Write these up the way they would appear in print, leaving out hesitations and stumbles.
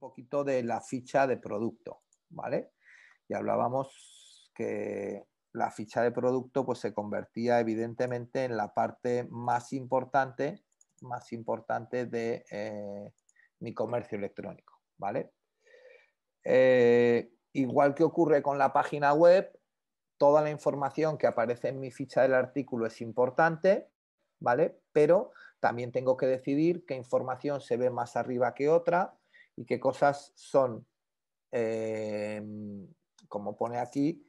poquito de la ficha de producto, ¿vale? Y hablábamos que la ficha de producto pues, se convertía evidentemente en la parte más importante de mi comercio electrónico, ¿vale? Igual que ocurre con la página web, toda la información que aparece en mi ficha del artículo es importante, ¿vale? Pero también tengo que decidir qué información se ve más arriba que otra y qué cosas son, como pone aquí,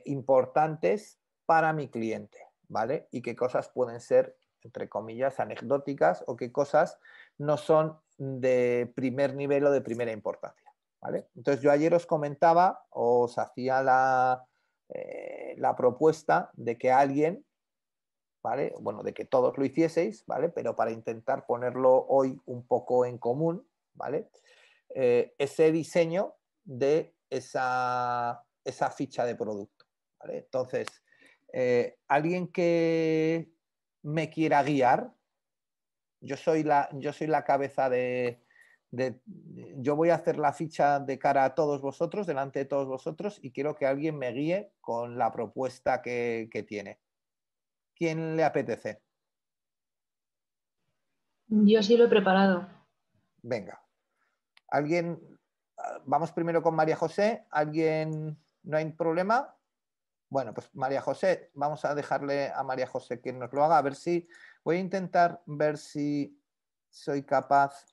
importantes para mi cliente, ¿vale? Y qué cosas pueden ser, entre comillas, anecdóticas o qué cosas no son de primer nivel o de primera importancia, ¿vale? Entonces yo ayer os comentaba, os hacía la propuesta de que alguien, ¿vale? Bueno, de que todos lo hicieseis, ¿vale? Pero para intentar ponerlo hoy un poco en común, ¿vale? Ese diseño de esa ficha de producto, ¿vale? Entonces, alguien que me quiera guiar, yo soy la cabeza yo voy a hacer la ficha de cara a todos vosotros, delante de todos vosotros, y quiero que alguien me guíe con la propuesta que tiene. ¿Quién le apetece? Yo sí lo he preparado. Venga. ¿Alguien? Vamos primero con María José. ¿Alguien? ¿No hay problema? Bueno, pues María José, vamos a dejarle a María José que nos lo haga. A ver si... Voy a intentar ver si soy capaz...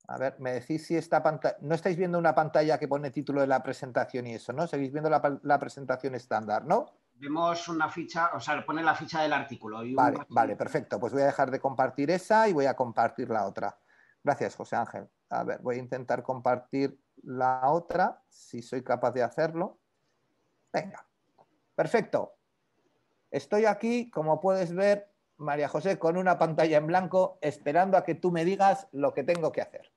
A ver, me decís si esta pantalla... No estáis viendo una pantalla que pone título de la presentación y eso, ¿no? Seguís viendo la presentación estándar, ¿no? Vemos una ficha, o sea, pone la ficha del artículo. Y vale, perfecto. Pues voy a dejar de compartir esa y voy a compartir la otra. Gracias, José Ángel. A ver, voy a intentar compartir la otra, si soy capaz de hacerlo. Venga, perfecto. Estoy aquí, como puedes ver, María José, con una pantalla en blanco, esperando a que tú me digas lo que tengo que hacer.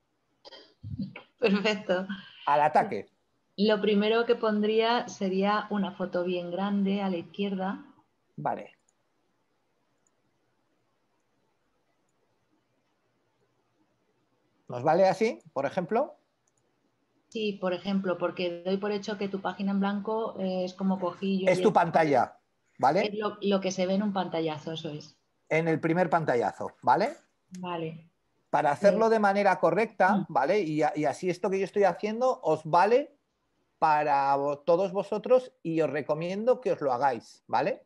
Perfecto. Al ataque. Lo primero que pondría sería una foto bien grande a la izquierda. Vale. ¿Nos vale así, por ejemplo? Sí, por ejemplo, porque doy por hecho que tu página en blanco es como cogí yo. Es tu pantalla, ¿vale? Es lo que se ve en un pantallazo, eso es. En el primer pantallazo, ¿vale? Vale. Para hacerlo de manera correcta, ¿vale? Y así esto que yo estoy haciendo os vale para todos vosotros y os recomiendo que os lo hagáis, ¿vale?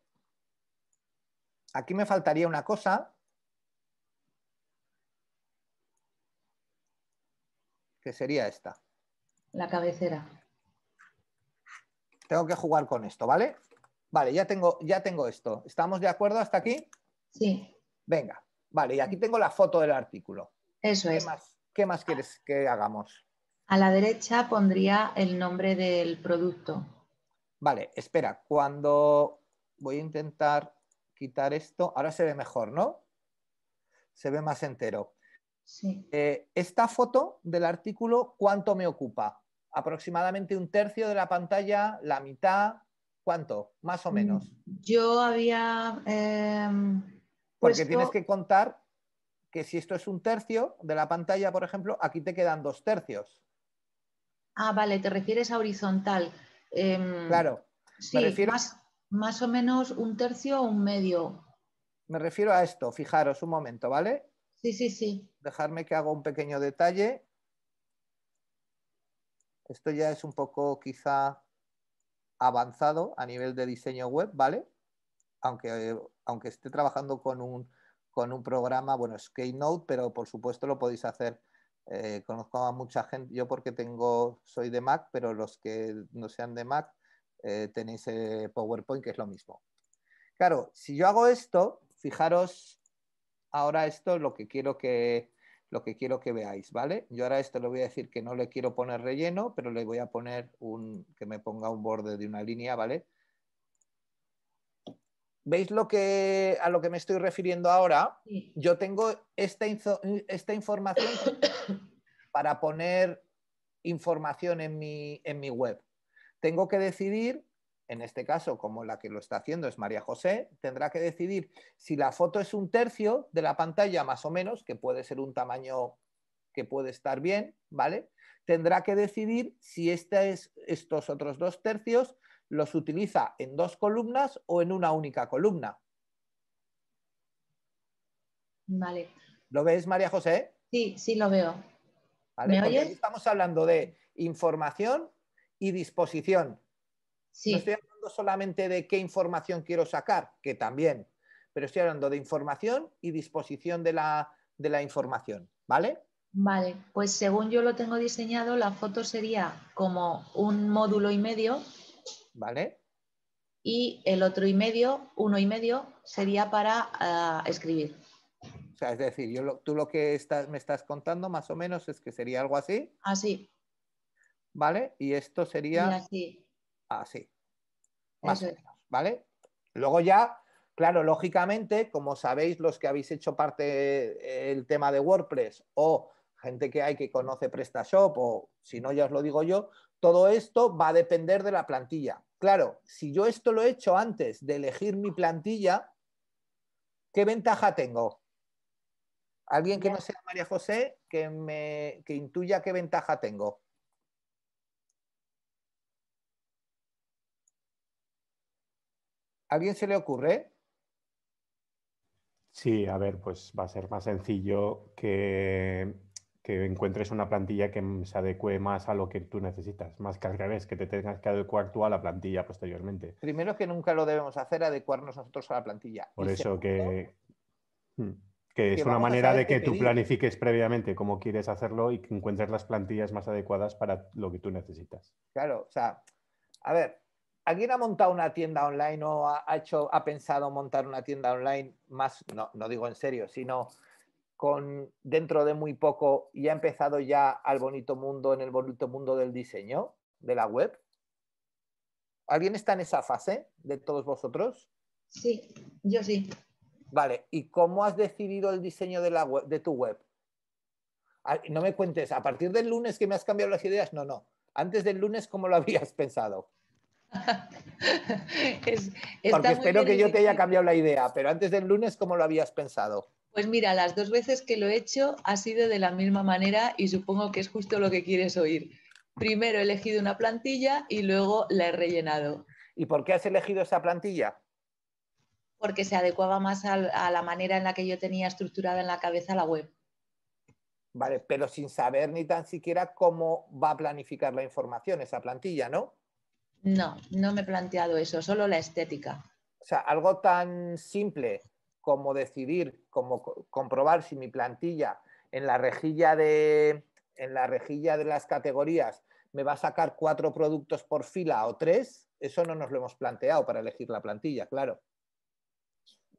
Aquí me faltaría una cosa. Que sería esta. La cabecera. Tengo que jugar con esto, ¿vale? Vale, ya tengo esto. ¿Estamos de acuerdo hasta aquí? Sí. Venga, vale, y aquí tengo la foto del artículo. Eso es. ¿Qué más quieres que hagamos? A la derecha pondría el nombre del producto. Vale, espera, cuando voy a intentar quitar esto, ahora se ve mejor, ¿no? Se ve más entero. Sí. Esta foto del artículo, ¿cuánto me ocupa? Aproximadamente un tercio de la pantalla, la mitad, ¿cuánto? Más o menos. Yo había Porque tienes que contar que si esto es un tercio de la pantalla, por ejemplo, aquí te quedan 2/3. Ah, vale, te refieres a horizontal. Claro. Sí, me refiero... más o menos un tercio o un medio. Me refiero a esto, fijaros un momento, ¿vale? Sí, sí, sí. Dejadme que haga un pequeño detalle. Esto ya es un poco quizá avanzado a nivel de diseño web, ¿vale? Aunque esté trabajando con un programa, bueno, es Keynote, pero por supuesto lo podéis hacer. Conozco a mucha gente, yo porque soy de Mac, pero los que no sean de Mac tenéis PowerPoint, que es lo mismo. Claro, si yo hago esto, fijaros, ahora esto es lo que quiero que veáis, ¿vale? Yo ahora esto le voy a decir que no le quiero poner relleno, pero le voy a poner que me ponga un borde de una línea, ¿vale? ¿Veis a lo que me estoy refiriendo ahora? Sí. Yo tengo esta información para poner información en mi web. Tengo que decidir, en este caso, como la que lo está haciendo es María José, tendrá que decidir si la foto es un tercio de la pantalla más o menos, que puede ser un tamaño que puede estar bien, ¿vale? Tendrá que decidir si estos otros 2/3 los utiliza en 2 columnas o en una única columna. Vale. ¿Lo ves, María José? Sí, sí lo veo. ¿Vale? ¿Me Porque aquí oyes? estamos hablando de información y disposición. No estoy Sí. hablando solamente de qué información quiero sacar, que también, pero estoy hablando de información y disposición de la información, ¿vale? Vale, pues según yo lo tengo diseñado, la foto sería como un módulo y medio ¿Vale? y el otro y medio, 1,5, sería para escribir. O sea, es decir, tú lo que me estás contando más o menos es que sería algo así, Así ¿vale? Y esto y sería así. así, más Eso o es. menos, ¿vale? Luego ya, claro, lógicamente, como sabéis los que habéis hecho parte del tema de WordPress o gente que hay que conoce PrestaShop o si no ya os lo digo yo, todo esto va a depender de la plantilla. Claro, si yo esto lo he hecho antes de elegir mi plantilla, ¿qué ventaja tengo? Alguien que Ya. no sea María José, que intuya qué ventaja tengo. ¿Alguien se le ocurre? Sí, a ver, pues va a ser más sencillo que encuentres una plantilla que se adecue más a lo que tú necesitas, más que al revés, que te tengas que adecuar tú a la plantilla posteriormente. Primero que nunca lo debemos hacer, adecuarnos nosotros a la plantilla. Por Y eso segundo, que que es una vamos a manera saber de qué que tú pedir. planifiques previamente cómo quieres hacerlo y que encuentres las plantillas más adecuadas para lo que tú necesitas. Claro, o sea, a ver, ¿alguien ha montado una tienda online o ha pensado montar una tienda online más, no digo en serio, sino dentro de muy poco y ha empezado ya en el bonito mundo del diseño, de la web? ¿Alguien está en esa fase de todos vosotros? Sí, yo sí. Vale, ¿y cómo has decidido el diseño de la web, de tu web? No me cuentes, a partir del lunes que me has cambiado las ideas, no. Antes del lunes, ¿cómo lo habías pensado? Porque Está muy espero bien que el yo te haya ejemplo. cambiado la idea, pero antes del lunes, ¿cómo lo habías pensado? Pues mira, las 2 veces que lo he hecho ha sido de la misma manera y supongo que es justo lo que quieres oír. Primero he elegido una plantilla y luego la he rellenado, ¿Y por qué has elegido esa plantilla? porque se adecuaba más a la manera en la que yo tenía estructurada en la cabeza la web. Vale, pero sin saber ni tan siquiera cómo va a planificar la información esa plantilla, ¿no? No, no me he planteado eso, solo la estética. O sea, algo tan simple como decidir, como comprobar si mi plantilla en la rejilla de las categorías me va a sacar 4 productos por fila o 3, eso no nos lo hemos planteado para elegir la plantilla, claro.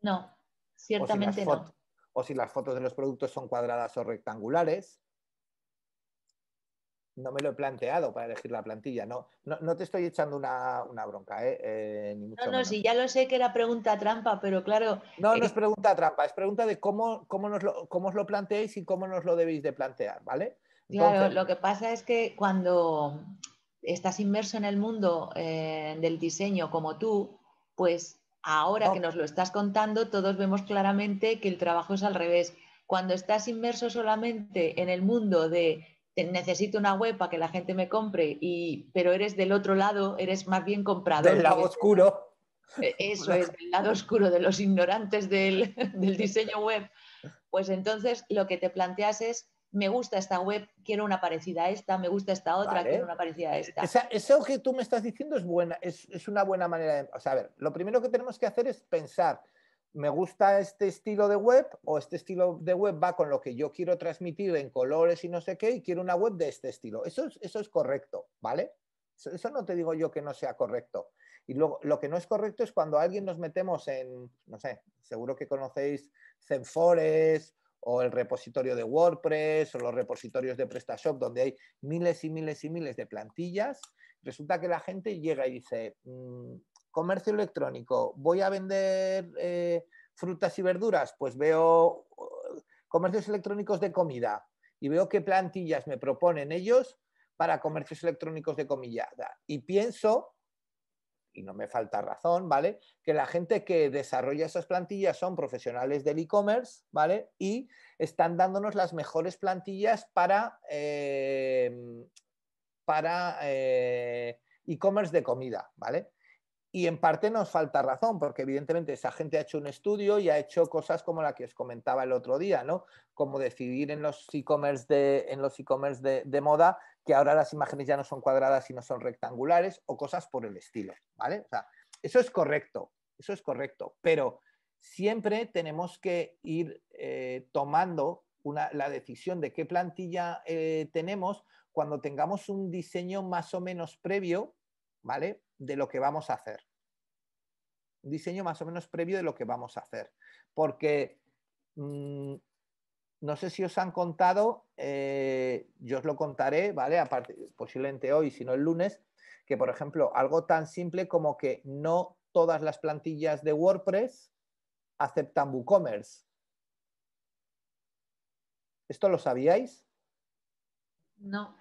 No, O si ciertamente no. las fotos de los productos son cuadradas o rectangulares. No me lo he planteado para elegir la plantilla. No te estoy echando una bronca, ni No, mucho no, menos. sí, ya lo sé que era pregunta trampa, pero claro, No es pregunta trampa, es pregunta de cómo os lo planteáis y cómo nos lo debéis de plantear, ¿vale? claro, Entonces, lo que pasa es que cuando estás inmerso en el mundo del diseño como tú, pues ahora que no, nos lo estás contando, todos vemos claramente que el trabajo es al revés. Cuando estás inmerso solamente en el mundo de necesito una web para que la gente me compre, pero eres del otro lado, eres más bien comprador, del lado porque oscuro. eso es del lado oscuro de los ignorantes del diseño web, pues entonces lo que te planteas es, me gusta esta web, quiero una parecida a esta, me gusta esta otra, quiero Vale. una parecida a esta. Eso que tú me estás diciendo es buena, es una buena manera de. O sea, a ver, lo primero que tenemos que hacer es pensar, ¿me gusta este estilo de web o este estilo de web va con lo que yo quiero transmitir en colores y no sé qué y quiero una web de este estilo? Eso es correcto, ¿vale? Eso no te digo yo que no sea correcto. Y luego, lo que no es correcto es cuando alguien nos metemos en, no sé, seguro que conocéis Zenforest o el repositorio de WordPress o los repositorios de PrestaShop donde hay miles y miles y miles de plantillas. Resulta que la gente llega y dice, comercio electrónico, voy a vender frutas y verduras, pues veo comercios electrónicos de comida y veo qué plantillas me proponen ellos para comercios electrónicos de comida. Y pienso, y no me falta razón, ¿vale? Que la gente que desarrolla esas plantillas son profesionales del e-commerce, ¿vale? Y están dándonos las mejores plantillas para e-commerce de comida, ¿vale? Y en parte nos falta razón, porque evidentemente esa gente ha hecho un estudio y ha hecho cosas como la que os comentaba el otro día, ¿no? Como decidir en los e-commerce de moda que ahora las imágenes ya no son cuadradas, sino son rectangulares o cosas por el estilo, ¿vale? O sea, eso es correcto, pero siempre tenemos que ir tomando la decisión de qué plantilla tenemos cuando tengamos un diseño más o menos previo, ¿vale? De lo que vamos a hacer. Un diseño más o menos previo de lo que vamos a hacer. Porque no sé si os han contado, yo os lo contaré, ¿vale? Aparte, posiblemente hoy, si no el lunes, que por ejemplo, algo tan simple como que no todas las plantillas de WordPress aceptan WooCommerce. ¿Esto lo sabíais? No.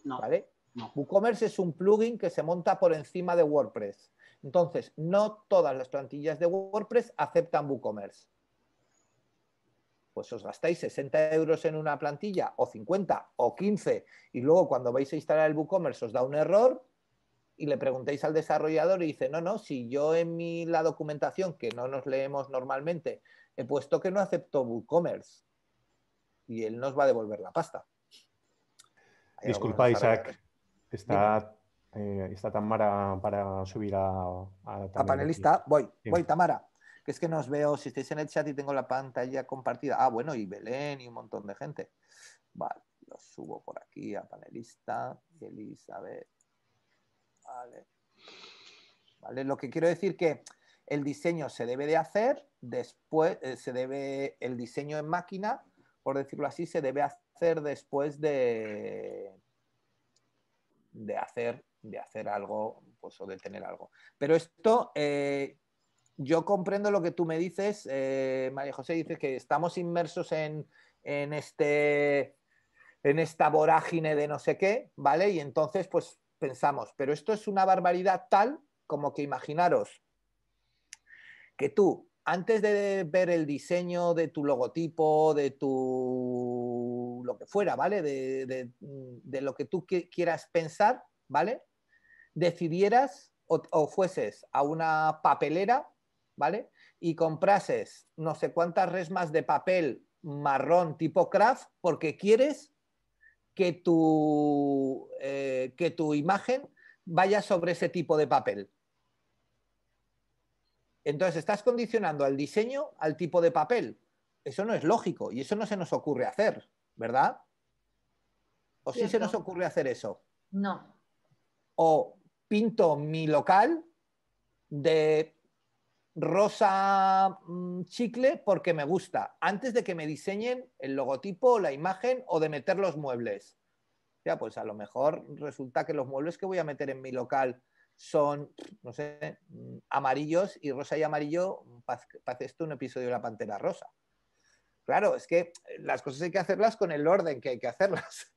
¿Vale? No. WooCommerce es un plugin que se monta por encima de WordPress. Entonces, no todas las plantillas de WordPress aceptan WooCommerce. Pues os gastáis 60 euros en una plantilla, o 50, o 15, y luego cuando vais a instalar el WooCommerce os da un error y le preguntáis al desarrollador y dice, no, si yo en la documentación, que no nos leemos normalmente, he puesto que no acepto WooCommerce. Y él nos va a devolver la pasta. Disculpa, Isaac, está Tamara para subir a panelista. Voy, sí. Tamara. Que es que no os veo, si estáis en el chat y tengo la pantalla compartida. Ah, bueno, y Belén y un montón de gente. Vale, lo subo por aquí a panelista. Elizabeth. Vale, lo que quiero decir que el diseño se debe de hacer después, el diseño en máquina, por decirlo así, se debe hacer después de hacer algo, pues, o de tener algo. Pero esto, yo comprendo lo que tú me dices, María José, dice que estamos inmersos en esta vorágine de no sé qué, ¿vale? Y entonces, pues pensamos, pero esto es una barbaridad tal como que imaginaros que tú, antes de ver el diseño de tu logotipo, de tu lo que fuera, ¿vale? De lo que tú quieras pensar, ¿vale? Decidieras o fueses a una papelera, ¿vale? Y comprases no sé cuántas resmas de papel marrón tipo craft porque quieres que tu imagen vaya sobre ese tipo de papel. Entonces estás condicionando al diseño al tipo de papel. Eso no es lógico y eso no se nos ocurre hacer, ¿verdad? ¿O sí se nos ocurre hacer eso? No. O pinto mi local de rosa chicle porque me gusta, antes de que me diseñen el logotipo, la imagen o de meter los muebles. Ya, pues a lo mejor resulta que los muebles que voy a meter en mi local son, no sé, amarillos, y rosa y amarillo parece esto un episodio de La Pantera Rosa. Claro, es que las cosas hay que hacerlas con el orden que hay que hacerlas.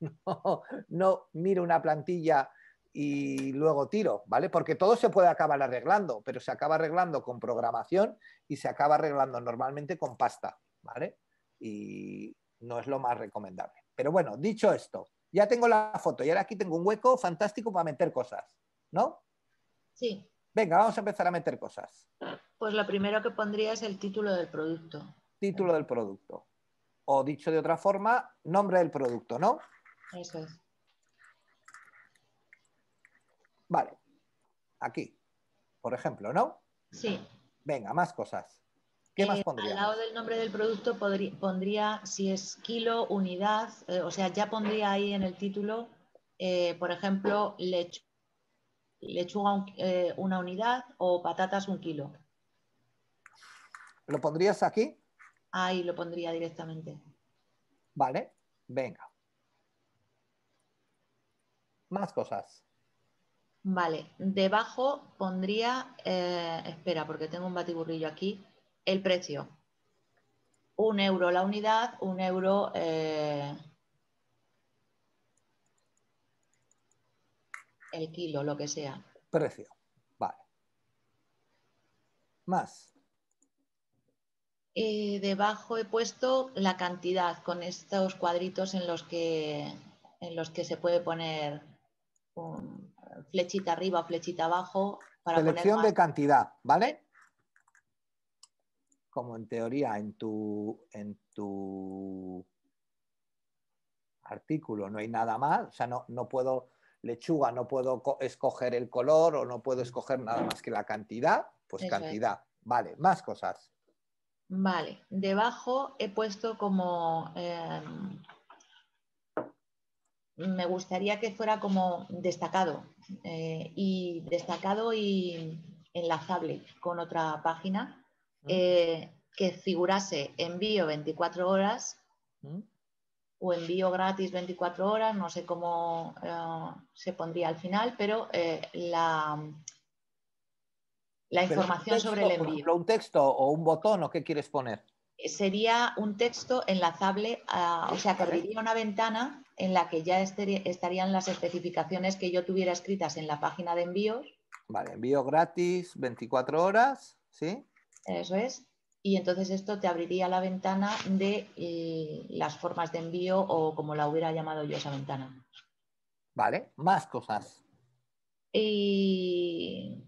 No miro una plantilla y luego tiro, ¿vale? Porque todo se puede acabar arreglando, pero se acaba arreglando con programación y se acaba arreglando normalmente con pasta, ¿vale? Y no es lo más recomendable. Pero bueno, dicho esto, ya tengo la foto y ahora aquí tengo un hueco fantástico para meter cosas, ¿no? Sí. Venga, vamos a empezar a meter cosas. Pues lo primero que pondría es el título del producto. Título del producto. O dicho de otra forma, nombre del producto, ¿no? Eso es. Vale. Aquí, por ejemplo, ¿no? Sí. Venga, más cosas. ¿Qué más pondríamos? Al lado del nombre del producto pondría si es kilo, unidad, o sea, ya pondría ahí en el título, por ejemplo, lechuga una unidad o patatas 1 kilo. ¿Lo pondrías aquí? Ahí lo pondría directamente. Vale, venga. Más cosas. Vale, debajo pondría, espera, porque tengo un batiburrillo aquí, el precio. 1 euro la unidad, 1 euro el kilo, lo que sea. Precio. Más. Debajo he puesto la cantidad con estos cuadritos en los que se puede poner flechita arriba o flechita abajo para Selección poner de cantidad, ¿vale? Como en teoría en tu artículo no hay nada más, o sea, no puedo, lechuga, no puedo escoger el color o no puedo escoger nada más que la cantidad, pues Eso cantidad. Vale, más cosas. Vale, debajo he puesto como me gustaría que fuera como destacado y enlazable con otra página que figurase envío 24 horas o envío gratis 24 horas, no sé cómo se pondría al final, pero la información sobre el Por envío. ejemplo, un texto o un botón, ¿o qué quieres poner? Sería un texto enlazable, o sea, que abriría una ventana en la que ya estarían las especificaciones que yo tuviera escritas en la página de envíos. Vale, envío gratis 24 horas, ¿sí? Eso es. Y entonces esto te abriría la ventana de las formas de envío o como la hubiera llamado yo esa ventana. Vale, más cosas. Y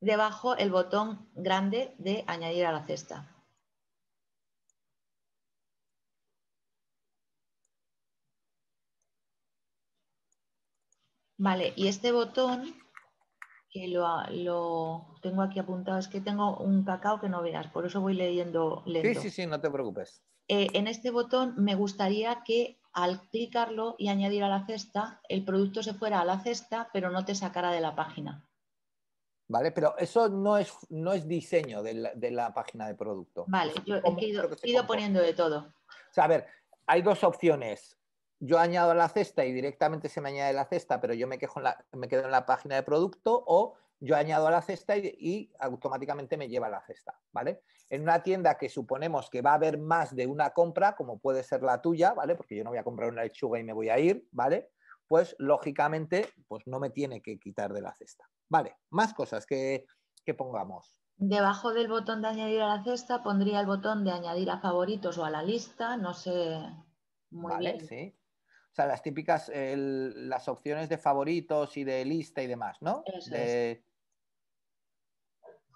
debajo el botón grande de añadir a la cesta. Vale, y este botón, que lo tengo aquí apuntado, es que tengo un cacao que no veas, por eso voy leyendo lento. Sí, no te preocupes. En este botón me gustaría que al clicarlo y añadir a la cesta, el producto se fuera a la cesta, pero no te sacara de la página. Vale, pero eso no es diseño de la página de producto. Vale, Es yo cómo he quiero que se ido comporte. poniendo de todo. O sea, a ver, hay dos opciones. Yo añado a la cesta y directamente se me añade la cesta, pero yo me quedo en la página de producto, o yo añado a la cesta y automáticamente me lleva a la cesta, ¿vale? En una tienda que suponemos que va a haber más de una compra, como puede ser la tuya, ¿vale? Porque yo no voy a comprar una lechuga y me voy a ir, ¿vale? Pues lógicamente, pues no me tiene que quitar de la cesta. Vale, más cosas que pongamos. Debajo del botón de añadir a la cesta pondría el botón de añadir a favoritos o a la lista, no sé muy Vale, bien. sí. O sea, las típicas, las opciones de favoritos y de lista y demás, ¿no? Eso es.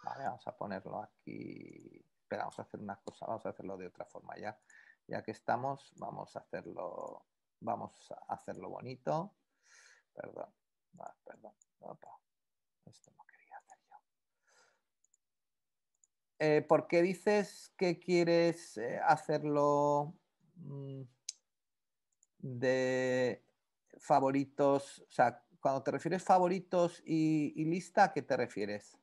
Vale, vamos a ponerlo aquí. Espera, vamos a hacer una cosa, vamos a hacerlo de otra forma ya. Ya que estamos, vamos a hacerlo bonito. Perdón, perdón. Opa. Esto no quería hacer yo. ¿Por qué dices que quieres hacerlo de favoritos? O sea, cuando te refieres favoritos y lista, ¿a qué te refieres?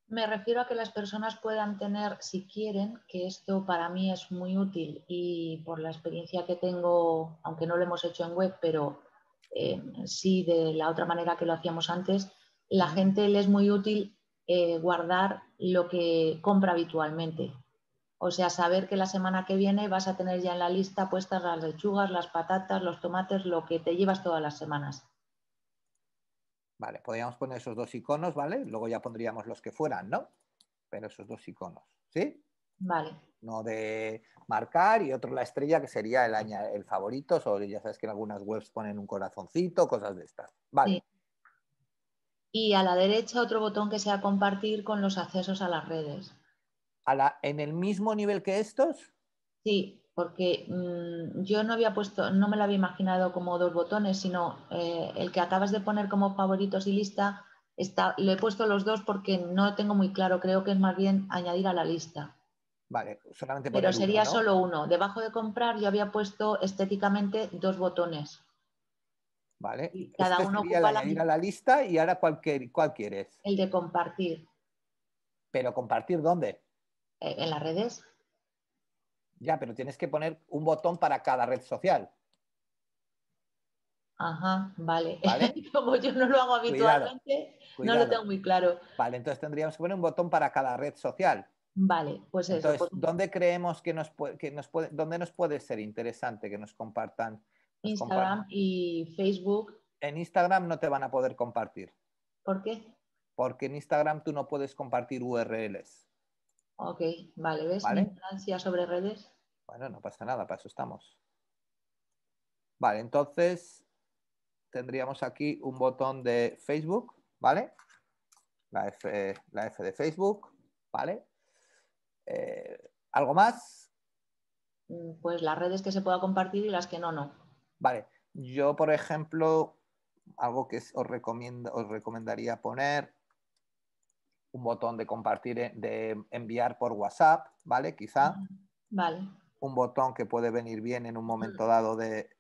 Me refiero a que las personas puedan tener, si quieren, que esto para mí es muy útil y por la experiencia que tengo, aunque no lo hemos hecho en web, pero sí de la otra manera que lo hacíamos antes, la gente le es muy útil guardar lo que compra habitualmente. O sea, saber que la semana que viene vas a tener ya en la lista puestas las lechugas, las patatas, los tomates, lo que te llevas todas las semanas. Vale, podríamos poner esos dos iconos, ¿vale? Luego ya pondríamos los que fueran, ¿no? Pero esos dos iconos, ¿sí? Vale. No de marcar y otro la estrella, que sería el favorito, o ya sabes que en algunas webs ponen un corazoncito, cosas de estas. Vale. Sí. Y a la derecha otro botón que sea compartir con los accesos a las redes. ¿En el mismo nivel que estos? Sí, porque yo no había puesto, no me lo había imaginado como dos botones, sino el que acabas de poner como favoritos y lista, lo he puesto los dos porque no tengo muy claro, creo que es más bien añadir a la lista. Vale, solamente Pero poner sería uno, ¿no? solo uno. Debajo de comprar yo había puesto estéticamente dos botones. Vale, Y cada este uno sería el ocupa añadir a la lista y ahora ¿cuál quieres? el de compartir Pero compartir ¿dónde? en las redes. Ya, pero tienes que poner un botón para cada red social. Ajá, vale. ¿Vale? Como yo no lo hago Cuidado, habitualmente, no lo tengo cuidado. muy claro. Vale, entonces tendríamos que poner un botón para cada red social. Vale, pues eso. Entonces, ¿dónde creemos dónde nos puede ser interesante que nos compartan? Instagram y Facebook. En Instagram no te van a poder compartir. ¿Por qué? porque en Instagram tú no puedes compartir URLs. Ok, vale, ¿ves? ¿Vale? Mi ignorancia sobre redes. Bueno, no pasa nada, para eso estamos. Vale, entonces tendríamos aquí un botón de Facebook, ¿vale? La F de Facebook, ¿vale? ¿Algo más? Pues las redes que se pueda compartir y las que no, no. Vale, yo por ejemplo, algo que os recomendaría poner, un botón de compartir, de enviar por WhatsApp, ¿vale? Quizá. Vale. Un botón que puede venir bien en un momento dado de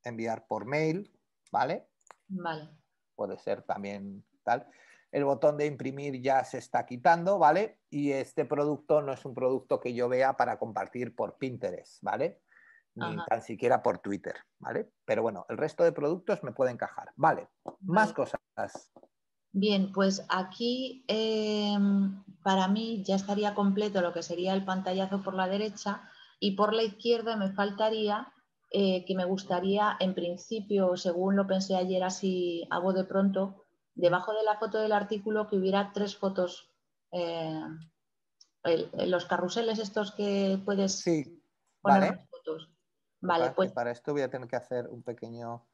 enviar por mail, ¿vale? Vale. Puede ser también tal. El botón de imprimir ya se está quitando, ¿vale? Y este producto no es un producto que yo vea para compartir por Pinterest, ¿vale? Ni Ajá. tan siquiera por Twitter, ¿vale? Pero bueno, el resto de productos me puede encajar. Vale, más cosas. Bien, pues aquí para mí ya estaría completo lo que sería el pantallazo por la derecha y por la izquierda me faltaría que me gustaría, en principio, según lo pensé ayer así hago de pronto, debajo de la foto del artículo que hubiera 3 fotos, los carruseles estos que puedes Sí, poner vale. más fotos. Vale, Que pues para esto voy a tener que hacer un pequeño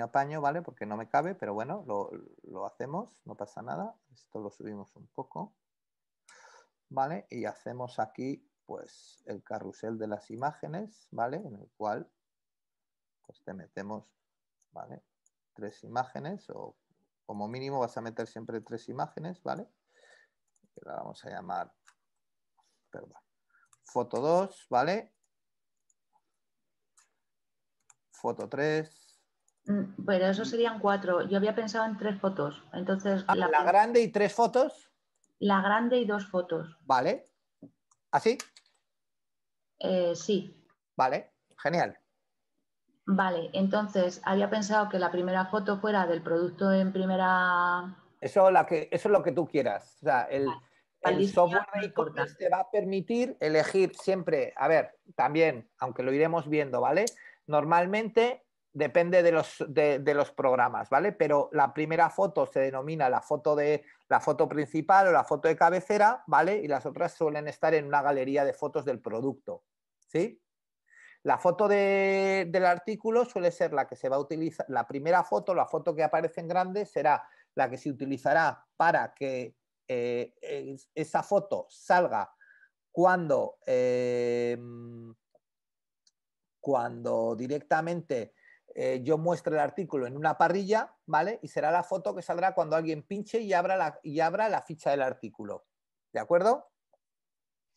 apaño, ¿vale? Porque no me cabe, pero bueno, lo hacemos, no pasa nada. Esto lo subimos un poco, ¿vale? Y hacemos aquí, pues, el carrusel de las imágenes, ¿vale? En el cual, pues, te metemos, ¿vale? 3 imágenes, o como mínimo vas a meter siempre 3 imágenes, ¿vale? Que la vamos a llamar, perdón, foto 2, ¿vale? Foto 3. pero eso serían 4. Yo había pensado en 3 fotos. Entonces, La grande y 3 fotos. La grande y 2 fotos. Vale. ¿Así? Sí. Vale, genial. Vale, entonces había pensado que la primera foto fuera del producto en primera... Eso es lo que tú quieras. O sea, el software de e-commerce te va a permitir elegir siempre, a ver, también, aunque lo iremos viendo, ¿vale? Normalmente depende de los programas, ¿vale? Pero la primera foto se denomina la foto principal o la foto de cabecera, ¿vale? Y las otras suelen estar en una galería de fotos del producto, ¿sí? La foto del artículo suele ser la que se va a utilizar, la primera foto, la foto que aparece en grande, será la que se utilizará para que esa foto salga cuando directamente yo muestre el artículo en una parrilla, ¿vale? Y será la foto que saldrá cuando alguien pinche y abra la ficha del artículo. ¿De acuerdo?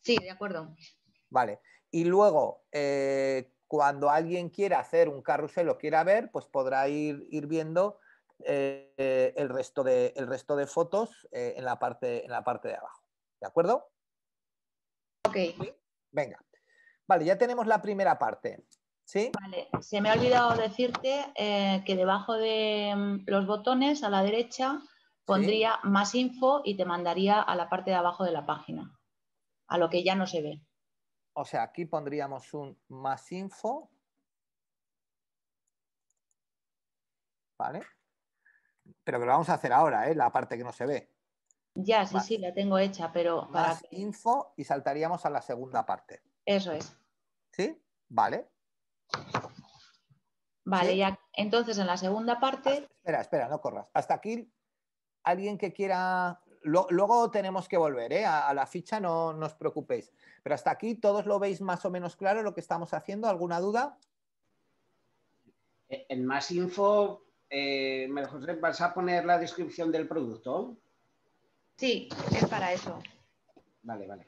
Sí, de acuerdo. Vale. Y luego, cuando alguien quiera hacer un carrusel o quiera ver, pues podrá ir viendo el resto de fotos en la parte de abajo. ¿De acuerdo? Ok. ¿Sí? Venga. Vale, ya tenemos la primera parte. ¿Sí? Vale, se me ha olvidado decirte que debajo de los botones a la derecha pondría más info y te mandaría a la parte de abajo de la página, a lo que ya no se ve. O sea, aquí pondríamos un más info. ¿Vale? Pero que lo vamos a hacer ahora, la parte que no se ve. Ya, sí, sí, la tengo hecha, pero para más info y saltaríamos a la segunda parte. Eso es. ¿Sí? Vale. Vale, ¿Sí? ya. Entonces en la segunda parte... Espera, no corras. Hasta aquí, alguien que quiera... Luego tenemos que volver, a la ficha, no os preocupéis. Pero hasta aquí, ¿todos lo veis más o menos claro lo que estamos haciendo? ¿Alguna duda? En más info, José, ¿vas a poner la descripción del producto? Sí, es para eso. Vale, vale.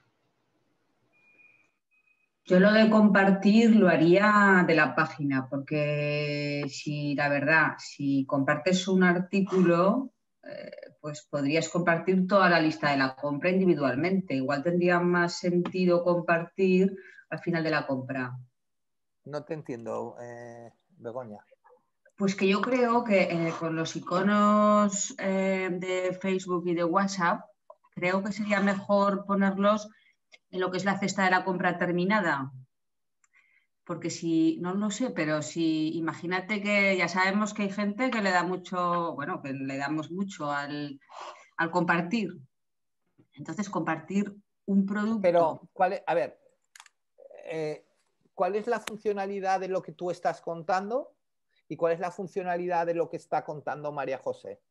Yo lo de compartir lo haría de la página, porque la verdad, si compartes un artículo, pues podrías compartir toda la lista de la compra individualmente. Igual tendría más sentido compartir al final de la compra. No te entiendo, Begoña. Pues que yo creo que con los iconos de Facebook y de WhatsApp, creo que sería mejor ponerlos en lo que es la cesta de la compra terminada. Porque si, no lo sé, pero si imagínate que ya sabemos que hay gente que le da mucho, bueno, que le damos mucho al al compartir. Entonces, compartir un producto... Pero, a ver, ¿cuál es la funcionalidad de lo que tú estás contando y cuál es la funcionalidad de lo que está contando María José?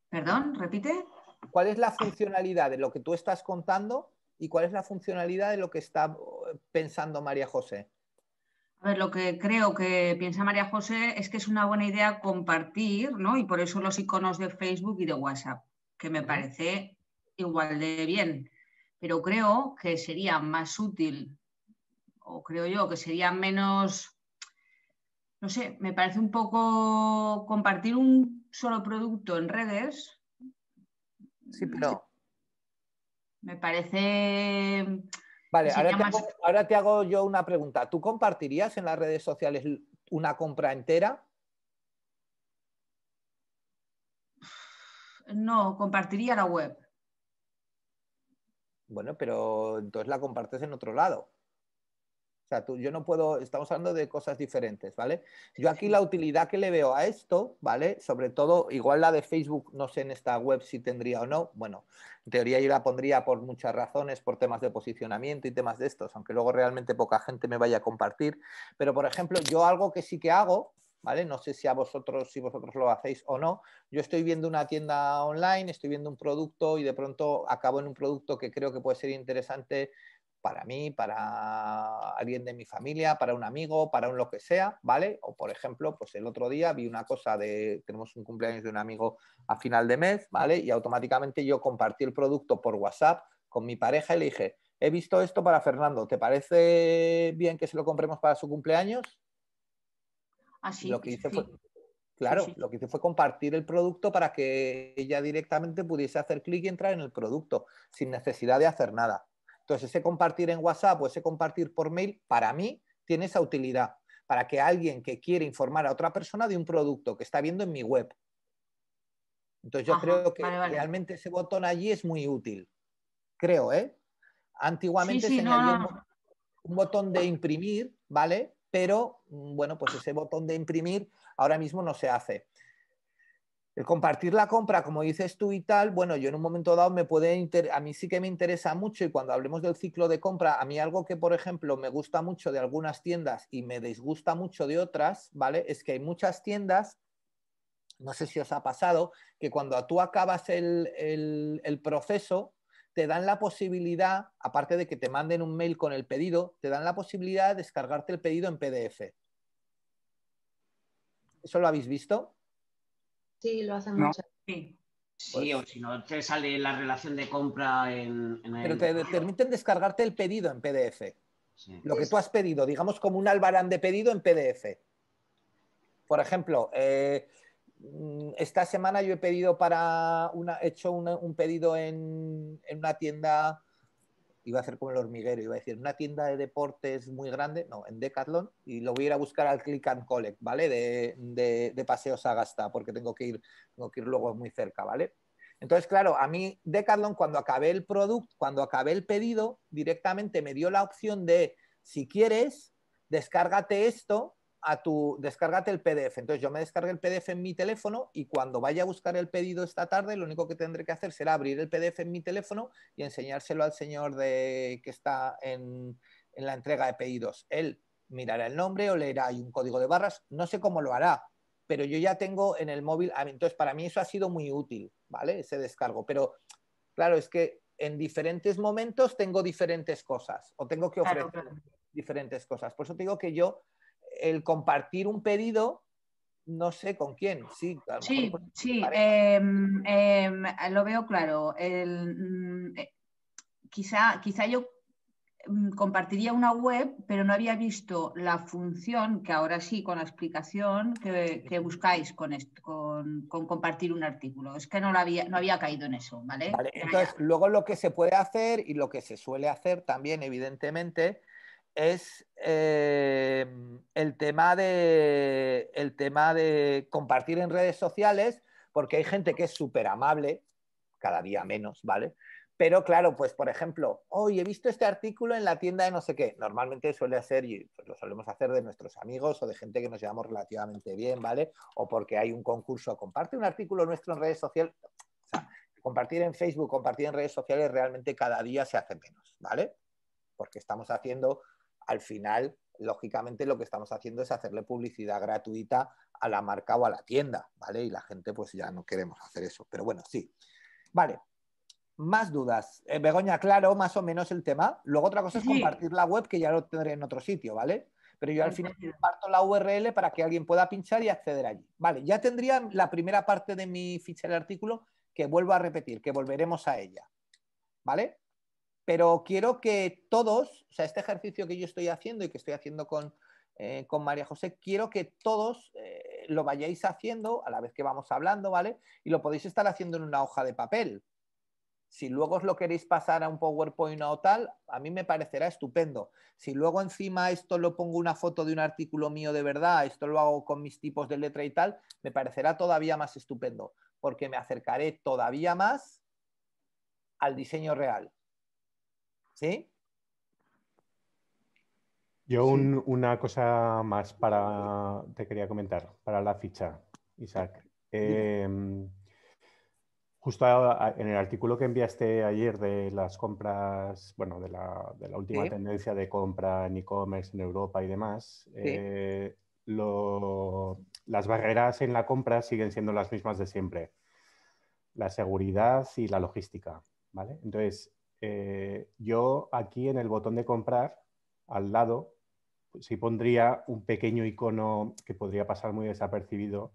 ¿Perdón? ¿Repite? ¿Cuál es la funcionalidad de lo que tú estás contando y cuál es la funcionalidad de lo que está pensando María José? A ver, lo que creo que piensa María José es que es una buena idea compartir, ¿no? Y por eso los iconos de Facebook y de WhatsApp, que me parece igual de bien. Pero creo que sería más útil, o creo yo que sería menos, no sé, me parece un poco compartir un solo producto en redes. Sí, pero... Me parece... Vale, sería más... ahora te hago yo una pregunta. ¿Tú compartirías en las redes sociales una compra entera? No, compartiría la web. Bueno, pero entonces la compartes en otro lado. O sea, yo no puedo, estamos hablando de cosas diferentes, ¿vale? Yo aquí la utilidad que le veo a esto, ¿vale? Sobre todo, igual la de Facebook, no sé en esta web si tendría o no. Bueno, en teoría yo la pondría por muchas razones, por temas de posicionamiento y temas de estos, aunque luego realmente poca gente me vaya a compartir. Pero, por ejemplo, yo algo que sí que hago, ¿vale? No sé si vosotros lo hacéis o no. Yo estoy viendo una tienda online, estoy viendo un producto y de pronto acabo en un producto que creo que puede ser interesante para mí, para alguien de mi familia, para un amigo, para un lo que sea, ¿vale? O por ejemplo, pues el otro día vi una cosa tenemos un cumpleaños de un amigo a final de mes, ¿vale? Y automáticamente yo compartí el producto por WhatsApp con mi pareja y le dije, he visto esto para Fernando, ¿te parece bien que se lo compremos para su cumpleaños? Así, Lo que hice sí. fue, claro, Sí. lo que hice fue compartir el producto para que ella directamente pudiese hacer clic y entrar en el producto sin necesidad de hacer nada. Entonces, ese compartir en WhatsApp o ese compartir por mail, para mí, tiene esa utilidad, para que alguien que quiere informar a otra persona de un producto que está viendo en mi web. Entonces, yo creo que vale. realmente ese botón allí es muy útil. Creo, ¿eh? Antiguamente se añadía un botón de imprimir, ¿vale? Pero, bueno, pues ese botón de imprimir ahora mismo no se hace. El compartir la compra, como dices tú y tal, bueno, yo en un momento dado a mí sí que me interesa mucho y cuando hablemos del ciclo de compra, a mí algo que, por ejemplo, me gusta mucho de algunas tiendas y me disgusta mucho de otras, ¿vale? Es que hay muchas tiendas, no sé si os ha pasado, que cuando tú acabas el proceso, te dan la posibilidad, aparte de que te manden un mail con el pedido, te dan la posibilidad de descargarte el pedido en PDF. ¿Eso lo habéis visto? Sí, lo hacen No. mucho. Sí. Sí, Pues, o si no te sale la relación de compra en pero el... te permiten descargarte el pedido en PDF. Sí. Lo que tú has pedido, digamos como un albarán de pedido en PDF. Por ejemplo, esta semana yo he pedido he hecho un pedido en una tienda, iba a hacer como el hormiguero, iba a decir, una tienda de deportes muy grande, no, en Decathlon, y lo voy a ir a buscar al Click and Collect, ¿vale? De Paseo Sagasta, porque tengo que ir luego muy cerca, ¿vale? Entonces, claro, a mí Decathlon, cuando acabé el pedido, directamente me dio la opción de, si quieres, descárgate descárgate el PDF. Entonces yo me descargué el PDF en mi teléfono y cuando vaya a buscar el pedido esta tarde, lo único que tendré que hacer será abrir el PDF en mi teléfono y enseñárselo al señor que está en la entrega de pedidos. Él mirará el nombre o leerá ahí un código de barras, no sé cómo lo hará, pero yo ya tengo en el móvil, entonces para mí eso ha sido muy útil, ¿vale? Ese descargo, pero claro, es que en diferentes momentos tengo diferentes cosas o tengo que ofrecer diferentes cosas. Por eso te digo que yo, el compartir un pedido, no sé con quién, sí, a lo mejor Sí, lo veo claro. Quizá yo compartiría una web, pero no había visto la función, que ahora sí, con la explicación que buscáis con compartir un artículo. Es que no había caído en eso, ¿vale? Vale, entonces, luego lo que se puede hacer y lo que se suele hacer también, evidentemente, es el tema de compartir en redes sociales, porque hay gente que es súper amable, cada día menos, ¿vale? Pero claro, pues por ejemplo, hoy he visto este artículo en la tienda de no sé qué. Normalmente suele ser, y pues lo solemos hacer de nuestros amigos o de gente que nos llevamos relativamente bien, ¿vale? O porque hay un concurso, comparte un artículo nuestro en redes sociales. O sea, Compartir en Facebook, compartir en redes sociales realmente cada día se hace menos, ¿vale? Porque estamos haciendo, al final, lógicamente lo que estamos haciendo es hacerle publicidad gratuita a la marca o a la tienda, ¿vale? Y la gente pues ya no queremos hacer eso, pero bueno, sí. Vale, más dudas. Begoña, claro, más o menos el tema. Luego otra cosa es compartir la web, que ya lo tendré en otro sitio, ¿vale? Pero yo al final comparto la URL para que alguien pueda pinchar y acceder allí. Vale, ya tendría la primera parte de mi ficha del artículo, que vuelvo a repetir, que volveremos a ella, ¿vale? Pero quiero que todos, o sea, este ejercicio que yo estoy haciendo y que estoy haciendo con María José, quiero que todos lo vayáis haciendo a la vez que vamos hablando, ¿vale? Y lo podéis estar haciendo en una hoja de papel. Si luego os lo queréis pasar a un PowerPoint o tal, a mí me parecerá estupendo. Si luego encima esto lo pongo una foto de un artículo mío de verdad, esto lo hago con mis tipos de letra y tal, me parecerá todavía más estupendo, porque me acercaré todavía más al diseño real. ¿Sí? Yo una cosa más te quería comentar, para la ficha, Isaac. Justo en el artículo que enviaste ayer de las compras, bueno, de la última tendencia de compra en e-commerce en Europa y demás, las barreras en la compra siguen siendo las mismas de siempre. La seguridad y la logística, ¿vale? Entonces, yo aquí en el botón de comprar, al lado, pues sí pondría un pequeño icono que podría pasar muy desapercibido,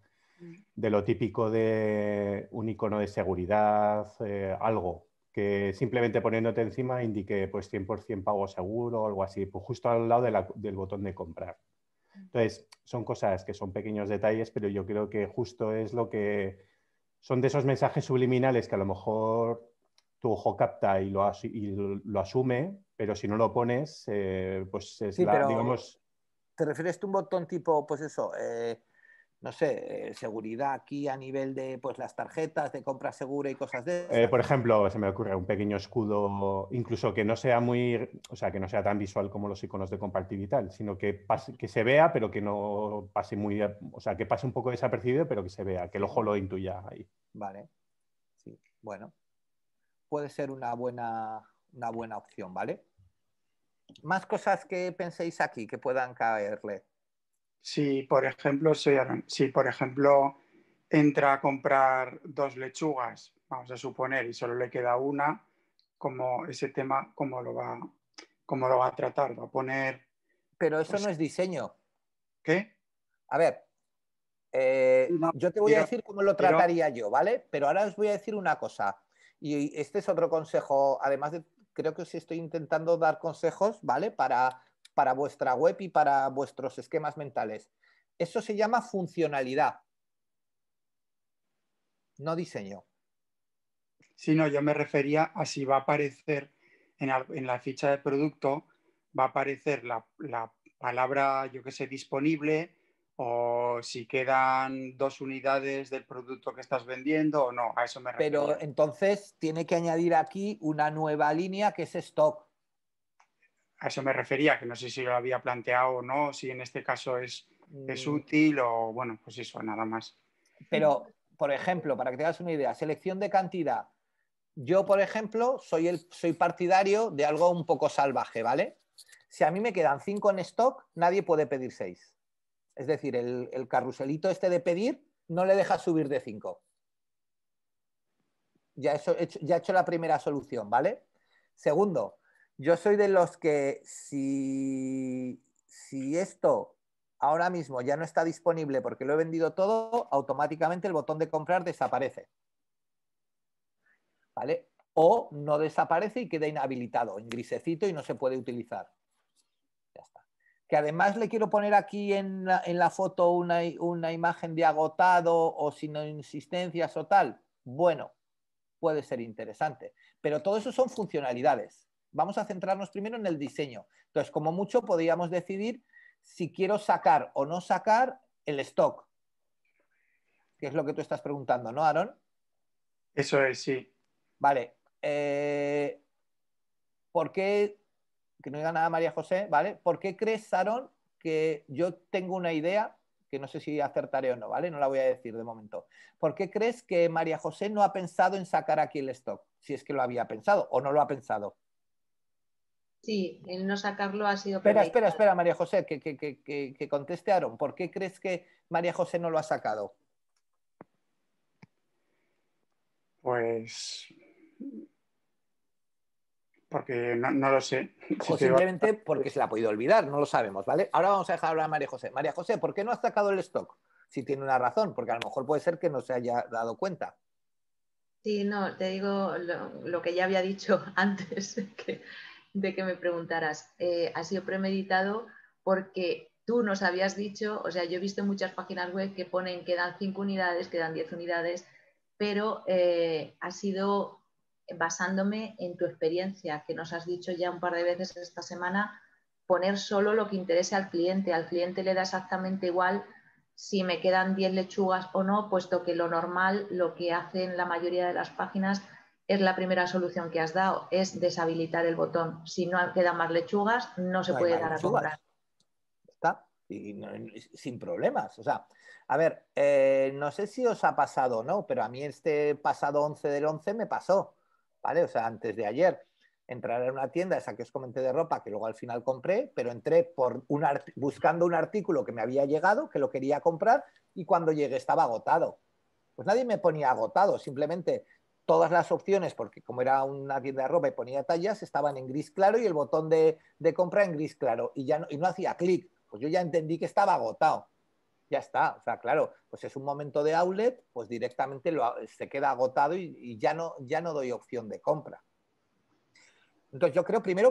de lo típico de un icono de seguridad, algo que simplemente poniéndote encima indique pues 100% pago seguro o algo así, pues justo al lado del botón de comprar. Entonces, son cosas que son pequeños detalles, pero yo creo que justo es lo que son de esos mensajes subliminales que a lo mejor tu ojo capta y lo asume, pero si no lo pones, pues es sí, pero digamos... ¿te refieres a un botón tipo, pues eso, no sé, seguridad aquí a nivel de pues las tarjetas de compra segura y cosas de esas? Por ejemplo, se me ocurre un pequeño escudo, incluso que no sea o sea, que no sea tan visual como los iconos de compartir y tal, sino que que se vea, pero que no pase o sea, que pase un poco desapercibido, pero que se vea, que el ojo lo intuya ahí. Vale, sí, bueno, puede ser una buena opción, ¿vale? Más cosas que penséis aquí que puedan caerle. Si, por ejemplo, si por ejemplo entra a comprar 2 lechugas, vamos a suponer, y solo le queda una, como ese tema, ¿cómo lo va a tratar? ¿Va a poner...? Pero eso Pues, no es diseño. ¿qué? A ver, No, yo te voy a decir cómo lo trataría yo, ¿vale? Pero ahora os voy a decir una cosa. Y este es otro consejo, además de, creo que os estoy intentando dar consejos, ¿vale? Para vuestra web y para vuestros esquemas mentales. Eso se llama funcionalidad, no diseño. Sí, no, yo me refería a si va a aparecer en la ficha de producto, va a aparecer la palabra, yo que sé, disponible, o si quedan 2 unidades del producto que estás vendiendo o no, a eso me refería. Pero entonces tiene que añadir aquí una nueva línea que es stock. A eso me refería, que no sé si lo había planteado o no, si en este caso es útil o bueno, pues eso, nada más. Pero, por ejemplo, para que te hagas una idea, selección de cantidad. Yo, por ejemplo, soy partidario de algo un poco salvaje, ¿vale? Si a mí me quedan 5 en stock, nadie puede pedir 6. Es decir, el carruselito este de pedir no le deja subir de 5. Ya he hecho la primera solución, ¿vale? Segundo, yo soy de los que si esto ahora mismo ya no está disponible porque lo he vendido todo, automáticamente el botón de comprar desaparece. ¿Vale? O no desaparece y queda inhabilitado, en grisecito y no se puede utilizar. Ya está. Que además le quiero poner aquí en la foto una imagen de agotado o sin insistencias o tal. Bueno, puede ser interesante. Pero todo eso son funcionalidades. Vamos a centrarnos primero en el diseño. Entonces, como mucho, podríamos decidir si quiero sacar o no sacar el stock, que es lo que tú estás preguntando, ¿no, Aaron? Eso es, sí. Vale. ¿Por qué, que no diga nada María José, ¿vale? ¿Por qué crees, Aaron, que yo tengo una idea que no sé si acertaré o no, ¿vale? No la voy a decir de momento. ¿Por qué crees que María José no ha pensado en sacar aquí el stock? Si es que lo había pensado o no lo ha pensado. Sí, el no sacarlo ha sido Espera, María José, que conteste Aarón. ¿Por qué crees que María José no lo ha sacado? Pues porque no lo sé. O simplemente porque se la ha podido olvidar, no lo sabemos, ¿vale? Ahora vamos a dejar hablar a María José. María José, ¿por qué no has sacado el stock? Si tiene una razón, porque a lo mejor puede ser que no se haya dado cuenta. Sí, no, te digo lo que ya había dicho antes de que me preguntaras. Ha sido premeditado porque tú nos habías dicho, o sea, yo he visto muchas páginas web que ponen que dan 5 unidades, que dan 10 unidades, pero ha sido basándome en tu experiencia, que nos has dicho ya un par de veces esta semana, poner solo lo que interese al cliente. Al cliente le da exactamente igual si me quedan 10 lechugas o no, puesto que lo normal, lo que hacen la mayoría de las páginas, es la primera solución que has dado, es deshabilitar el botón. Si no quedan más lechugas, no se puede dar a comprar. Está, y no, sin problemas. O sea, a ver, no sé si os ha pasado o no, pero a mí este pasado 11 del 11 me pasó, ¿vale? O sea, antes de ayer. Entrar en una tienda, esa que os comenté de ropa, que luego al final compré, pero entré por buscando un artículo que me había llegado, que lo quería comprar, y cuando llegué estaba agotado. Pues nadie me ponía agotado, simplemente todas las opciones, porque como era una tienda de ropa y ponía tallas, estaban en gris claro y el botón de compra en gris claro, y no hacía clic. Pues yo ya entendí que estaba agotado. Ya está, o sea, claro, pues es un momento de outlet, pues directamente se queda agotado y ya no doy opción de compra. Entonces yo creo, primero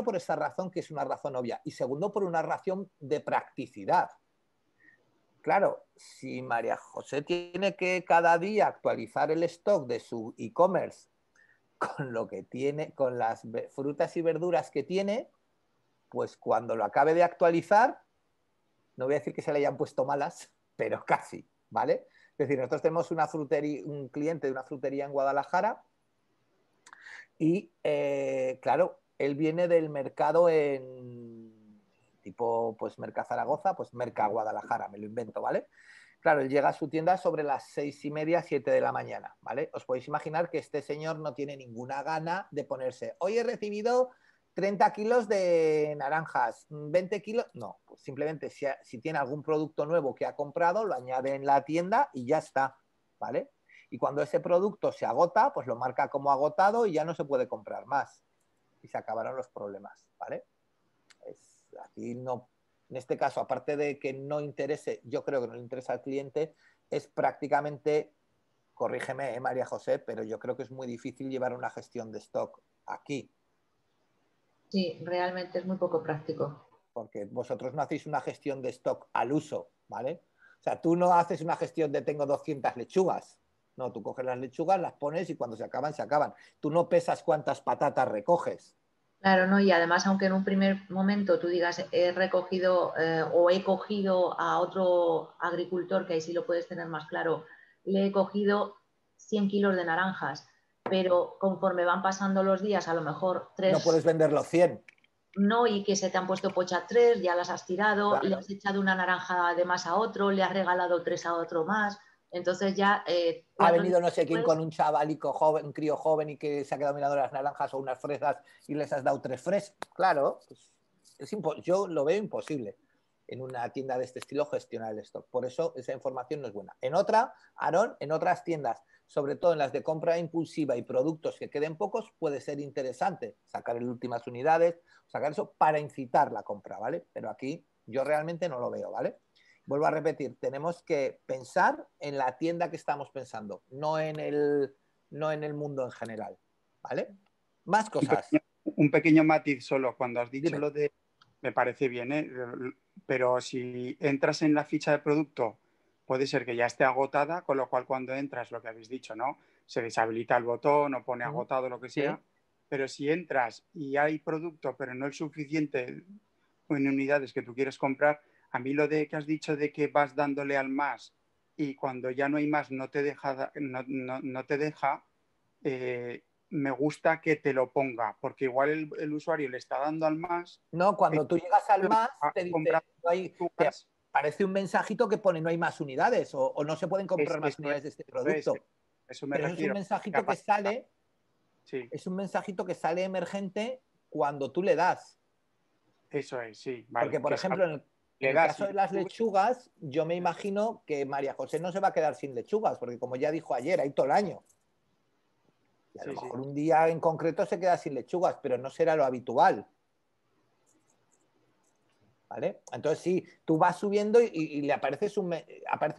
por esa razón, que es una razón obvia, y segundo por una razón de practicidad. Claro, si María José tiene que cada día actualizar el stock de su e-commerce con lo que tiene, con las frutas y verduras que tiene, pues cuando lo acabe de actualizar, no voy a decir que se le hayan puesto malas, pero casi, ¿vale? Es decir, nosotros tenemos un cliente de una frutería en Guadalajara y, claro, él viene del mercado tipo, pues Merca Zaragoza, pues Merca Guadalajara, me lo invento, ¿vale? Claro, él llega a su tienda sobre las 6:30, 7 de la mañana, ¿vale? Os podéis imaginar que este señor no tiene ninguna gana de ponerse, hoy he recibido 30 kilos de naranjas, 20 kilos, no, pues simplemente si tiene algún producto nuevo que ha comprado, lo añade en la tienda y ya está, ¿vale? Y cuando ese producto se agota, pues lo marca como agotado y ya no se puede comprar más. Y se acabaron los problemas, ¿vale? Aquí no, en este caso, aparte de que no interese, yo creo que no le interesa al cliente, es prácticamente, corrígeme, María José, pero yo creo que es muy difícil llevar una gestión de stock aquí. Sí, realmente es muy poco práctico. Porque vosotros no hacéis una gestión de stock al uso, ¿vale? O sea, tú no haces una gestión de tengo 200 lechugas. No, tú coges las lechugas, las pones y cuando se acaban, se acaban. Tú no pesas cuántas patatas recoges. Claro, ¿no? Y además, aunque en un primer momento tú digas he recogido o he cogido a otro agricultor, que ahí sí lo puedes tener más claro, le he cogido 100 kilos de naranjas, pero conforme van pasando los días, a lo mejor No puedes 3 vender los 100. no, y que se te han puesto pocha 3, ya las has tirado, Claro. le has echado una naranja de más a otro, le has regalado 3 a otro más. Entonces ya... ha venido no sé quién con un chavalico joven, un crío joven y que se ha quedado mirando las naranjas o unas fresas y les has dado 3 fresas. Claro, pues yo lo veo imposible en una tienda de este estilo gestionar el stock. Por eso esa información no es buena. En otras tiendas, sobre todo en las de compra impulsiva y productos que queden pocos, puede ser interesante sacar en últimas unidades, sacar eso para incitar la compra, ¿vale? Pero aquí yo realmente no lo veo, ¿vale? Vuelvo a repetir, tenemos que pensar en la tienda que estamos pensando, no en el mundo en general, ¿vale? Más cosas. Un pequeño matiz solo, cuando has dicho Dime. lo de, me parece bien, ¿eh? Pero si entras en la ficha de producto, puede ser que ya esté agotada, con lo cual cuando entras, lo que habéis dicho, ¿no? Se deshabilita el botón o pone agotado, lo que sea, pero si entras y hay producto, pero no es suficiente en unidades que tú quieres comprar, a mí lo de que has dicho de que vas dándole al más y cuando ya no hay más no te deja, no te deja, me gusta que te lo ponga, porque igual el usuario le está dando al más. No, cuando tú llegas al más, te dice, aparece un mensajito que pone no hay más unidades o no se pueden comprar más unidades de este producto. Eso me Pero refiero. es un mensajito que sale, sí. Es un mensajito que sale emergente cuando tú le das. Eso es, sí. Vale. Porque, por ejemplo, en el caso de las lechugas, yo me imagino que María José no se va a quedar sin lechugas, porque como ya dijo ayer, hay todo el año. Y a lo mejor un día en concreto se queda sin lechugas, pero no será lo habitual. ¿Vale? Entonces sí, tú vas subiendo y le aparece un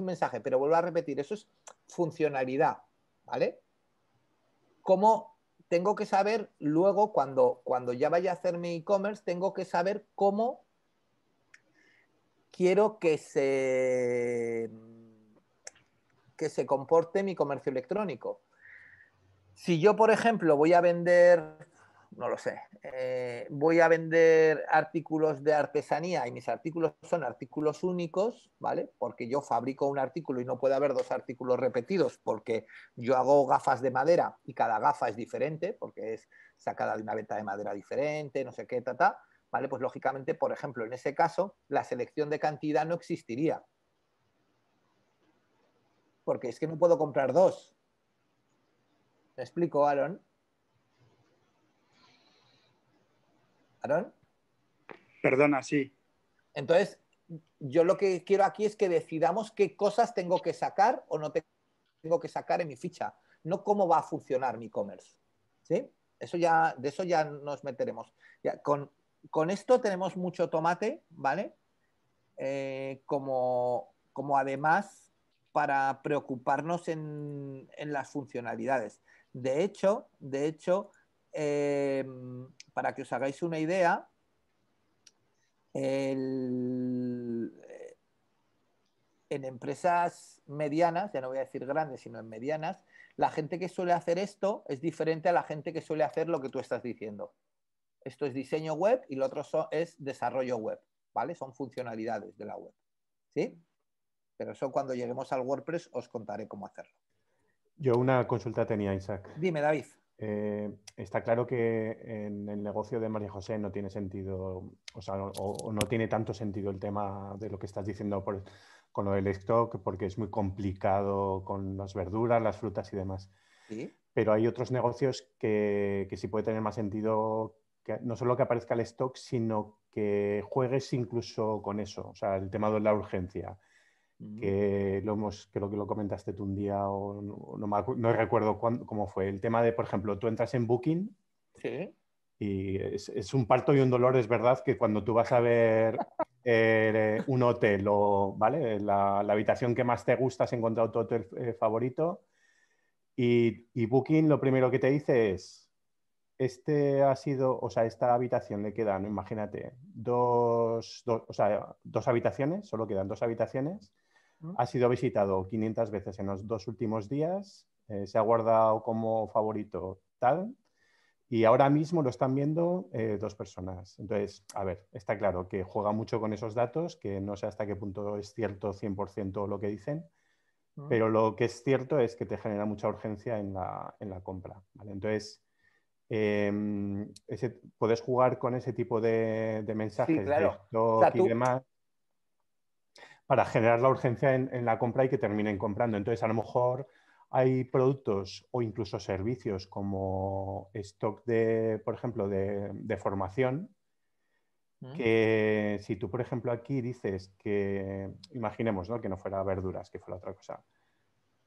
mensaje, pero vuelvo a repetir, eso es funcionalidad, ¿vale? ¿Cómo tengo que saber luego, cuando ya vaya a hacer mi e-commerce, tengo que saber cómo quiero que se comporte mi comercio electrónico? Si yo, por ejemplo, voy a vender, no lo sé, voy a vender artículos de artesanía y mis artículos son artículos únicos, ¿vale? Porque yo fabrico un artículo y no puede haber dos artículos repetidos porque yo hago gafas de madera y cada gafa es diferente porque es sacada de una veta de madera diferente, no sé qué, ¿vale? Pues lógicamente, por ejemplo, en ese caso, la selección de cantidad no existiría. Porque es que no puedo comprar dos. ¿Me explico, Aaron? ¿Aaron? Perdona, sí. Entonces, yo lo que quiero aquí es que decidamos qué cosas tengo que sacar o no tengo que sacar en mi ficha, no cómo va a funcionar mi e-commerce. ¿Sí? De eso ya nos meteremos. Ya, con esto tenemos mucho tomate, ¿vale? Como además para preocuparnos en las funcionalidades. De hecho, para que os hagáis una idea, en empresas medianas, ya no voy a decir grandes, sino en medianas, la gente que suele hacer esto es diferente a la gente que suele hacer lo que tú estás diciendo. Esto es diseño web y lo otro es desarrollo web, ¿vale? Son funcionalidades de la web, ¿sí? Pero eso cuando lleguemos al WordPress os contaré cómo hacerlo. Yo una consulta tenía, Isaac. Dime, David. Está claro que en el negocio de María José no tiene sentido, o sea, o no tiene tanto sentido el tema de lo que estás diciendo con lo del stock, porque es muy complicado con las verduras, las frutas y demás. ¿Sí? Pero hay otros negocios que sí puede tener más sentido, que no solo que aparezca el stock, sino que juegues incluso con eso. O sea, el tema de la urgencia. Que creo que lo comentaste tú un día o no recuerdo cómo fue. El tema de, por ejemplo, tú entras en Booking, ¿sí? Y es un parto y un dolor, es verdad, que cuando tú vas a ver un hotel o, ¿vale? La habitación que más te gusta, has encontrado tu hotel favorito y Booking lo primero que te dice es, esta habitación le quedan, imagínate, dos habitaciones, solo quedan dos habitaciones. Ha sido visitado 500 veces en los 2 últimos días, se ha guardado como favorito tal, y ahora mismo lo están viendo 2 personas. Entonces, a ver, está claro que juega mucho con esos datos, que no sé hasta qué punto es cierto 100% lo que dicen, pero lo que es cierto es que te genera mucha urgencia en la compra, ¿vale? Entonces, puedes jugar con ese tipo de mensajes, sí, claro. de stock y demás, para generar la urgencia en la compra y que terminen comprando. Entonces, a lo mejor hay productos o incluso servicios como stock por ejemplo, de formación, que si tú, por ejemplo, aquí dices que, imaginemos, ¿no? Que no fuera verduras, que fuera otra cosa,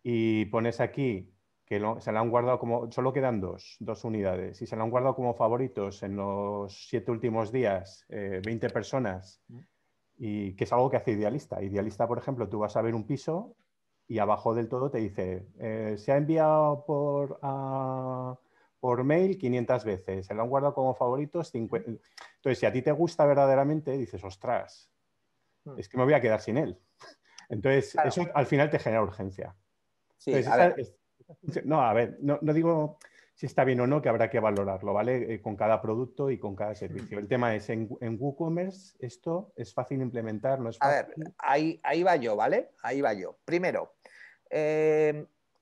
y pones aquí que se la han guardado como, solo quedan dos unidades, y se la han guardado como favoritos en los 7 últimos días 20 personas, y que es algo que hace Idealista. Idealista, por ejemplo, tú vas a ver un piso y abajo del todo te dice, se ha enviado por mail 500 veces, se lo han guardado como favoritos 50. Entonces, si a ti te gusta verdaderamente, dices, ostras, es que me voy a quedar sin él. Entonces, claro, eso al final te genera urgencia. Sí, entonces, no digo si está bien o no, que habrá que valorarlo, ¿vale? Con cada producto y con cada servicio. El tema es, en WooCommerce, esto es fácil de implementar, no es fácil. A ver, ahí va yo, ¿vale? Ahí va yo. Primero,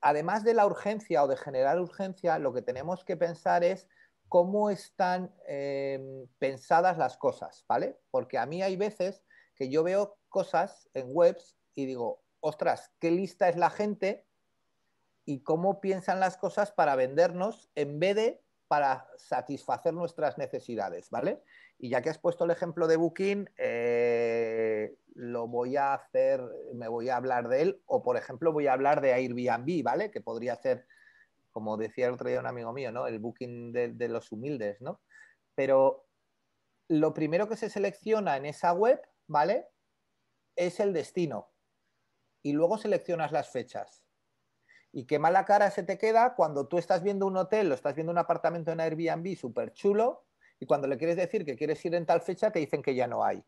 además de la urgencia o de generar urgencia, lo que tenemos que pensar es cómo están pensadas las cosas, ¿vale? Porque a mí hay veces que yo veo cosas en webs y digo, ostras, qué lista es la gente y cómo piensan las cosas para vendernos en vez de para satisfacer nuestras necesidades, ¿vale? Y ya que has puesto el ejemplo de Booking, lo voy a hacer, me voy a hablar de él, o por ejemplo voy a hablar de Airbnb, ¿vale? Que podría ser, como decía el otro día un amigo mío, ¿no? El Booking de los humildes, ¿no? Pero lo primero que se selecciona en esa web, ¿vale? Es el destino. Y luego seleccionas las fechas. Y qué mala cara se te queda cuando tú estás viendo un hotel o estás viendo un apartamento en Airbnb súper chulo y cuando le quieres decir que quieres ir en tal fecha te dicen que ya no hay.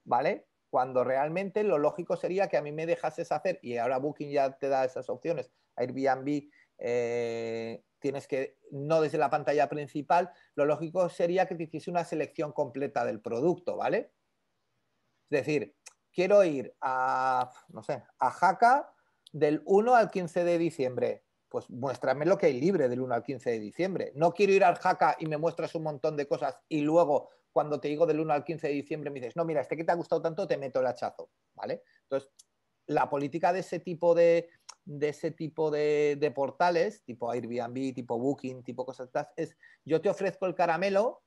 ¿Vale? Cuando realmente lo lógico sería que a mí me dejases hacer, y ahora Booking ya te da esas opciones, Airbnb tienes que, no desde la pantalla principal, lo lógico sería que te hiciese una selección completa del producto, ¿vale? Es decir, quiero ir a, no sé, a Jaca del 1 al 15 de diciembre. Pues muéstrame lo que hay libre del 1 al 15 de diciembre. No quiero ir al Jaca y me muestras un montón de cosas y luego cuando te digo del 1 al 15 de diciembre me dices, no, mira, este que te ha gustado tanto te meto el hachazo, ¿vale? Entonces, la política de ese tipo de portales, tipo Airbnb, tipo Booking, tipo cosas así, es yo te ofrezco el caramelo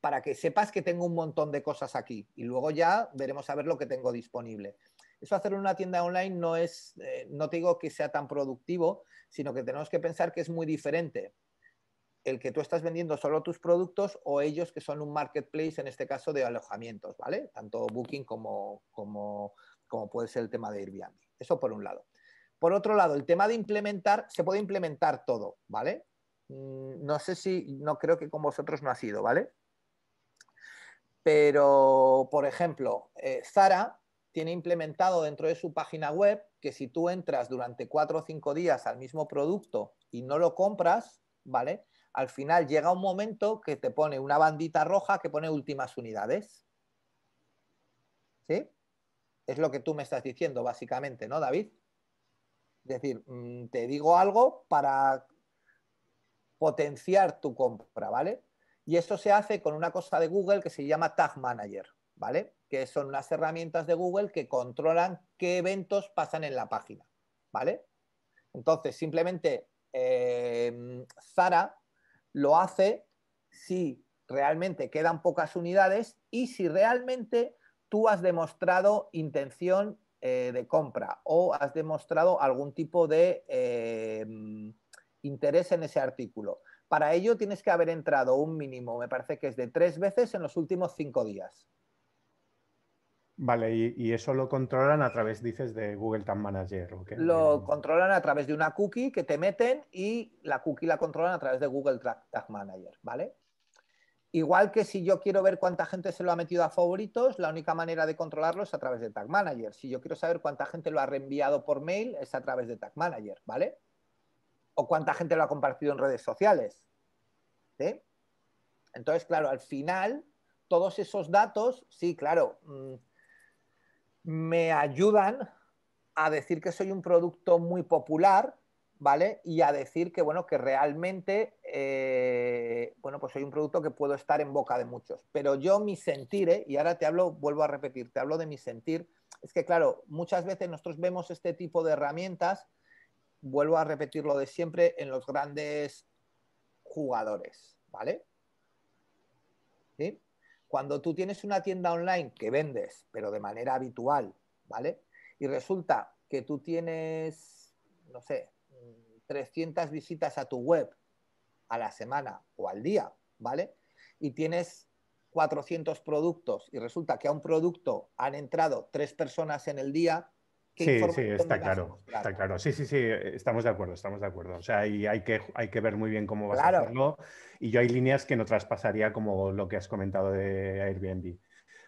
para que sepas que tengo un montón de cosas aquí y luego ya veremos a ver lo que tengo disponible. Eso hacer una tienda online no es, no te digo que sea tan productivo, sino que tenemos que pensar que es muy diferente el que tú estás vendiendo solo tus productos o ellos que son un marketplace, en este caso de alojamientos, ¿vale? Tanto Booking como puede ser el tema de Airbnb. Eso por un lado. Por otro lado, el tema de implementar, se puede implementar todo, ¿vale? No sé si, no creo que con vosotros no ha sido, ¿vale? Pero, por ejemplo, Zara tiene implementado dentro de su página web que si tú entras durante 4 o 5 días al mismo producto y no lo compras, ¿vale? Al final llega un momento que te pone una bandita roja que pone últimas unidades. ¿Sí? Es lo que tú me estás diciendo, básicamente, ¿no, David? Es decir, te digo algo para potenciar tu compra, ¿vale? Y esto se hace con una cosa de Google que se llama Tag Manager, ¿vale? Que son unas herramientas de Google que controlan qué eventos pasan en la página, ¿vale? Entonces, simplemente Zara lo hace si realmente quedan pocas unidades y si realmente tú has demostrado intención de compra o has demostrado algún tipo de interés en ese artículo. Para ello tienes que haber entrado un mínimo, me parece que es de 3 veces en los últimos 5 días. Vale, y eso lo controlan a través, dices, de Google Tag Manager, ¿o qué? Lo controlan a través de una cookie que te meten y la cookie la controlan a través de Google Tag Manager, ¿vale? Igual que si yo quiero ver cuánta gente se lo ha metido a favoritos, la única manera de controlarlo es a través de Tag Manager. Si yo quiero saber cuánta gente lo ha reenviado por mail, es a través de Tag Manager, ¿vale? O cuánta gente lo ha compartido en redes sociales, ¿sí? Entonces, claro, al final, todos esos datos, sí, claro, me ayudan a decir que soy un producto muy popular, ¿vale? Y a decir que, bueno, que realmente, bueno, pues soy un producto que puedo estar en boca de muchos. Pero yo mi sentir, y ahora te hablo, vuelvo a repetir, te hablo de mi sentir, es que, claro, muchas veces nosotros vemos este tipo de herramientas, vuelvo a repetir lo de siempre, en los grandes jugadores, ¿vale? ¿Sí? Cuando tú tienes una tienda online que vendes, pero de manera habitual, ¿vale? Y resulta que tú tienes, no sé, 300 visitas a tu web a la semana o al día, ¿vale? Y tienes 400 productos y resulta que a un producto han entrado 3 personas en el día, ¿qué Sí, información está me vas a claro, mostrar? está claro. Sí, estamos de acuerdo, estamos de acuerdo. O sea, y hay que ver muy bien cómo vas a Claro. hacerlo. Y yo hay líneas que no traspasaría como lo que has comentado de Airbnb.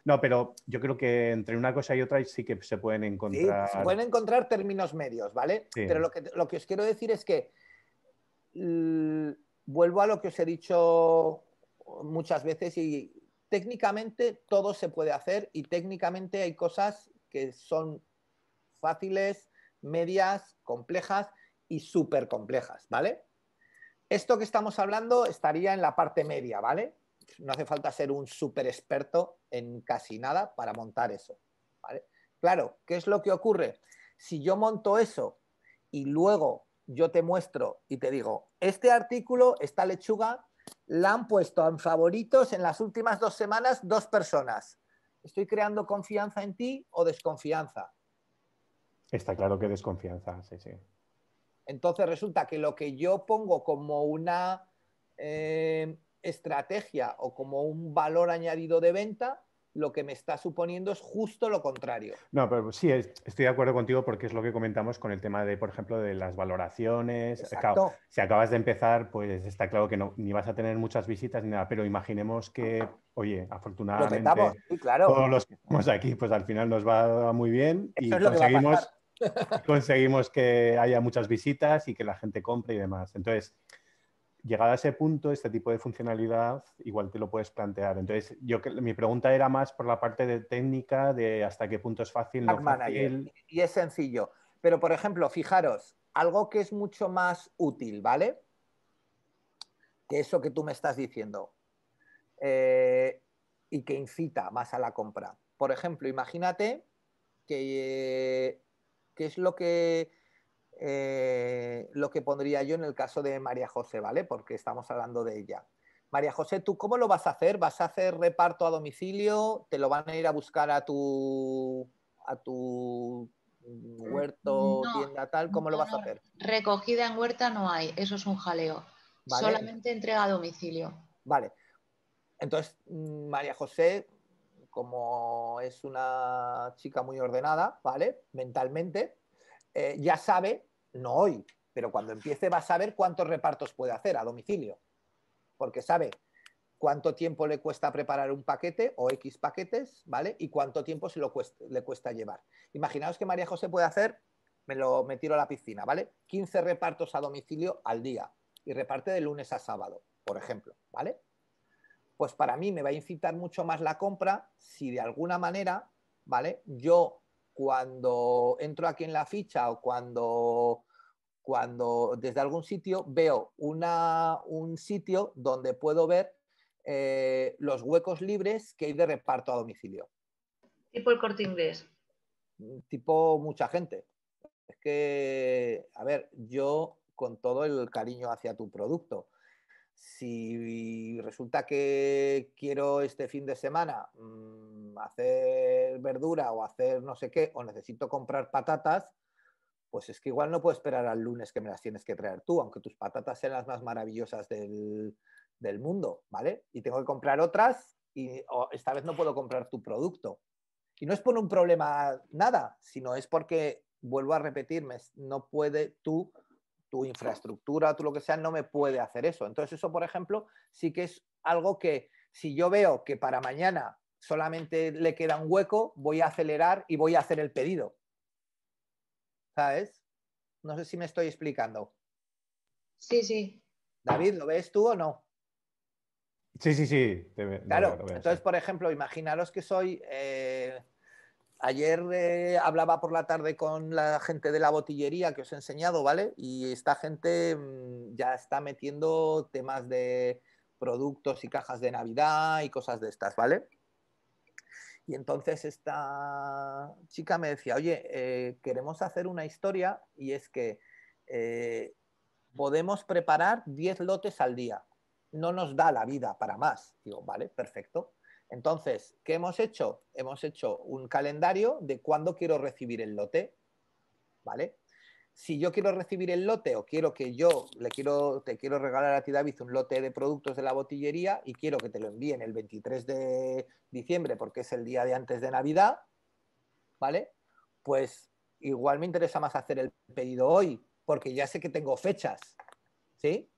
No, pero yo creo que entre una cosa y otra sí que se pueden Sí, se encontrar. pueden encontrar términos medios, ¿vale? Sí, Pero lo que os quiero decir es que vuelvo a lo que os he dicho muchas veces y técnicamente todo se puede hacer y técnicamente hay cosas que son fáciles, medias, complejas y súper complejas, ¿vale? Esto que estamos hablando estaría en la parte media, ¿vale? no hace falta ser un súper experto en casi nada para montar eso, ¿vale? Claro, ¿qué es lo que ocurre? Si yo monto eso y luego yo te muestro y te digo, este artículo, esta lechuga, la han puesto en favoritos en las últimas 2 semanas 2 personas. ¿Estoy creando confianza en ti o desconfianza? Está claro que desconfianza, sí, sí. Entonces resulta que lo que yo pongo como una estrategia o como un valor añadido de venta, lo que me está suponiendo es justo lo contrario. No, pero sí, estoy de acuerdo contigo porque es lo que comentamos con el tema de, por ejemplo, de las valoraciones. Exacto. Claro, si acabas de empezar, pues está claro que no, ni vas a tener muchas visitas ni nada, pero imaginemos que, oye, Lo afortunadamente petamos, sí, claro. todos los que estamos aquí, pues al final nos va muy bien Eso y es lo que va a pasar. conseguimos que haya muchas visitas y que la gente compre y demás. Entonces, llegado a ese punto, este tipo de funcionalidad igual te lo puedes plantear. Entonces, mi pregunta era más por la parte de técnica, de hasta qué punto es fácil, no Tag Manager. fácil. Y es sencillo. Pero, por ejemplo, fijaros, algo que es mucho más útil, ¿vale? Que eso que tú me estás diciendo. Y que incita más a la compra. Por ejemplo, imagínate que es lo que pondría yo en el caso de María José, ¿vale? Porque estamos hablando de ella. María José, ¿tú cómo lo vas a hacer? ¿Vas a hacer reparto a domicilio? ¿Te lo van a ir a buscar a tu huerto, No, tienda, tal? ¿Cómo lo vas a no, hacer? recogida en huerta no hay, eso es un jaleo. ¿Vale? Solamente entrega a domicilio. Vale. Entonces, María José, como es una chica muy ordenada, ¿vale? Mentalmente, ya sabe, no hoy, pero cuando empiece va a saber cuántos repartos puede hacer a domicilio, porque sabe cuánto tiempo le cuesta preparar un paquete o X paquetes, ¿vale? Y cuánto tiempo le cuesta llevar. Imaginaos que María José puede hacer, me tiro a la piscina, ¿vale? 15 repartos a domicilio al día y reparte de lunes a sábado, por ejemplo, ¿vale? Pues para mí me va a incitar mucho más la compra si de alguna manera, ¿vale? Yo cuando entro aquí en la ficha o cuando desde algún sitio veo un sitio donde puedo ver los huecos libres que hay de reparto a domicilio. Tipo el Corte Inglés. Tipo mucha gente. Es que, a ver, yo con todo el cariño hacia tu producto, si resulta que quiero este fin de semana hacer verdura o hacer no sé qué, o necesito comprar patatas, pues es que igual no puedo esperar al lunes que me las tienes que traer tú, aunque tus patatas sean las más maravillosas del mundo, ¿vale? Y tengo que comprar otras y esta vez no puedo comprar tu producto. Y no es por un problema nada, sino es porque, vuelvo a repetirme, no puede tu infraestructura, tú lo que sea, no me puede hacer eso. Entonces eso, por ejemplo, sí que es algo que si yo veo que para mañana solamente le queda un hueco, voy a acelerar y voy a hacer el pedido. ¿Sabes? No sé si me estoy explicando. Sí, sí. David, ¿lo ves tú o no? Sí, sí, sí. Claro, lo veo, entonces, sí. por ejemplo, imaginaros que soy... ayer hablaba por la tarde con la gente de la botillería que os he enseñado, ¿vale? Y esta gente ya está metiendo temas de productos y cajas de Navidad y cosas de estas, ¿vale? Y entonces esta chica me decía, oye, queremos hacer una historia y es que podemos preparar 10 lotes al día. No nos da la vida para más. Digo, vale, perfecto. Entonces, ¿qué hemos hecho? Hemos hecho un calendario de cuándo quiero recibir el lote, ¿vale? Si yo quiero recibir el lote o quiero que te quiero regalar a ti, David, un lote de productos de la botillería y quiero que te lo envíen el 23 de diciembre porque es el día de antes de Navidad, ¿vale? Pues igual me interesa más hacer el pedido hoy porque ya sé que tengo fechas, ¿sí?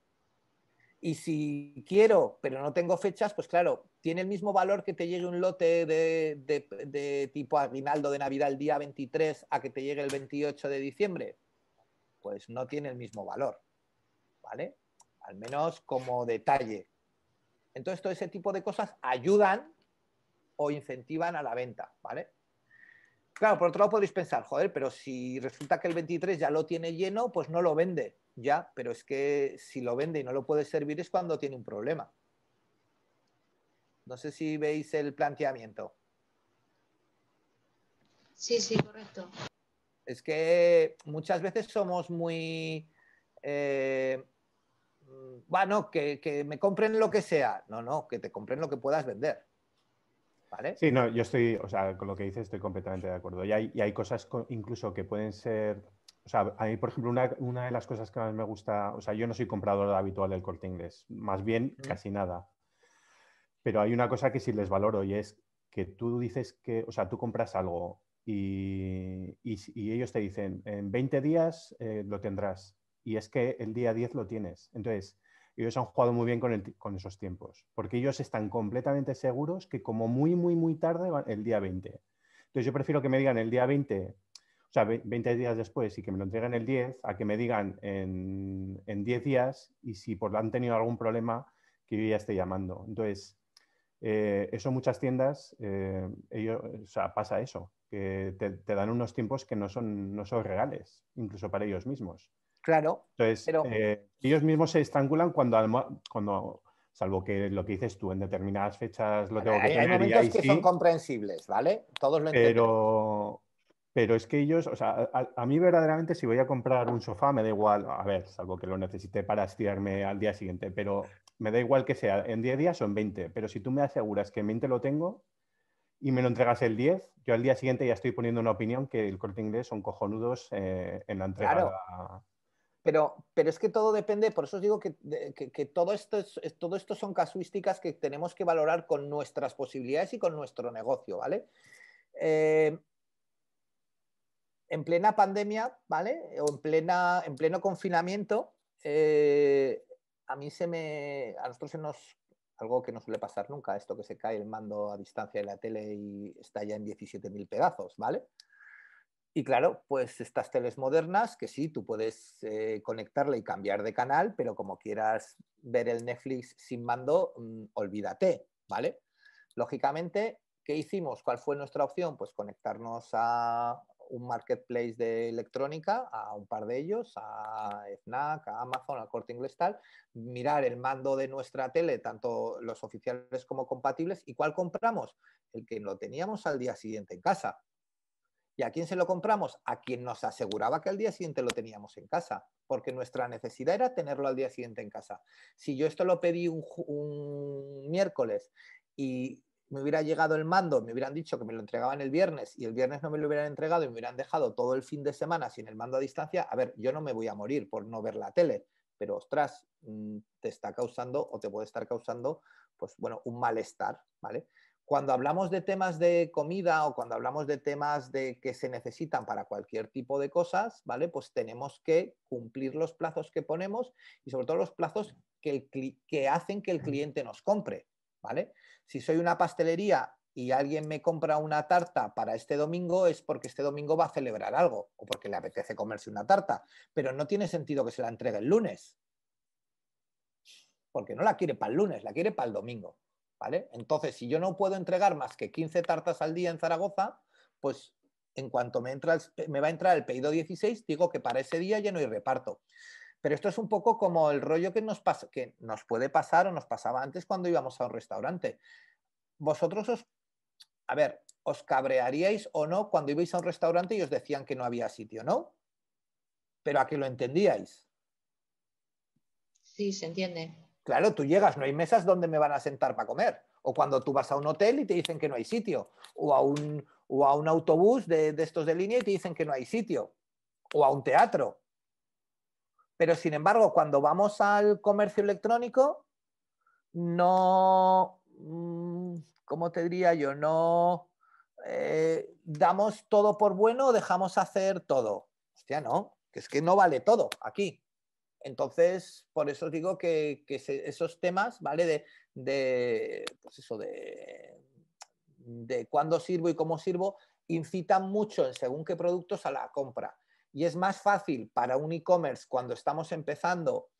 Y si quiero, pero no tengo fechas, pues claro, ¿tiene el mismo valor que te llegue un lote de tipo aguinaldo de Navidad el día 23 a que te llegue el 28 de diciembre? Pues no tiene el mismo valor, ¿vale? Al menos como detalle. Entonces, todo ese tipo de cosas ayudan o incentivan a la venta, ¿vale? Claro, por otro lado podréis pensar, joder, pero si resulta que el 23 ya lo tiene lleno, pues no lo vende. Ya, pero es que si lo vende y no lo puede servir es cuando tiene un problema. No sé si veis el planteamiento. Sí, sí, correcto. Es que muchas veces somos muy... bueno, que me compren lo que sea. No, que te compren lo que puedas vender. ¿Vale? Sí, no, yo estoy, o sea, con lo que dices estoy completamente de acuerdo. Y hay cosas incluso que pueden ser, o sea, a mí, por ejemplo, una de las cosas que más me gusta, o sea, yo no soy comprador habitual del Corte Inglés, más bien casi nada. Pero hay una cosa que sí les valoro y es que tú dices que, o sea, tú compras algo y ellos te dicen, en 20 días lo tendrás. Y es que el día 10 lo tienes. Entonces, ellos han jugado muy bien con esos tiempos, porque ellos están completamente seguros que como muy, muy, muy tarde el día 20. Entonces, yo prefiero que me digan el día 20, o sea, 20 días después y que me lo entreguen el 10, a que me digan en 10 días y si han tenido algún problema, que yo ya esté llamando. Entonces, eso muchas tiendas, o sea, pasa eso, que te dan unos tiempos que no son reales, incluso para ellos mismos. Claro, Entonces, pero... ellos mismos se estrangulan cuando, salvo que lo que dices tú, en determinadas fechas lo tengo que Hay tener y momentos ahí que son sí, comprensibles, ¿vale? Todos lo entendemos. pero es que ellos, o sea, a mí verdaderamente si voy a comprar un sofá me da igual, a ver, salvo que lo necesite para estirarme al día siguiente, pero me da igual que sea en 10 días o en 20, pero si tú me aseguras que en 20 lo tengo y me lo entregas el 10, yo al día siguiente ya estoy poniendo una opinión que el Corte Inglés son cojonudos en la Claro, entrega. pero es que todo depende, por eso os digo que todo esto son casuísticas que tenemos que valorar con nuestras posibilidades y con nuestro negocio, ¿vale? En plena pandemia, ¿vale? O en pleno confinamiento, a nosotros algo que no suele pasar nunca, esto que se cae el mando a distancia de la tele y está ya en 17.000 pedazos, ¿vale? Y claro, pues estas teles modernas, que sí, tú puedes conectarla y cambiar de canal, pero como quieras ver el Netflix sin mando, olvídate, ¿vale? Lógicamente, ¿qué hicimos? ¿Cuál fue nuestra opción? Pues conectarnos a un marketplace de electrónica, a un par de ellos, a Fnac, a Amazon, al Corte Inglés tal, mirar el mando de nuestra tele, tanto los oficiales como compatibles, ¿y cuál compramos? El que lo teníamos al día siguiente en casa. ¿Y a quién se lo compramos? A quien nos aseguraba que al día siguiente lo teníamos en casa, porque nuestra necesidad era tenerlo al día siguiente en casa. Si yo esto lo pedí un miércoles y me hubiera llegado el mando, me hubieran dicho que me lo entregaban el viernes y el viernes no me lo hubieran entregado y me hubieran dejado todo el fin de semana sin el mando a distancia, a ver, yo no me voy a morir por no ver la tele, pero ostras, te está causando o te puede estar causando, pues bueno, un malestar, ¿vale? Cuando hablamos de temas de comida o cuando hablamos de temas de que se necesitan para cualquier tipo de cosas, ¿vale? Pues tenemos que cumplir los plazos que ponemos y sobre todo los plazos que hacen que el cliente nos compre, ¿vale? Si soy una pastelería y alguien me compra una tarta para este domingo es porque este domingo va a celebrar algo o porque le apetece comerse una tarta, pero no tiene sentido que se la entregue el lunes, porque no la quiere para el lunes, la quiere para el domingo. ¿Vale? Entonces, si yo no puedo entregar más que 15 tartas al día en Zaragoza, pues en cuanto me va a entrar el pedido 16, digo que para ese día ya no hay reparto. Pero esto es un poco como el rollo que nos puede pasar o nos pasaba antes cuando íbamos a un restaurante. Vosotros os cabrearíais o no cuando ibais a un restaurante y os decían que no había sitio, ¿no? Pero a que lo entendíais. Sí, se entiende. Claro, tú llegas, no hay mesas donde me van a sentar para comer. O cuando tú vas a un hotel y te dicen que no hay sitio. O a un autobús de estos de línea y te dicen que no hay sitio. O a un teatro. Pero sin embargo, cuando vamos al comercio electrónico, no, ¿cómo te diría yo? No damos todo por bueno o dejamos hacer todo. Hostia, no, que es que no vale todo aquí. Entonces, por eso os digo que esos temas, ¿vale? Pues eso, de cuándo sirvo y cómo sirvo, incitan mucho en según qué productos a la compra. Y es más fácil para un e-commerce cuando estamos empezando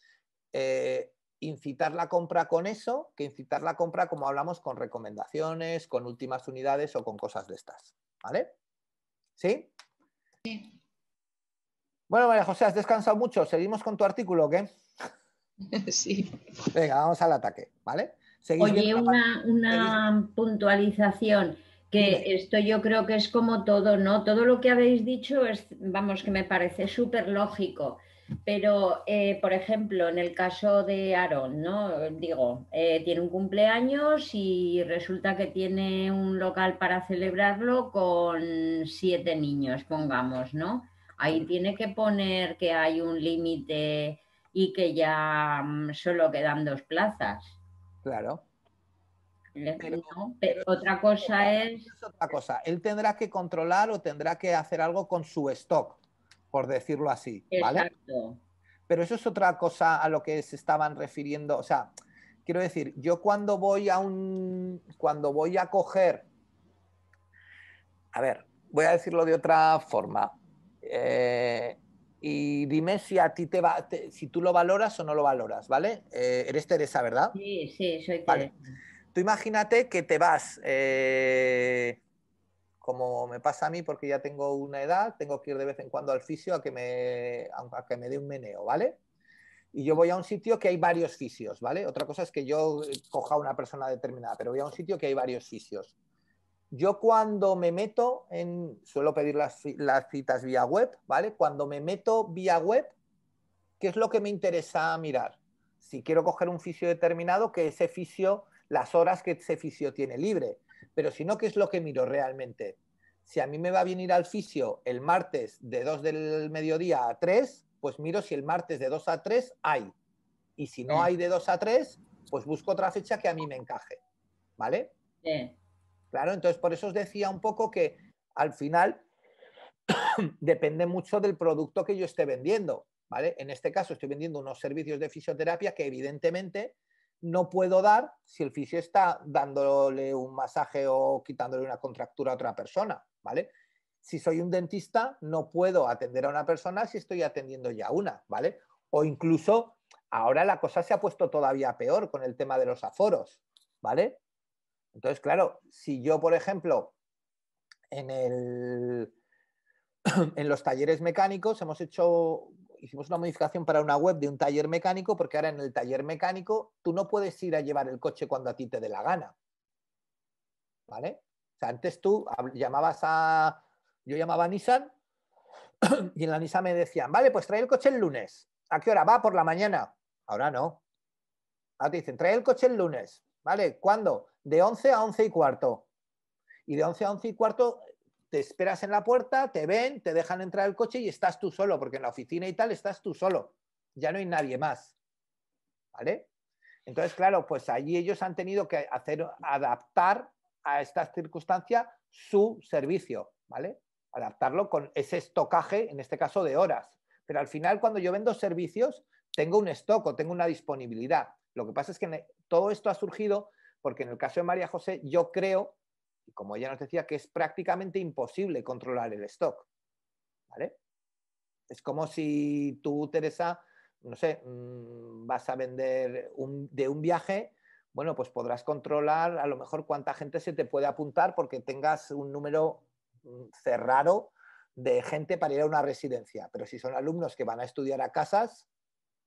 incitar la compra con eso que incitar la compra como hablamos con recomendaciones, con últimas unidades o con cosas de estas. ¿Vale? ¿Sí? Sí. Bueno, María José, has descansado mucho. ¿Seguimos con tu artículo o qué? Sí. Venga, vamos al ataque, ¿vale? Oye, una puntualización, que Dime. esto yo creo que es como todo, ¿no? Todo lo que habéis dicho es, vamos, que me parece súper lógico. Pero, por ejemplo, en el caso de Aaron, ¿no? Digo, tiene un cumpleaños y resulta que tiene un local para celebrarlo con 7 niños, pongamos, ¿no? Ahí tiene que poner que hay un límite y que ya solo quedan 2 plazas. Claro. ¿No? Otra cosa es... otra cosa. Él tendrá que controlar o tendrá que hacer algo con su stock, por decirlo así, ¿vale? Exacto. Pero eso es otra cosa a lo que se estaban refiriendo. O sea, quiero decir, yo cuando voy a coger, a ver, voy a decirlo de otra forma. Y dime si a ti si tú lo valoras o no lo valoras, ¿vale? Eres Teresa, ¿verdad? Sí, sí, soy Vale. Teresa. Tú imagínate que te vas, como me pasa a mí, porque ya tengo una edad, tengo que ir de vez en cuando al fisio a que me dé un meneo, ¿vale? Y yo voy a un sitio que hay varios fisios, ¿vale? Otra cosa es que yo coja a una persona determinada, pero voy a un sitio que hay varios fisios. Yo cuando me meto suelo pedir las citas vía web, ¿vale? Cuando me meto vía web, ¿qué es lo que me interesa mirar? Si quiero coger un fisio determinado, que ese fisio, las horas que ese fisio tiene libre. Pero si no, ¿qué es lo que miro realmente? Si a mí me va bien ir al fisio el martes de 2 del mediodía a 3, pues miro si el martes de 2 a 3 hay. Y si no hay de 2 a 3, pues busco otra fecha que a mí me encaje. ¿Vale? Sí. Claro, entonces por eso os decía un poco que al final depende mucho del producto que yo esté vendiendo, ¿vale? En este caso estoy vendiendo unos servicios de fisioterapia que evidentemente no puedo dar si el fisio está dándole un masaje o quitándole una contractura a otra persona, ¿vale? Si soy un dentista, no puedo atender a una persona si estoy atendiendo ya una, ¿vale? O incluso ahora la cosa se ha puesto todavía peor con el tema de los aforos, ¿vale? Entonces, claro, si yo, por ejemplo, en los talleres mecánicos hicimos una modificación para una web de un taller mecánico, porque ahora en el taller mecánico tú no puedes ir a llevar el coche cuando a ti te dé la gana, ¿vale? O sea, antes tú yo llamaba a Nissan y en la Nissan me decían, vale, pues trae el coche el lunes. ¿A qué hora? Va, por la mañana. Ahora no. Ahora te dicen, trae el coche el lunes. ¿Vale? ¿Cuándo? De 11 a 11 y cuarto. Y de 11 a 11 y cuarto te esperas en la puerta, te ven, te dejan entrar el coche y estás tú solo, porque en la oficina y tal estás tú solo. Ya no hay nadie más. ¿Vale? Entonces, claro, pues allí ellos han tenido que adaptar a esta circunstancia su servicio, ¿vale? Adaptarlo con ese estocaje, en este caso de horas. Pero al final, cuando yo vendo servicios, tengo un stock o tengo una disponibilidad. Lo que pasa es que todo esto ha surgido porque en el caso de María José, yo creo, y como ella nos decía, que es prácticamente imposible controlar el stock, ¿vale? Es como si tú, Teresa, no sé, vas a vender de un viaje, bueno, pues podrás controlar a lo mejor cuánta gente se te puede apuntar porque tengas un número cerrado de gente para ir a una residencia. Pero si son alumnos que van a estudiar a casas,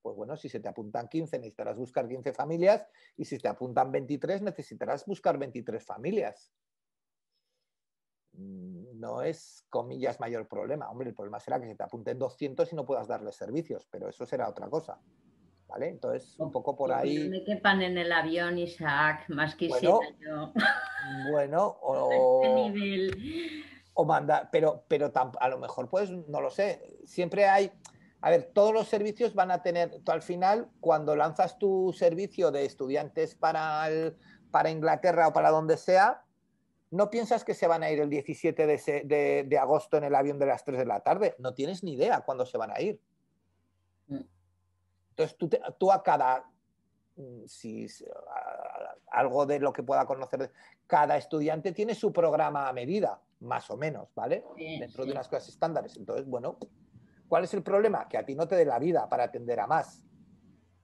pues bueno, si se te apuntan 15 necesitarás buscar 15 familias y si te apuntan 23 necesitarás buscar 23 familias. No es, comillas, mayor problema. Hombre, el problema será que se te apunten 200 y no puedas darles servicios, pero eso será otra cosa. ¿Vale? Entonces, un poco por ahí... Que no me quepan en el avión, Isaac, más quisiera yo. Bueno, A este nivel. O mandar, pero a lo mejor, pues, no lo sé. Siempre hay... A ver, todos los servicios van a tener... Tú al final, cuando lanzas tu servicio de estudiantes para Inglaterra o para donde sea, no piensas que se van a ir el 17 de agosto en el avión de las 3 de la tarde. No tienes ni idea cuándo se van a ir. Entonces, tú a cada... algo de lo que pueda conocer, cada estudiante tiene su programa a medida, más o menos, ¿vale? Sí, dentro de unas clases estándares. Entonces, bueno, ¿cuál es el problema? Que a ti no te dé la vida para atender a más.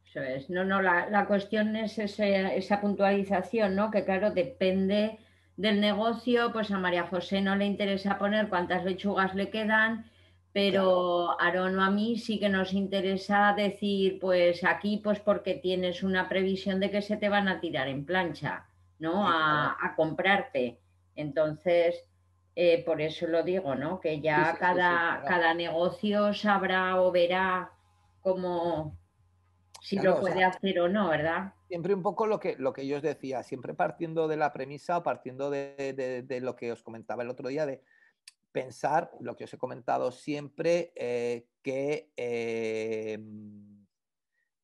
Eso es. No, la cuestión es esa puntualización, ¿no? Que claro, depende del negocio, pues a María José no le interesa poner cuántas lechugas le quedan, Pero Aarón o a mí sí que nos interesa decir, pues aquí, pues porque tienes una previsión de que se te van a tirar en plancha, ¿no? Sí, claro. A comprarte. Entonces, por eso lo digo, ¿no? Que ya Sí, sí, claro. cada negocio sabrá o verá cómo, si Claro, lo o puede sea, hacer o no, ¿verdad? siempre un poco lo que yo os decía, siempre partiendo de la premisa o partiendo de lo que os comentaba el otro día, de pensar, lo que os he comentado siempre, que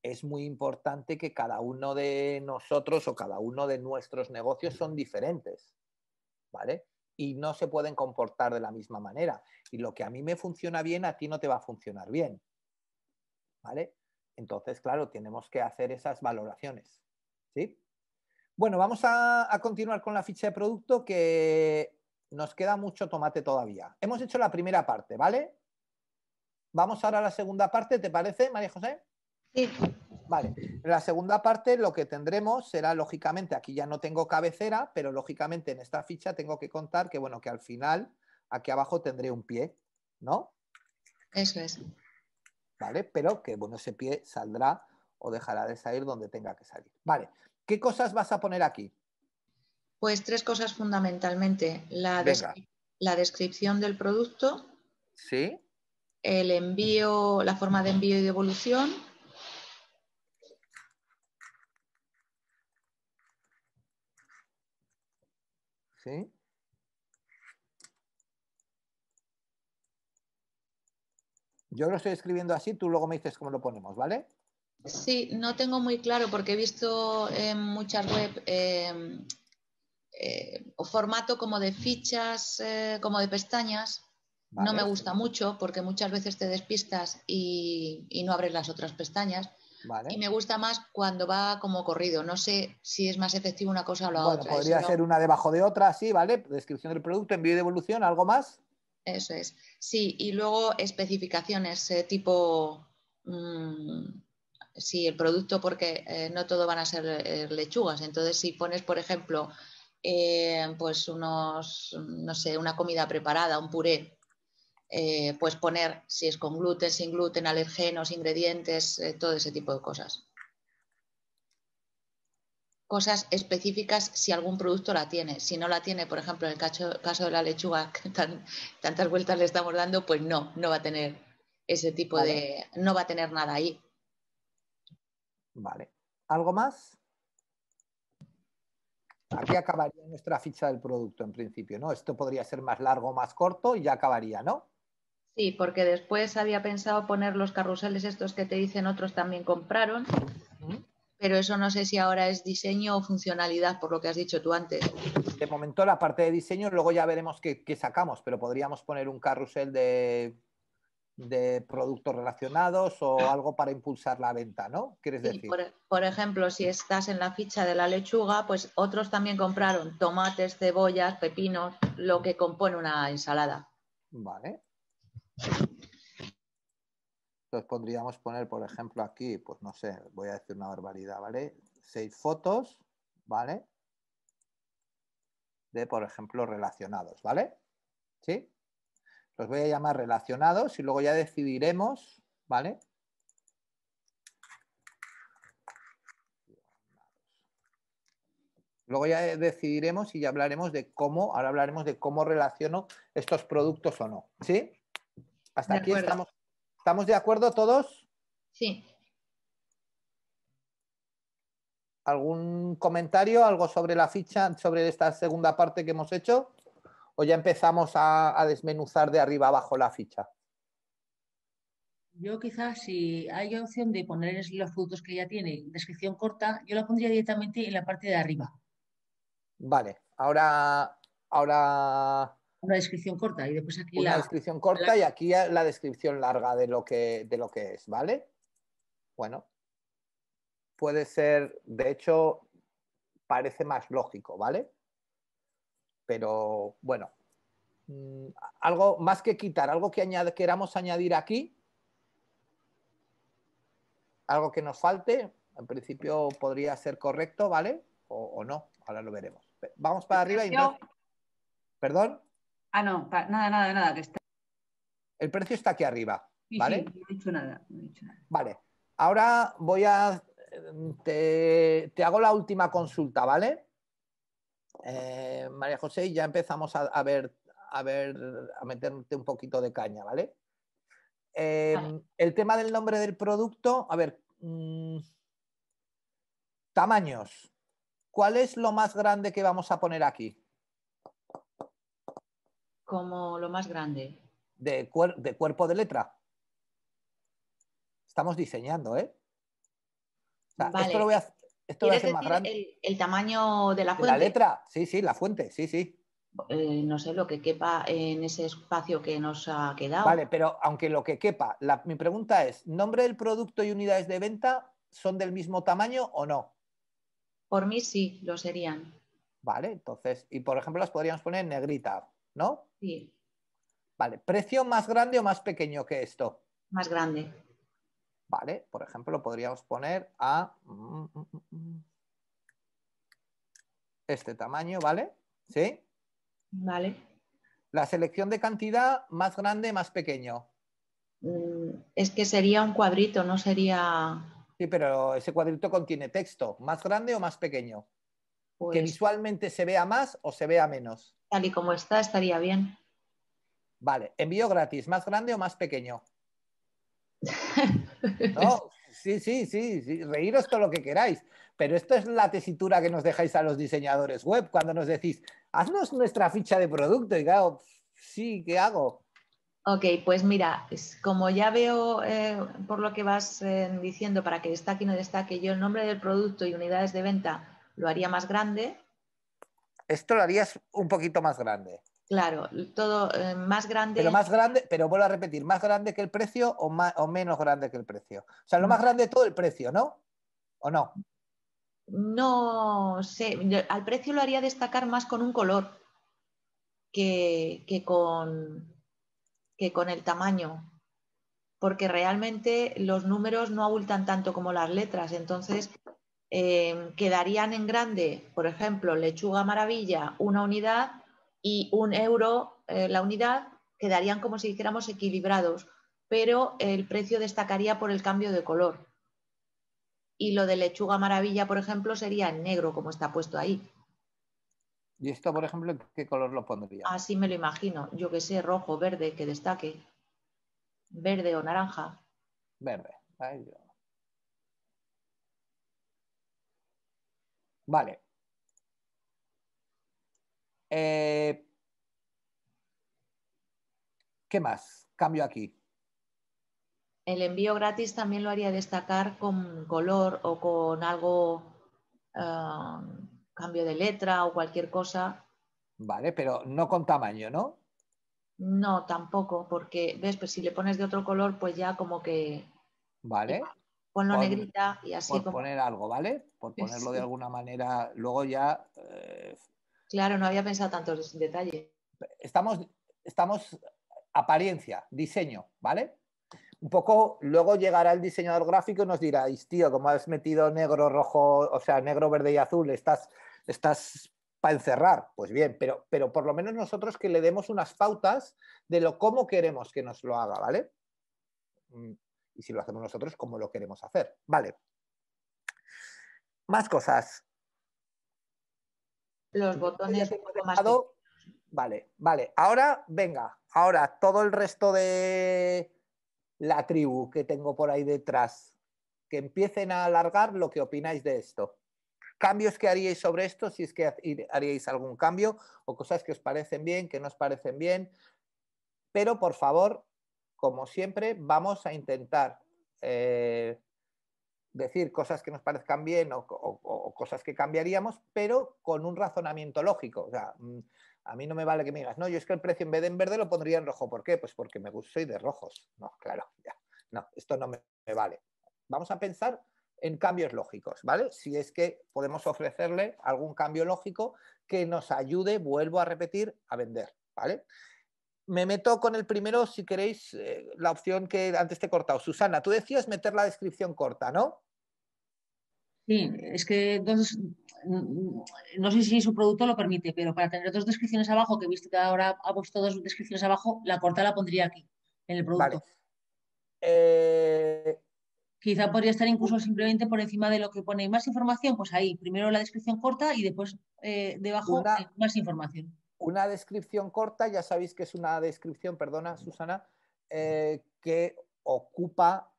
es muy importante que cada uno de nosotros o cada uno de nuestros negocios son diferentes, ¿vale? Y no se pueden comportar de la misma manera. Y lo que a mí me funciona bien, a ti no te va a funcionar bien, ¿vale? Entonces, claro, tenemos que hacer esas valoraciones, ¿sí? Bueno, vamos a continuar con la ficha de producto, que nos queda mucho tomate todavía. Hemos hecho la primera parte, ¿vale? Vamos ahora a la segunda parte, ¿te parece, María José? Sí. Vale, en la segunda parte lo que tendremos será, lógicamente, aquí ya no tengo cabecera, pero lógicamente en esta ficha tengo que contar que, bueno, que al final aquí abajo tendré un pie, ¿no? Eso es. ¿Vale? Pero que, bueno, ese pie saldrá o dejará de salir donde tenga que salir. Vale, ¿qué cosas vas a poner aquí? Pues tres cosas fundamentalmente. Venga, La descripción del producto, ¿sí? el envío, la forma de envío y devolución, ¿Sí? Yo lo estoy escribiendo así, tú luego me dices cómo lo ponemos, ¿vale? sí, no tengo muy claro porque he visto en muchas web formato como de fichas, como de pestañas. No me Vale, gusta mucho porque muchas veces te despistas y no abres las otras pestañas. Y vale. me gusta más cuando va como corrido. No sé si es más efectivo una cosa o la Bueno, otra. Eso podría ser no. una debajo de otra, sí, ¿vale? Descripción del producto, envío y devolución, ¿algo más? Eso es. Sí, y luego especificaciones tipo, sí, el producto, porque no todo van a ser lechugas. Entonces, si pones, por ejemplo, pues unos, no sé, una comida preparada, un puré, pues poner si es con gluten, sin gluten, alergenos, ingredientes, todo ese tipo de cosas. Cosas específicas si algún producto la tiene. Si no la tiene, por ejemplo, en el caso de la lechuga, que tantas vueltas le estamos dando, pues no va a tener ese tipo Vale, de... no va a tener nada ahí. vale. ¿Algo más? Aquí acabaría nuestra ficha del producto en principio, ¿no? Esto podría ser más largo o más corto y ya acabaría, ¿no? Sí, porque después había pensado poner los carruseles estos que te dicen otros también compraron, pero eso no sé si ahora es diseño o funcionalidad, por lo que has dicho tú antes. De momento la parte de diseño, luego ya veremos qué sacamos, pero podríamos poner un carrusel de productos relacionados o algo para impulsar la venta, ¿no? ¿Quieres Sí, decir? por ejemplo, si estás en la ficha de la lechuga, pues otros también compraron tomates, cebollas, pepinos, lo que compone una ensalada. Vale. Entonces podríamos poner, por ejemplo, aquí, pues no sé, voy a decir una barbaridad, ¿vale? 6 fotos, ¿vale? De, por ejemplo, relacionados, ¿vale? ¿Sí? Los voy a llamar relacionados y luego ya decidiremos, ¿vale? Luego ya decidiremos y ya hablaremos de cómo, ahora hablaremos de cómo relaciono estos productos o no, ¿sí? Hasta De aquí acuerdo. ¿estamos de acuerdo todos? Sí. ¿Algún comentario, algo sobre la ficha, sobre esta segunda parte que hemos hecho? ¿O ya empezamos a desmenuzar de arriba abajo la ficha? Yo quizás si hay opción de poner los productos que ya tiene, descripción corta, yo la pondría directamente en la parte de arriba. Vale, ahora Una descripción corta y después aquí una la... descripción corta y aquí la descripción larga de lo que es, ¿vale? Bueno, puede ser, de hecho, parece más lógico, ¿vale? Pero bueno, algo más que quitar, algo que queramos añadir aquí, algo que nos falte, en principio podría ser correcto, ¿vale? O no, ahora lo veremos. Vamos para arriba y entonces, Yo, perdón. no, nada, nada, nada, que está El precio está aquí arriba, Sí, ¿vale? sí, no he dicho nada, no he dicho nada. Vale. Ahora te hago la última consulta, ¿vale? María José, y ya empezamos a meterte un poquito de caña, ¿vale? Vale. El tema del nombre del producto, a ver, tamaños. ¿Cuál es lo más grande que vamos a poner aquí? Como lo más grande. De cuerpo de letra. Estamos diseñando, ¿eh? O sea, Vale. esto lo voy a ¿Quieres hacer más decir grande. el tamaño de la ¿De la fuente? letra? Sí, sí, la fuente, sí, sí. No sé, lo que quepa en ese espacio que nos ha quedado. Vale, pero aunque lo que quepa, mi pregunta es, ¿nombre del producto y unidades de venta son del mismo tamaño o no? Por mí sí, lo serían. Vale, entonces, y por ejemplo las podríamos poner en negrita, ¿no? Sí, Vale, ¿precio más grande o más pequeño que esto? más grande. Vale, por ejemplo, lo podríamos poner a este tamaño, ¿vale? ¿Sí? Vale. La selección de cantidad, más grande, más pequeño. Es que sería un cuadrito, no sería... Sí, pero ese cuadrito contiene texto. ¿Más grande o más pequeño? ¿Que Pues visualmente se vea más o se vea menos? tal y como está, estaría bien. Vale, envío gratis, ¿más grande o más pequeño? No, sí, sí, sí, sí, reíros todo lo que queráis, pero esto es la tesitura que nos dejáis a los diseñadores web cuando nos decís, haznos nuestra ficha de producto y claro, sí, ¿qué hago? Ok, pues mira, como ya veo por lo que vas diciendo, para que destaque y no destaque, yo el nombre del producto y unidades de venta lo haría más grande. Esto lo harías un poquito más grande. Claro, todo más grande. Pero más grande, pero vuelvo a repetir, ¿más grande que el precio o menos grande que el precio? O sea, lo más grande de todo el precio, ¿no? ¿O no? No sé, al precio lo haría destacar más con un color que con el tamaño, porque realmente los números no abultan tanto como las letras, entonces quedarían en grande, por ejemplo, lechuga maravilla, una unidad y €1 la unidad, quedarían como si dijéramos equilibrados, pero el precio destacaría por el cambio de color. Y lo de lechuga maravilla, por ejemplo, sería en negro, como está puesto ahí. Y esto, por ejemplo, ¿en qué color lo pondríamos? Así me lo imagino. Yo que sé, rojo, verde, que destaque. Verde o naranja. Verde. Vale. ¿Qué más? Cambio aquí. El envío gratis también lo haría destacar con color o con algo, cambio de letra o cualquier cosa. Vale, pero no con tamaño, ¿no? No, tampoco, porque, ves, pues si le pones de otro color, pues ya como que Vale. ponlo negrita y así Por como... poner algo, ¿vale? Por ponerlo de Sí. alguna manera. Luego ya Claro, no había pensado tantos detalles. estamos apariencia, diseño, ¿vale? Un poco, luego llegará el diseñador gráfico y nos dirá, tío, como has metido negro, rojo, o sea, negro, verde y azul, estás para encerrar. Pues bien, pero por lo menos nosotros que le demos unas pautas de cómo queremos que nos lo haga, ¿vale? Y si lo hacemos nosotros, cómo lo queremos hacer. Vale. Más cosas. Los botones un poco más pequeños. Vale, vale. Ahora, venga, ahora todo el resto de la tribu que tengo por ahí detrás, que empiecen a alargar lo que opináis de esto. Cambios que haríais sobre esto, si es que haríais algún cambio, o cosas que os parecen bien, que no os parecen bien. Pero, por favor, como siempre, vamos a intentar decir cosas que nos parezcan bien o cosas que cambiaríamos, pero con un razonamiento lógico. O sea, a mí no me vale que me digas, no, yo es que el precio en vez de en verde lo pondría en rojo. ¿Por qué? Pues porque soy de rojos. No, claro, ya. No, esto no me vale. Vamos a pensar en cambios lógicos, ¿vale? Si es que podemos ofrecerle algún cambio lógico que nos ayude, vuelvo a repetir, a vender, ¿vale? Me meto con el primero, si queréis, la opción que antes te he cortado. Susana, tú decías meter la descripción corta, ¿no? Sí, es que entonces, no sé si su producto lo permite, pero para tener dos descripciones abajo, que he visto que ahora ha puesto dos descripciones abajo, la corta la pondría aquí. en el producto. Vale. Quizá podría estar incluso simplemente por encima de lo que pone más información, pues ahí, primero la descripción corta y después debajo más información. Una descripción corta, ya sabéis que es una descripción, perdona Susana, que ocupa,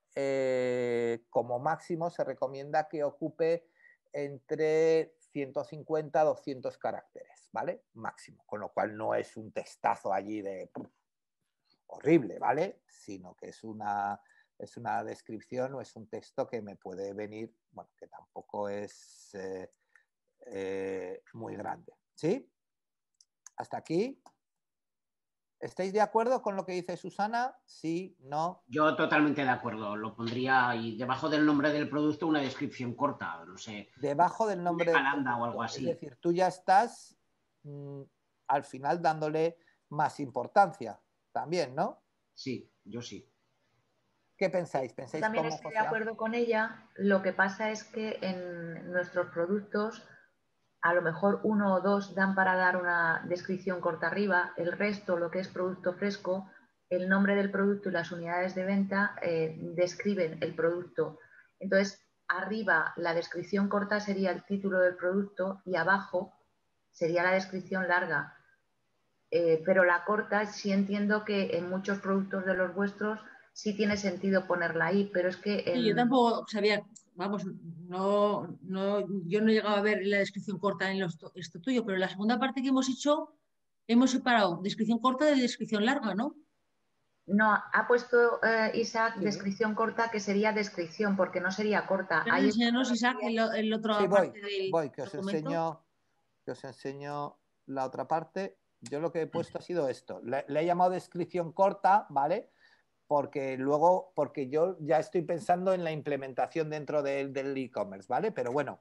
como máximo se recomienda que ocupe entre 150 a 200 caracteres, ¿vale? Máximo, con lo cual no es un textazo allí de horrible, ¿vale? Sino que es una descripción o es un texto que me puede venir, bueno, que tampoco es muy grande, ¿sí? Hasta aquí. ¿Estáis de acuerdo con lo que dice Susana? Sí, no. Yo totalmente de acuerdo. Lo pondría y debajo del nombre del producto una descripción corta, no sé. Debajo del nombre del producto o algo así. Es decir, tú ya estás al final dándole más importancia también, ¿no? Sí, yo sí. ¿Qué pensáis? Yo también estoy de acuerdo con ella. Lo que pasa es que en nuestros productos a lo mejor 1 o 2 dan para dar una descripción corta arriba, el resto, lo que es producto fresco, el nombre del producto y las unidades de venta describen el producto. Entonces, arriba la descripción corta sería el título del producto y abajo sería la descripción larga. Pero la corta sí entiendo que en muchos productos de los vuestros sí tiene sentido ponerla ahí, pero es que... Sí, yo tampoco sabía, vamos, yo no he llegado a ver la descripción corta en esto tuyo, pero en la segunda parte que hemos hecho, hemos separado descripción corta de descripción larga, ¿no? No, ha puesto Isaac descripción corta, que sería descripción, porque no sería corta. Pero enséñanos, Isaac, el otro sí, parte del voy, que documento. os enseño la otra parte. Yo lo que he puesto ha sido esto. Le he llamado descripción corta, ¿vale? Porque yo ya estoy pensando en la implementación dentro del e-commerce, ¿vale? Pero bueno.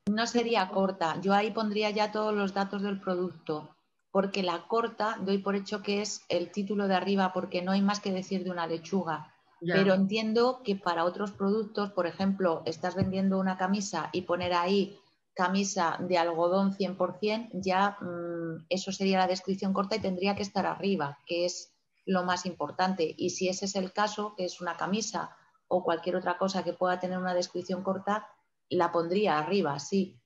No sería corta. Yo ahí pondría ya todos los datos del producto, porque la corta doy por hecho que es el título de arriba, porque no hay más que decir de una lechuga. Ya. Pero entiendo que para otros productos, por ejemplo, estás vendiendo una camisa y poner ahí camisa de algodón 100%, ya eso sería la descripción corta y tendría que estar arriba, que es lo más importante. Y si ese es el caso, que es una camisa o cualquier otra cosa que pueda tener una descripción corta, la pondría arriba, sí.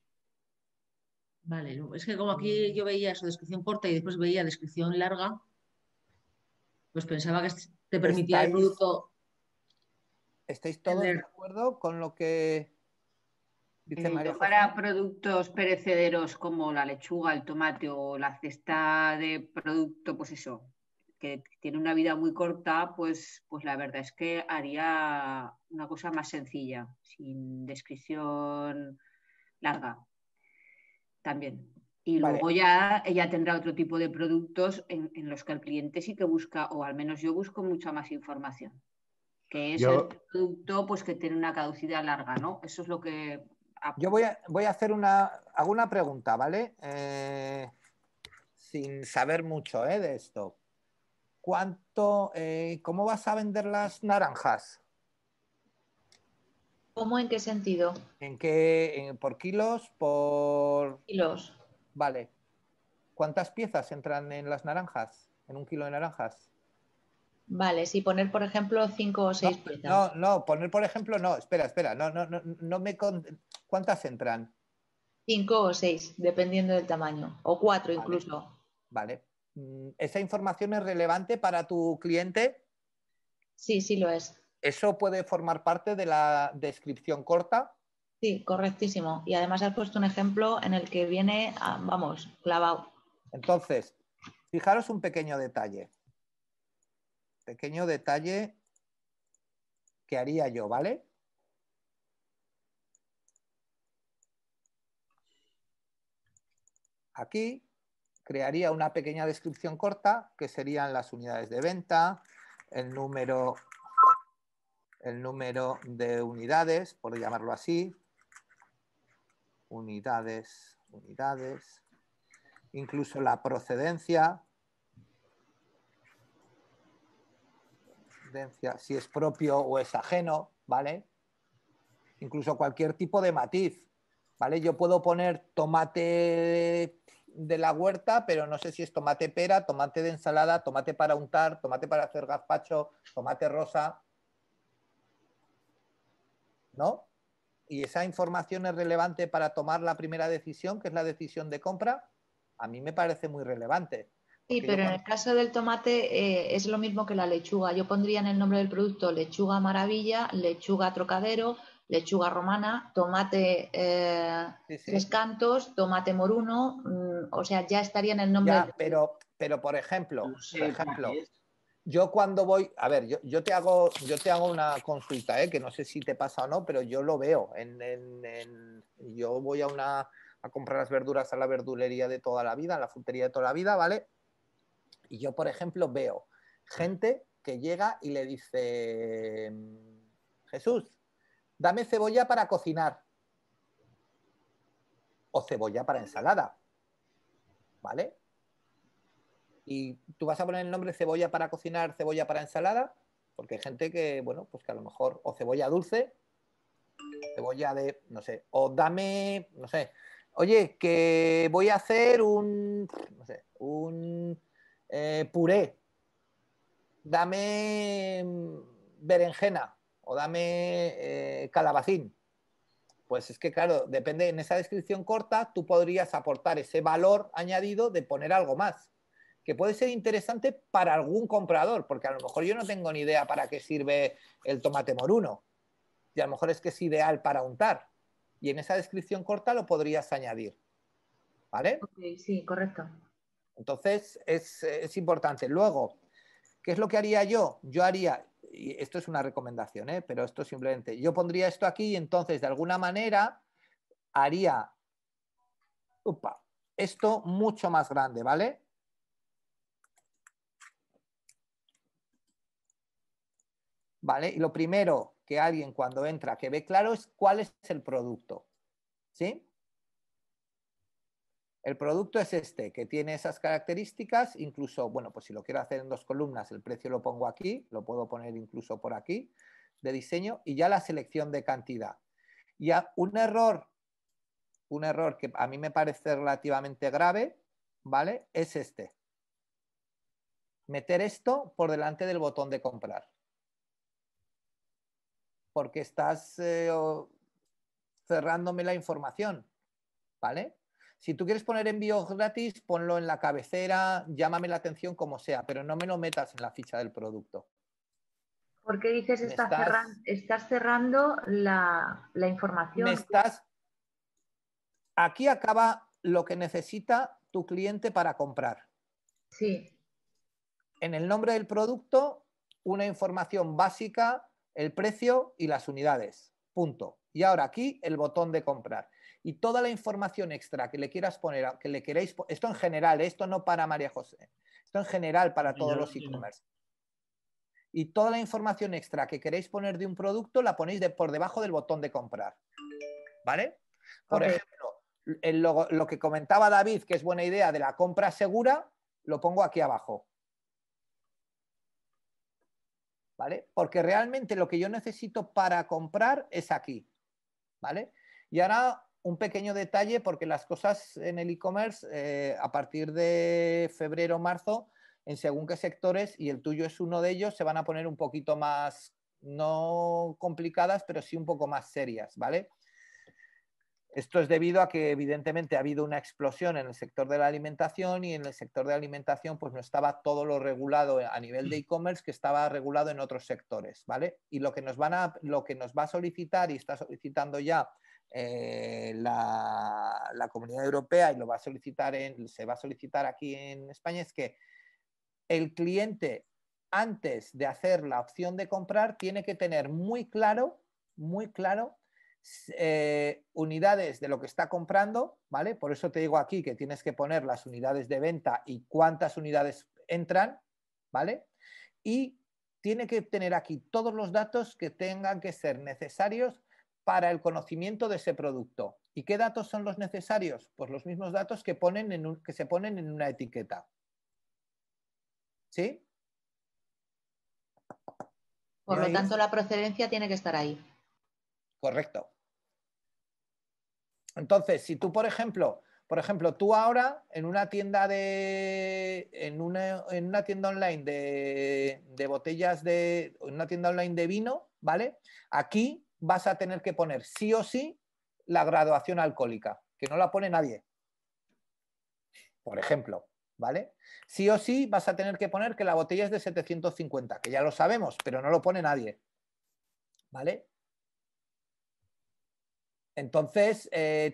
Vale, es que como aquí yo veía su descripción corta y después veía descripción larga, pues pensaba que te permitía el producto. ¿Estáis todos de acuerdo con lo que dice María José? Para productos perecederos como la lechuga, el tomate o la cesta de producto, pues eso, que tiene una vida muy corta, pues la verdad es que haría una cosa más sencilla, sin descripción larga también. Y luego ya ella tendrá otro tipo de productos en los que el cliente sí que busca, o al menos yo busco mucha más información, que es el producto pues que tiene una caducidad larga, ¿no? Eso es lo que... Yo voy a hacer hago una pregunta, ¿vale? Sin saber mucho de esto. ¿Cómo vas a vender las naranjas? ¿Cómo? ¿En qué sentido? ¿Por kilos? ¿Por...? Kilos. Vale. ¿Cuántas piezas entran en las naranjas? ¿En un kilo de naranjas? Vale, si poner, por ejemplo, 5 o 6 piezas. No, poner, por ejemplo, no. Espera. ¿Cuántas entran? 5 o 6, dependiendo del tamaño. O 4 incluso. Vale. ¿Esa información es relevante para tu cliente? Sí, sí lo es. ¿Eso puede formar parte de la descripción corta? Sí, correctísimo. Y además has puesto un ejemplo en el que viene, vamos, clavado. Entonces, fijaros un pequeño detalle. Pequeño detalle que haría yo, ¿vale? Aquí crearía una pequeña descripción corta que serían las unidades de venta, el número de unidades, por llamarlo así, unidades, incluso la procedencia, si es propio o es ajeno, ¿vale? Incluso cualquier tipo de matiz, ¿vale? Yo puedo poner tomate de la huerta, pero no sé si es tomate pera, tomate de ensalada, tomate para untar, tomate para hacer gazpacho, tomate rosa, ¿no? Y esa información es relevante para tomar la primera decisión, que es la decisión de compra. A mí me parece muy relevante. Sí, pero en el caso del tomate es lo mismo que la lechuga. Yo pondría en el nombre del producto lechuga maravilla, lechuga trocadero, lechuga romana, tomate tres cantos, tomate moruno, o sea, ya estaría en el nombre del producto. Pero por ejemplo, no sé, yo cuando voy, a ver, yo te hago una consulta, que no sé si te pasa o no, pero yo lo veo. Yo voy a comprar las verduras a la verdulería de toda la vida, a la frutería de toda la vida, ¿vale? Y yo, por ejemplo, veo gente que llega y le dice, Jesús, dame cebolla para cocinar o cebolla para ensalada, ¿vale? Y tú vas a poner el nombre cebolla para cocinar, cebolla para ensalada, porque hay gente que, bueno, pues que a lo mejor, o cebolla dulce, cebolla de, no sé, o dame, no sé, oye, que voy a hacer un puré, dame berenjena o dame calabacín. Pues es que, claro, depende, en esa descripción corta tú podrías aportar ese valor añadido de poner algo más, que puede ser interesante para algún comprador, porque a lo mejor yo no tengo ni idea para qué sirve el tomate moruno, y a lo mejor es que es ideal para untar, y en esa descripción corta lo podrías añadir, ¿vale? Okay, sí, correcto. Entonces es importante. Luego, ¿qué es lo que haría yo? Yo haría, y esto es una recomendación, pero esto simplemente, yo pondría esto aquí y entonces de alguna manera haría esto mucho más grande, ¿vale? ¿Vale? Y lo primero que alguien cuando entra que ve claro es cuál es el producto, ¿sí? El producto es este, que tiene esas características, incluso, bueno, pues si lo quiero hacer en 2 columnas, el precio lo pongo aquí, lo puedo poner incluso por aquí, de diseño, y ya la selección de cantidad. Ya un error que a mí me parece relativamente grave, ¿vale? Es este. Meter esto por delante del botón de comprar. Porque estás cerrándome la información, ¿vale? Si tú quieres poner envíos gratis, ponlo en la cabecera, llámame la atención como sea, pero no me lo metas en la ficha del producto. ¿Por qué dices estás cerrando la información? Aquí acaba lo que necesita tu cliente para comprar. Sí. En el nombre del producto, una información básica, el precio y las unidades. Punto. Y ahora aquí el botón de comprar. Y toda la información extra que le quieras poner, que le queréis, esto en general, esto no para María José, esto en general para todos los e-commerce. Y toda la información extra que queréis poner de un producto la ponéis por debajo del botón de comprar. ¿Vale? Por ejemplo, lo que comentaba David, que es buena idea de la compra segura, lo pongo aquí abajo. ¿Vale? Porque realmente lo que yo necesito para comprar es aquí, ¿vale? Y ahora un pequeño detalle, porque las cosas en el e-commerce a partir de febrero, marzo, en según qué sectores, y el tuyo es uno de ellos, se van a poner un poquito más, no complicadas, pero sí un poco más serias, ¿vale? Esto es debido a que evidentemente ha habido una explosión en el sector de la alimentación y en el sector de la alimentación pues no estaba todo lo regulado a nivel de e-commerce que estaba regulado en otros sectores, ¿vale? Y lo que nos va a solicitar y está solicitando ya la Comunidad Europea y se va a solicitar aquí en España es que el cliente antes de hacer la opción de comprar tiene que tener muy claro unidades de lo que está comprando, ¿vale? Por eso te digo aquí que tienes que poner las unidades de venta y cuántas unidades entran, ¿vale? Y tiene que tener aquí todos los datos que tengan que ser necesarios para el conocimiento de ese producto. ¿Y qué datos son los necesarios? Pues los mismos datos que se ponen en una etiqueta. ¿Sí? Por lo tanto, la procedencia tiene que estar ahí. Correcto. Entonces, si tú, por ejemplo, Por ejemplo, tú ahora en una tienda en una tienda online de botellas en una tienda online de vino, ¿vale? Aquí vas a tener que poner sí o sí la graduación alcohólica, que no la pone nadie. Por ejemplo, ¿vale? Sí o sí vas a tener que poner que la botella es de 750, que ya lo sabemos, pero no lo pone nadie, ¿vale? Entonces,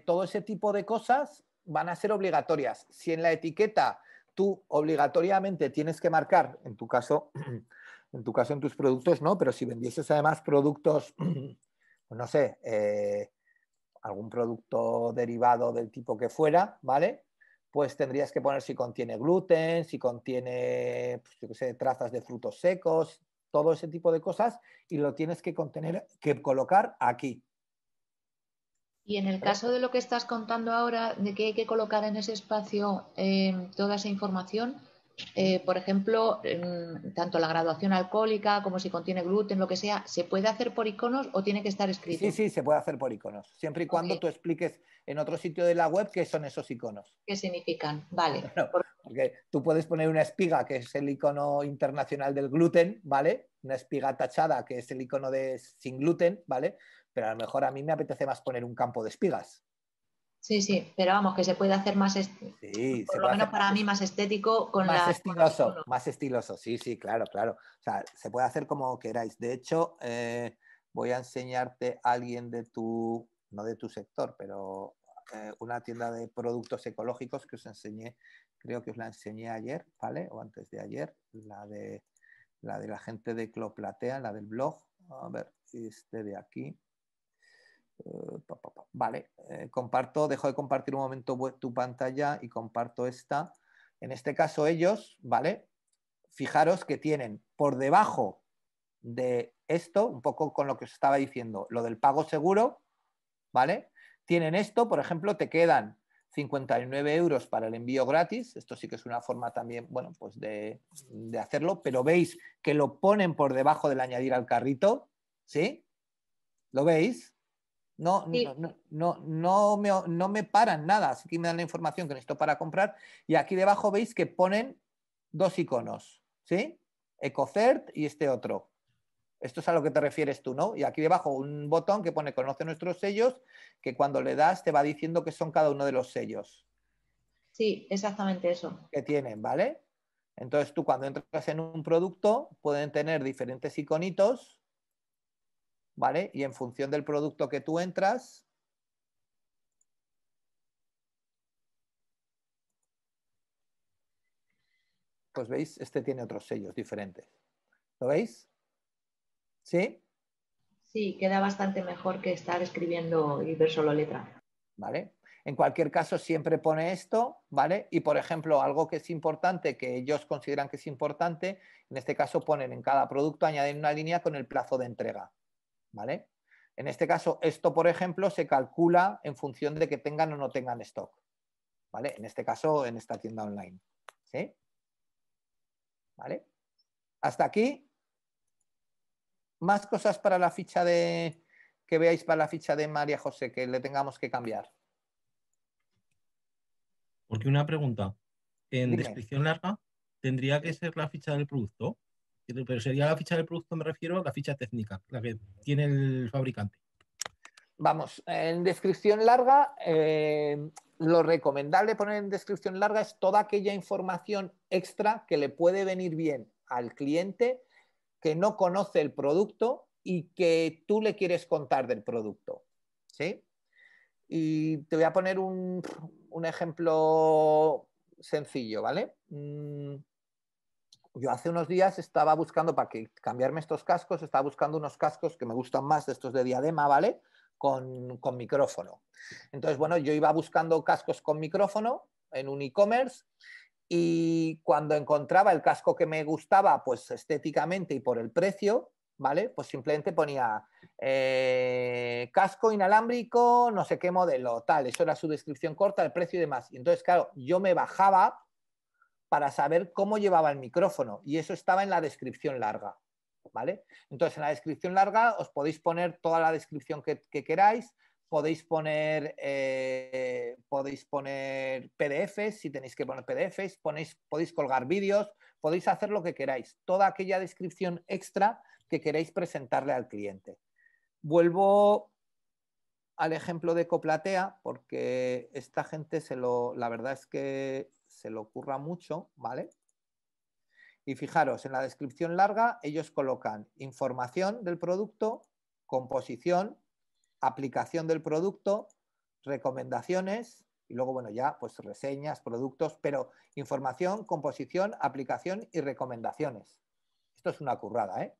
todo ese tipo de cosas van a ser obligatorias. Si en la etiqueta tú obligatoriamente tienes que marcar, en tu caso en tus productos no, pero si vendieses además productos, no sé, algún producto derivado del tipo que fuera, ¿vale? Pues tendrías que poner si contiene gluten, si contiene, pues, yo qué sé, trazas de frutos secos, todo ese tipo de cosas, y lo tienes que colocar aquí. Y en el caso de lo que estás contando ahora, de que hay que colocar en ese espacio toda esa información, por ejemplo, tanto la graduación alcohólica como si contiene gluten, lo que sea, ¿se puede hacer por iconos o tiene que estar escrito? Sí, sí, se puede hacer por iconos, siempre y cuando tú expliques en otro sitio de la web qué son esos iconos. ¿Qué significan? Vale. Bueno, porque tú puedes poner una espiga, que es el icono internacional del gluten, ¿vale? Una espiga tachada, que es el icono de sin gluten, ¿vale? Pero a lo mejor a mí me apetece más poner un campo de espigas. Sí, sí, pero vamos, que se puede hacer más, sí, por lo menos para mí, más estético con más la... estiloso, más estiloso, sí, sí, claro, claro. O sea, se puede hacer como queráis. De hecho, voy a enseñarte a alguien de tu, no de tu sector, pero una tienda de productos ecológicos que os enseñé, creo que os la enseñé ayer, ¿vale? O antes de ayer, la de la gente de Cloplatea, la del blog. A ver, este de aquí. Vale, comparto, dejo de compartir un momento tu pantalla y comparto esta. En este caso ellos, ¿vale? Fijaros que tienen por debajo de esto, un poco con lo que os estaba diciendo, lo del pago seguro, ¿vale? Tienen esto, por ejemplo, te quedan 59 euros para el envío gratis. Esto sí que es una forma también, bueno, pues de hacerlo, pero veis que lo ponen por debajo del añadir al carrito, ¿sí? ¿Lo veis? No, Sí. no me paran nada, así que me dan la información que necesito para comprar. Y aquí debajo veis que ponen dos iconos, ¿sí? EcoCert y este otro. Esto es a lo que te refieres tú, ¿no? Y aquí debajo un botón que pone conoce nuestros sellos, que cuando le das te va diciendo que son cada uno de los sellos. Sí, exactamente eso. Que tienen, ¿vale? Entonces tú cuando entras en un producto pueden tener diferentes iconitos, ¿vale? Y en función del producto que tú entras, pues veis, este tiene otros sellos diferentes. ¿Lo veis? ¿Sí? Sí, queda bastante mejor que estar escribiendo y ver solo letra. ¿Vale? En cualquier caso, siempre pone esto, ¿vale? Y, por ejemplo, algo que es importante, que ellos consideran que es importante, en este caso ponen en cada producto, añaden una línea con el plazo de entrega, ¿vale? En este caso, esto, por ejemplo, se calcula en función de que tengan o no tengan stock, ¿vale? En este caso, en esta tienda online, ¿sí? ¿Vale? Hasta aquí. Más cosas para la ficha que veáis para la ficha de María José, que le tengamos que cambiar. Porque una pregunta, en Dime. descripción larga, ¿tendría que ser la ficha del producto? Pero sería la ficha del producto, me refiero a la ficha técnica, la que tiene el fabricante. Vamos, en descripción larga, lo recomendable poner en descripción larga es toda aquella información extra que le puede venir bien al cliente que no conoce el producto y que tú le quieres contar del producto, ¿sí? Y te voy a poner un ejemplo sencillo, ¿vale? Yo hace unos días estaba buscando, para cambiarme estos cascos, estaba buscando unos cascos que me gustan más, de estos de diadema, ¿vale? Con micrófono. Entonces, bueno, yo iba buscando cascos con micrófono en un e-commerce y cuando encontraba el casco que me gustaba, pues estéticamente y por el precio, ¿vale? Pues simplemente ponía casco inalámbrico, no sé qué modelo, tal. Eso era su descripción corta, el precio y demás. Y entonces, claro, yo me bajaba para saber cómo llevaba el micrófono y eso estaba en la descripción larga, ¿vale? Entonces, en la descripción larga os podéis poner toda la descripción que queráis, podéis poner PDFs, si tenéis que poner PDFs, podéis colgar vídeos, podéis hacer lo que queráis, toda aquella descripción extra que queréis presentarle al cliente. Vuelvo al ejemplo de Ecoplatea, porque esta gente la verdad es que se lo ocurra mucho, ¿vale? Y fijaros, en la descripción larga ellos colocan información del producto, composición, aplicación del producto, recomendaciones y luego, bueno, ya pues reseñas, productos, pero información, composición, aplicación y recomendaciones. Esto es una currada, ¿eh?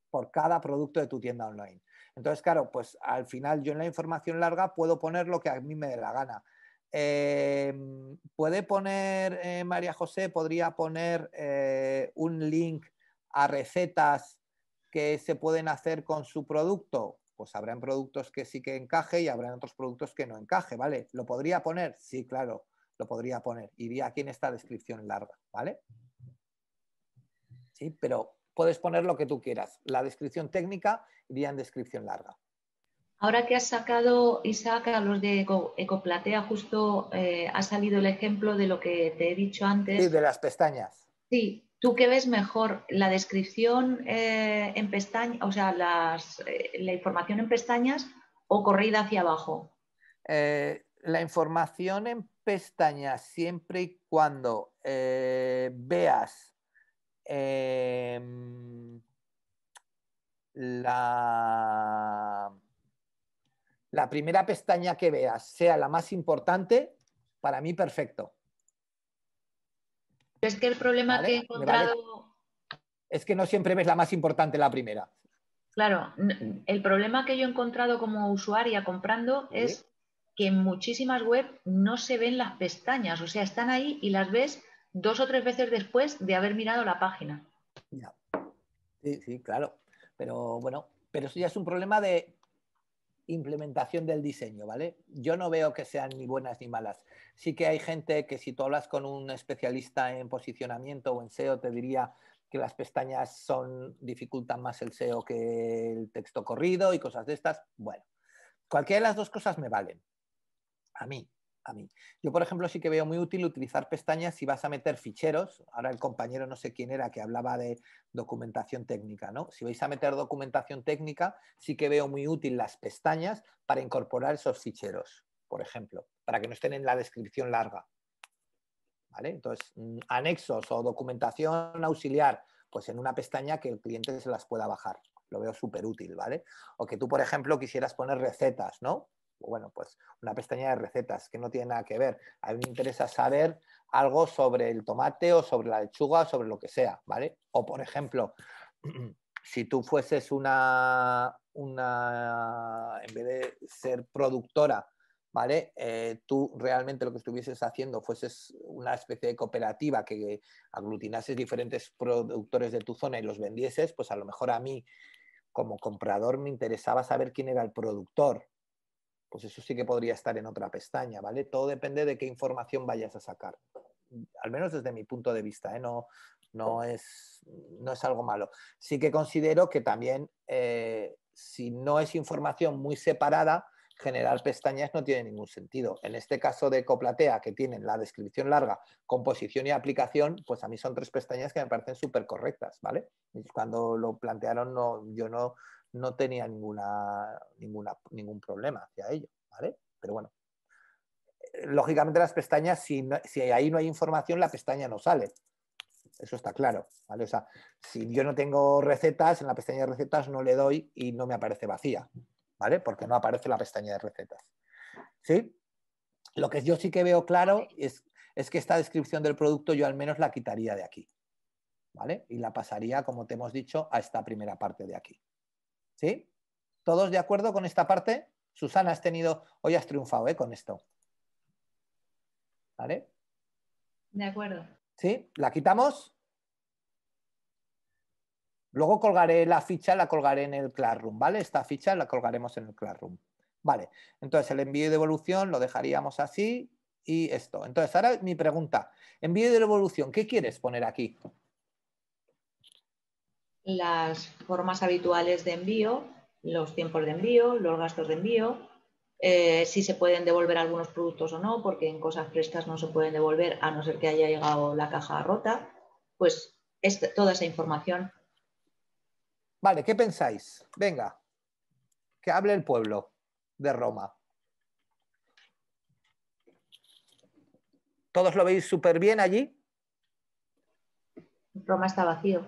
Por cada producto de tu tienda online. Entonces, claro, pues al final yo en la información larga puedo poner lo que a mí me dé la gana. Puede poner, María José, podría poner un link a recetas que se pueden hacer con su producto. Pues habrán productos que sí que encaje y habrán otros productos que no encaje, ¿vale? ¿Lo podría poner? Sí, claro, lo podría poner. Iría aquí en esta descripción larga, ¿vale? Sí, pero puedes poner lo que tú quieras. La descripción técnica iría en descripción larga. Ahora que has sacado, Isaac, a los de Ecoplatea, justo ha salido el ejemplo de lo que te he dicho antes. Sí, de las pestañas. Sí, ¿tú qué ves mejor? ¿La descripción en pestañas, o sea, la información en pestañas o corrida hacia abajo? La información en pestañas, siempre y cuando veas la primera pestaña que veas sea la más importante, para mí perfecto. Es que el problema ¿Vale? que he encontrado... Es que no siempre ves la más importante la primera. Claro, el problema que yo he encontrado como usuaria comprando ¿Sí? es que en muchísimas webs no se ven las pestañas, o sea, están ahí y las ves 2 o 3 veces después de haber mirado la página. Ya. Sí, sí, claro. Pero bueno, pero eso ya es un problema de implementación del diseño, ¿vale? Yo no veo que sean ni buenas ni malas. Sí que hay gente que si tú hablas con un especialista en posicionamiento o en SEO te diría que las pestañas dificultan más el SEO que el texto corrido y cosas de estas. Bueno, cualquiera de las dos cosas me valen. A mí. Yo, por ejemplo, sí que veo muy útil utilizar pestañas si vas a meter ficheros. Ahora el compañero no sé quién era que hablaba de documentación técnica, ¿no? Si vais a meter documentación técnica, sí que veo muy útil las pestañas para incorporar esos ficheros, por ejemplo, para que no estén en la descripción larga. ¿Vale? Entonces, anexos o documentación auxiliar, pues en una pestaña que el cliente se las pueda bajar. Lo veo súper útil, ¿vale? O que tú, por ejemplo, quisieras poner recetas, ¿no? Bueno, pues una pestaña de recetas que no tiene nada que ver. A mí me interesa saber algo sobre el tomate o sobre la lechuga o sobre lo que sea, ¿vale? O, por ejemplo, si tú fueses en vez de ser productora, ¿vale? Tú realmente lo que estuvieses haciendo fueses una especie de cooperativa que aglutinases diferentes productores de tu zona y los vendieses, pues a lo mejor a mí como comprador me interesaba saber quién era el productor. Pues eso sí que podría estar en otra pestaña, ¿vale? Todo depende de qué información vayas a sacar. Al menos desde mi punto de vista, ¿eh? No es algo malo. Sí que considero que también, si no es información muy separada, generar pestañas no tiene ningún sentido. En este caso de Ecoplatea, que tienen la descripción larga, composición y aplicación, pues a mí son 3 pestañas que me parecen súper correctas, ¿vale? Cuando lo plantearon, yo no tenía ningún problema hacia ello, ¿vale? Pero bueno, lógicamente las pestañas, si ahí no hay información, la pestaña no sale. Eso está claro, ¿vale? O sea, si yo no tengo recetas, en la pestaña de recetas no le doy y no me aparece vacía, ¿vale? Porque no aparece la pestaña de recetas. ¿Sí? Lo que yo sí que veo claro es que esta descripción del producto yo al menos la quitaría de aquí, ¿vale? Y la pasaría, como te hemos dicho, a esta primera parte de aquí. ¿Sí? ¿Todos de acuerdo con esta parte? Susana, hoy has triunfado, con esto. ¿Vale? De acuerdo. ¿Sí? ¿La quitamos? Luego colgaré la ficha, la colgaré en el Classroom, ¿vale? Esta ficha la colgaremos en el Classroom. Vale, entonces el envío y devolución lo dejaríamos así y esto. Entonces, ahora mi pregunta, envío y devolución, ¿qué quieres poner aquí? Las formas habituales de envío, los tiempos de envío, los gastos de envío, si se pueden devolver algunos productos o no, porque en cosas frescas no se pueden devolver a no ser que haya llegado la caja rota, pues toda esa información. Vale, ¿qué pensáis? Venga, que hable el pueblo de Roma. ¿Todos lo veis súper bien allí? Roma está vacío.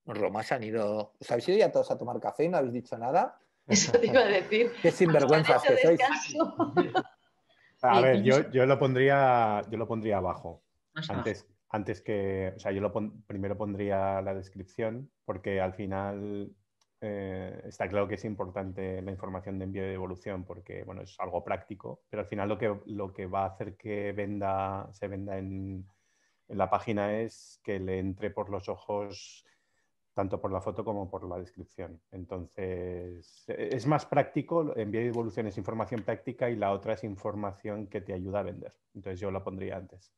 Roma se han ido. ¿Os habéis ido ya todos a tomar café y no habéis dicho nada? Eso te iba a decir. Qué sinvergüenzas que sois. A ver, yo lo pondría abajo. Más abajo. Antes que, o sea, primero pondría la descripción, porque al final está claro que es importante la información de envío y devolución, porque bueno, es algo práctico, pero al final lo que va a hacer que se venda en la página es que le entre por los ojos tanto por la foto como por la descripción. Entonces, es más práctico, envío y devolución es información práctica y la otra es información que te ayuda a vender. Entonces yo la pondría antes.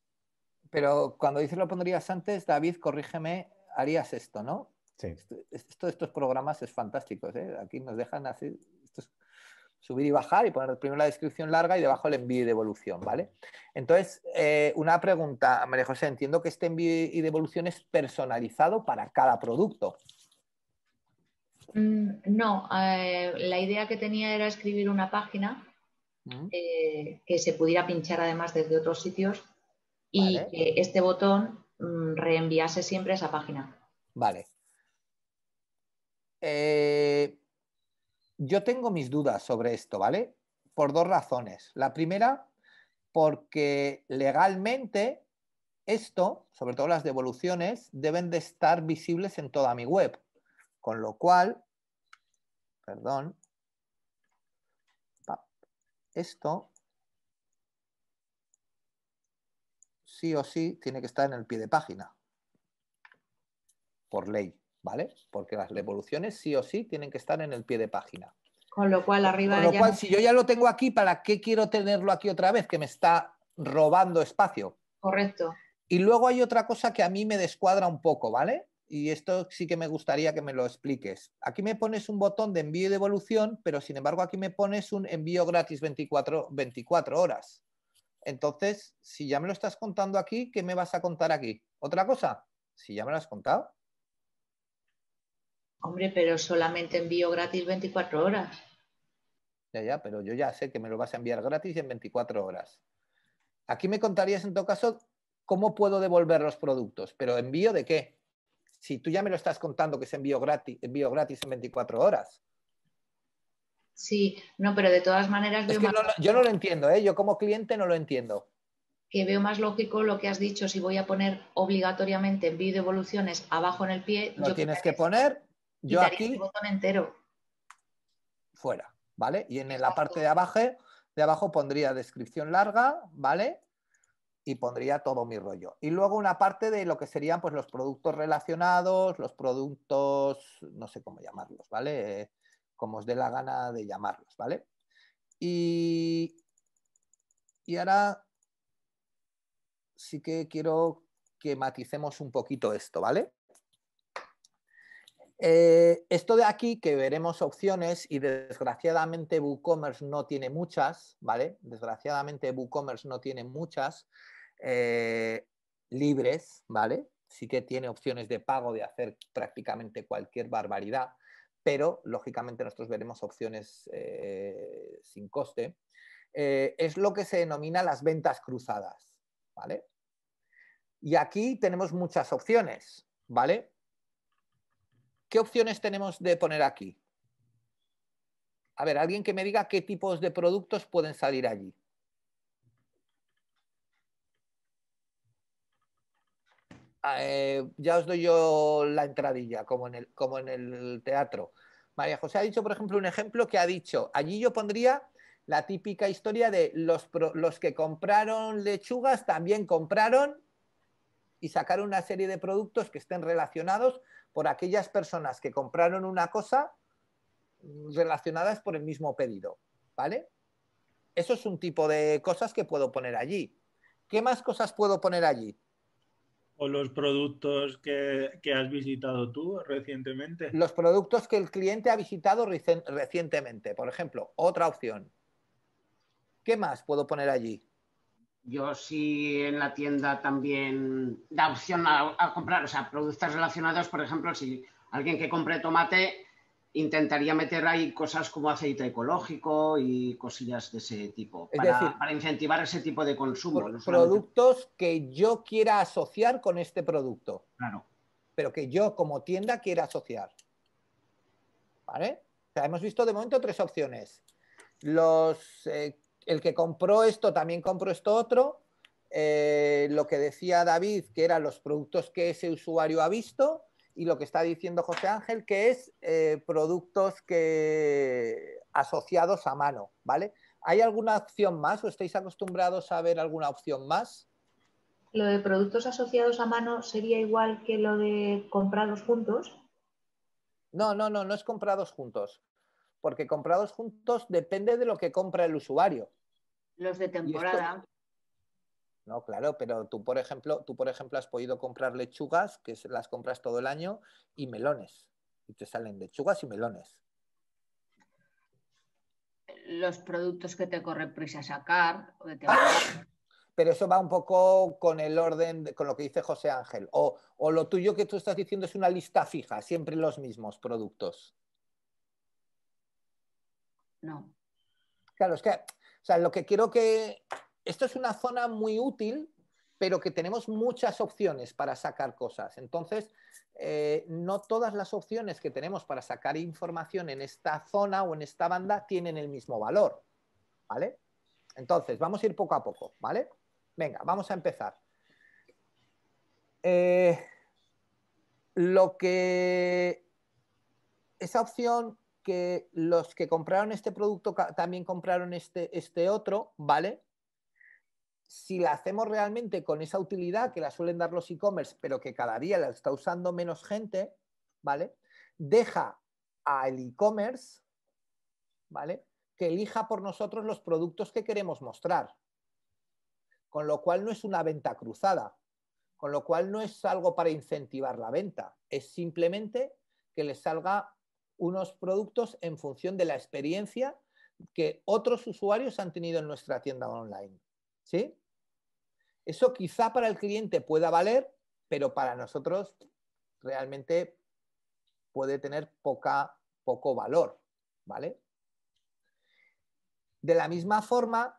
Pero cuando dices lo pondrías antes, David, corrígeme, harías esto, ¿no? Sí. Esto de estos programas es fantástico, ¿eh? Aquí nos dejan así, subir y bajar y poner primero la descripción larga y debajo el envío y devolución, ¿vale? Entonces, una pregunta, María José, entiendo que este envío y devolución es personalizado para cada producto. No, la idea que tenía era escribir una página que se pudiera pinchar además desde otros sitios y Vale. que este botón reenviase siempre a esa página. Vale. Yo tengo mis dudas sobre esto, ¿vale? Por dos razones. La primera, porque legalmente esto, sobre todo las devoluciones, deben de estar visibles en toda mi web. Con lo cual, perdón, esto sí o sí tiene que estar en el pie de página, por ley, ¿vale? Porque las devoluciones sí o sí tienen que estar en el pie de página. Con lo cual, arriba Con lo ya... cual, si yo ya lo tengo aquí, ¿para qué quiero tenerlo aquí otra vez? Que me está robando espacio. Correcto. Y luego hay otra cosa que a mí me descuadra un poco, ¿vale? Y esto sí que me gustaría que me lo expliques. Aquí me pones un botón de envío y devolución, pero sin embargo aquí me pones un envío gratis 24 horas. Entonces, si ya me lo estás contando aquí, ¿qué me vas a contar aquí? ¿Otra cosa? Si ya me lo has contado. Hombre, pero solamente envío gratis 24 horas. Ya, pero yo ya sé que me lo vas a enviar gratis en 24 horas. Aquí me contarías en todo caso cómo puedo devolver los productos, pero ¿envío de qué? Si tú ya me lo estás contando que es envío gratis en 24 horas. Sí, no, pero de todas maneras Es que yo no lo entiendo, ¿eh? Yo como cliente no lo entiendo. Que veo más lógico lo que has dicho, si voy a poner obligatoriamente envío y devoluciones abajo en el pie, lo tienes que poner, yo aquí este botón entero. Fuera, ¿vale? Y en la parte de abajo pondría descripción larga, ¿vale? Y pondría todo mi rollo. Y luego una parte de lo que serían pues los productos relacionados, los productos, no sé cómo llamarlos, ¿vale? Como os dé la gana de llamarlos, ¿vale? Y ahora sí que quiero que maticemos un poquito esto, ¿vale? Esto de aquí, que veremos opciones, y desgraciadamente WooCommerce no tiene muchas, ¿vale? Desgraciadamente WooCommerce no tiene muchas libres, ¿vale? Sí que tiene opciones de pago de hacer prácticamente cualquier barbaridad, pero lógicamente nosotros veremos opciones sin coste. Es lo que se denomina las ventas cruzadas, ¿vale? Y aquí tenemos muchas opciones, ¿vale? ¿Qué opciones tenemos de poner aquí? A ver, alguien que me diga qué tipos de productos pueden salir allí. Ya os doy yo la entradilla, como en el teatro. María José ha dicho, por ejemplo, un ejemplo que ha dicho, allí yo pondría la típica historia de los que compraron lechugas también compraron y sacaron una serie de productos que estén relacionados por aquellas personas que compraron una cosa relacionadas por el mismo pedido, ¿vale? Eso es un tipo de cosas que puedo poner allí. ¿Qué más cosas puedo poner allí? ¿O los productos que has visitado tú recientemente? Los productos que el cliente ha visitado recientemente, por ejemplo, otra opción. ¿Qué más puedo poner allí? Yo sí en la tienda también da opción a comprar, o sea, productos relacionados, por ejemplo, si alguien que compre tomate, intentaría meter ahí cosas como aceite ecológico y cosillas de ese tipo, Es decir, para incentivar ese tipo de consumo. No solamente... productos que yo quiera asociar con este producto. Claro. Pero que yo como tienda quiera asociar. ¿Vale? O sea, hemos visto de momento 3 opciones. El que compró esto también compró esto otro. Lo que decía David, que eran los productos que ese usuario ha visto, y lo que está diciendo José Ángel, que es productos asociados a mano, ¿vale? ¿Hay alguna opción más o estáis acostumbrados a ver alguna opción más? ¿Lo de productos asociados a mano sería igual que lo de comprados juntos? No es comprados juntos, porque comprados juntos depende de lo que compra el usuario. Los de temporada. No, claro, pero tú, por ejemplo, has podido comprar lechugas, que las compras todo el año, y melones. Y te salen lechugas y melones. Los productos que te corre prisa sacar. O de temporada. Pero eso va un poco con el orden, con lo que dice José Ángel. O lo tuyo que tú estás diciendo es una lista fija, siempre los mismos productos. No. Claro, es que, o sea, lo que quiero que... Esto es una zona muy útil, pero que tenemos muchas opciones para sacar cosas. Entonces, no todas las opciones que tenemos para sacar información en esta zona o en esta banda tienen el mismo valor, ¿vale? Entonces, vamos a ir poco a poco, ¿vale? Venga, vamos a empezar. Esa opción que los que compraron este producto también compraron este otro, ¿vale? Si la hacemos realmente con esa utilidad que la suelen dar los e-commerce, pero que cada día la está usando menos gente, ¿vale? Deja al e-commerce, ¿vale?, que elija por nosotros los productos que queremos mostrar. Con lo cual no es una venta cruzada, con lo cual no es algo para incentivar la venta, es simplemente que les salga unos productos en función de la experiencia que otros usuarios han tenido en nuestra tienda online. ¿Sí? Eso quizá para el cliente pueda valer, pero para nosotros realmente puede tener poco valor, ¿vale? De la misma forma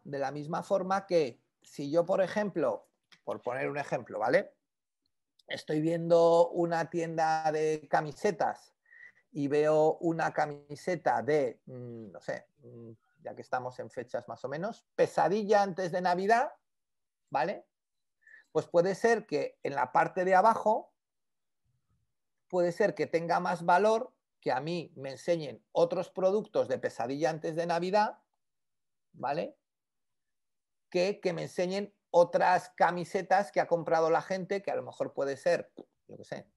que si yo, por ejemplo, por poner un ejemplo, ¿vale?, estoy viendo una tienda de camisetas y veo una camiseta de, no sé, ya que estamos en fechas más o menos, pesadilla antes de Navidad, ¿vale? Pues puede ser que en la parte de abajo, puede ser que tenga más valor que a mí me enseñen otros productos de pesadilla antes de Navidad, ¿vale?, que me enseñen otras camisetas que ha comprado la gente, que a lo mejor puede ser, yo qué sé,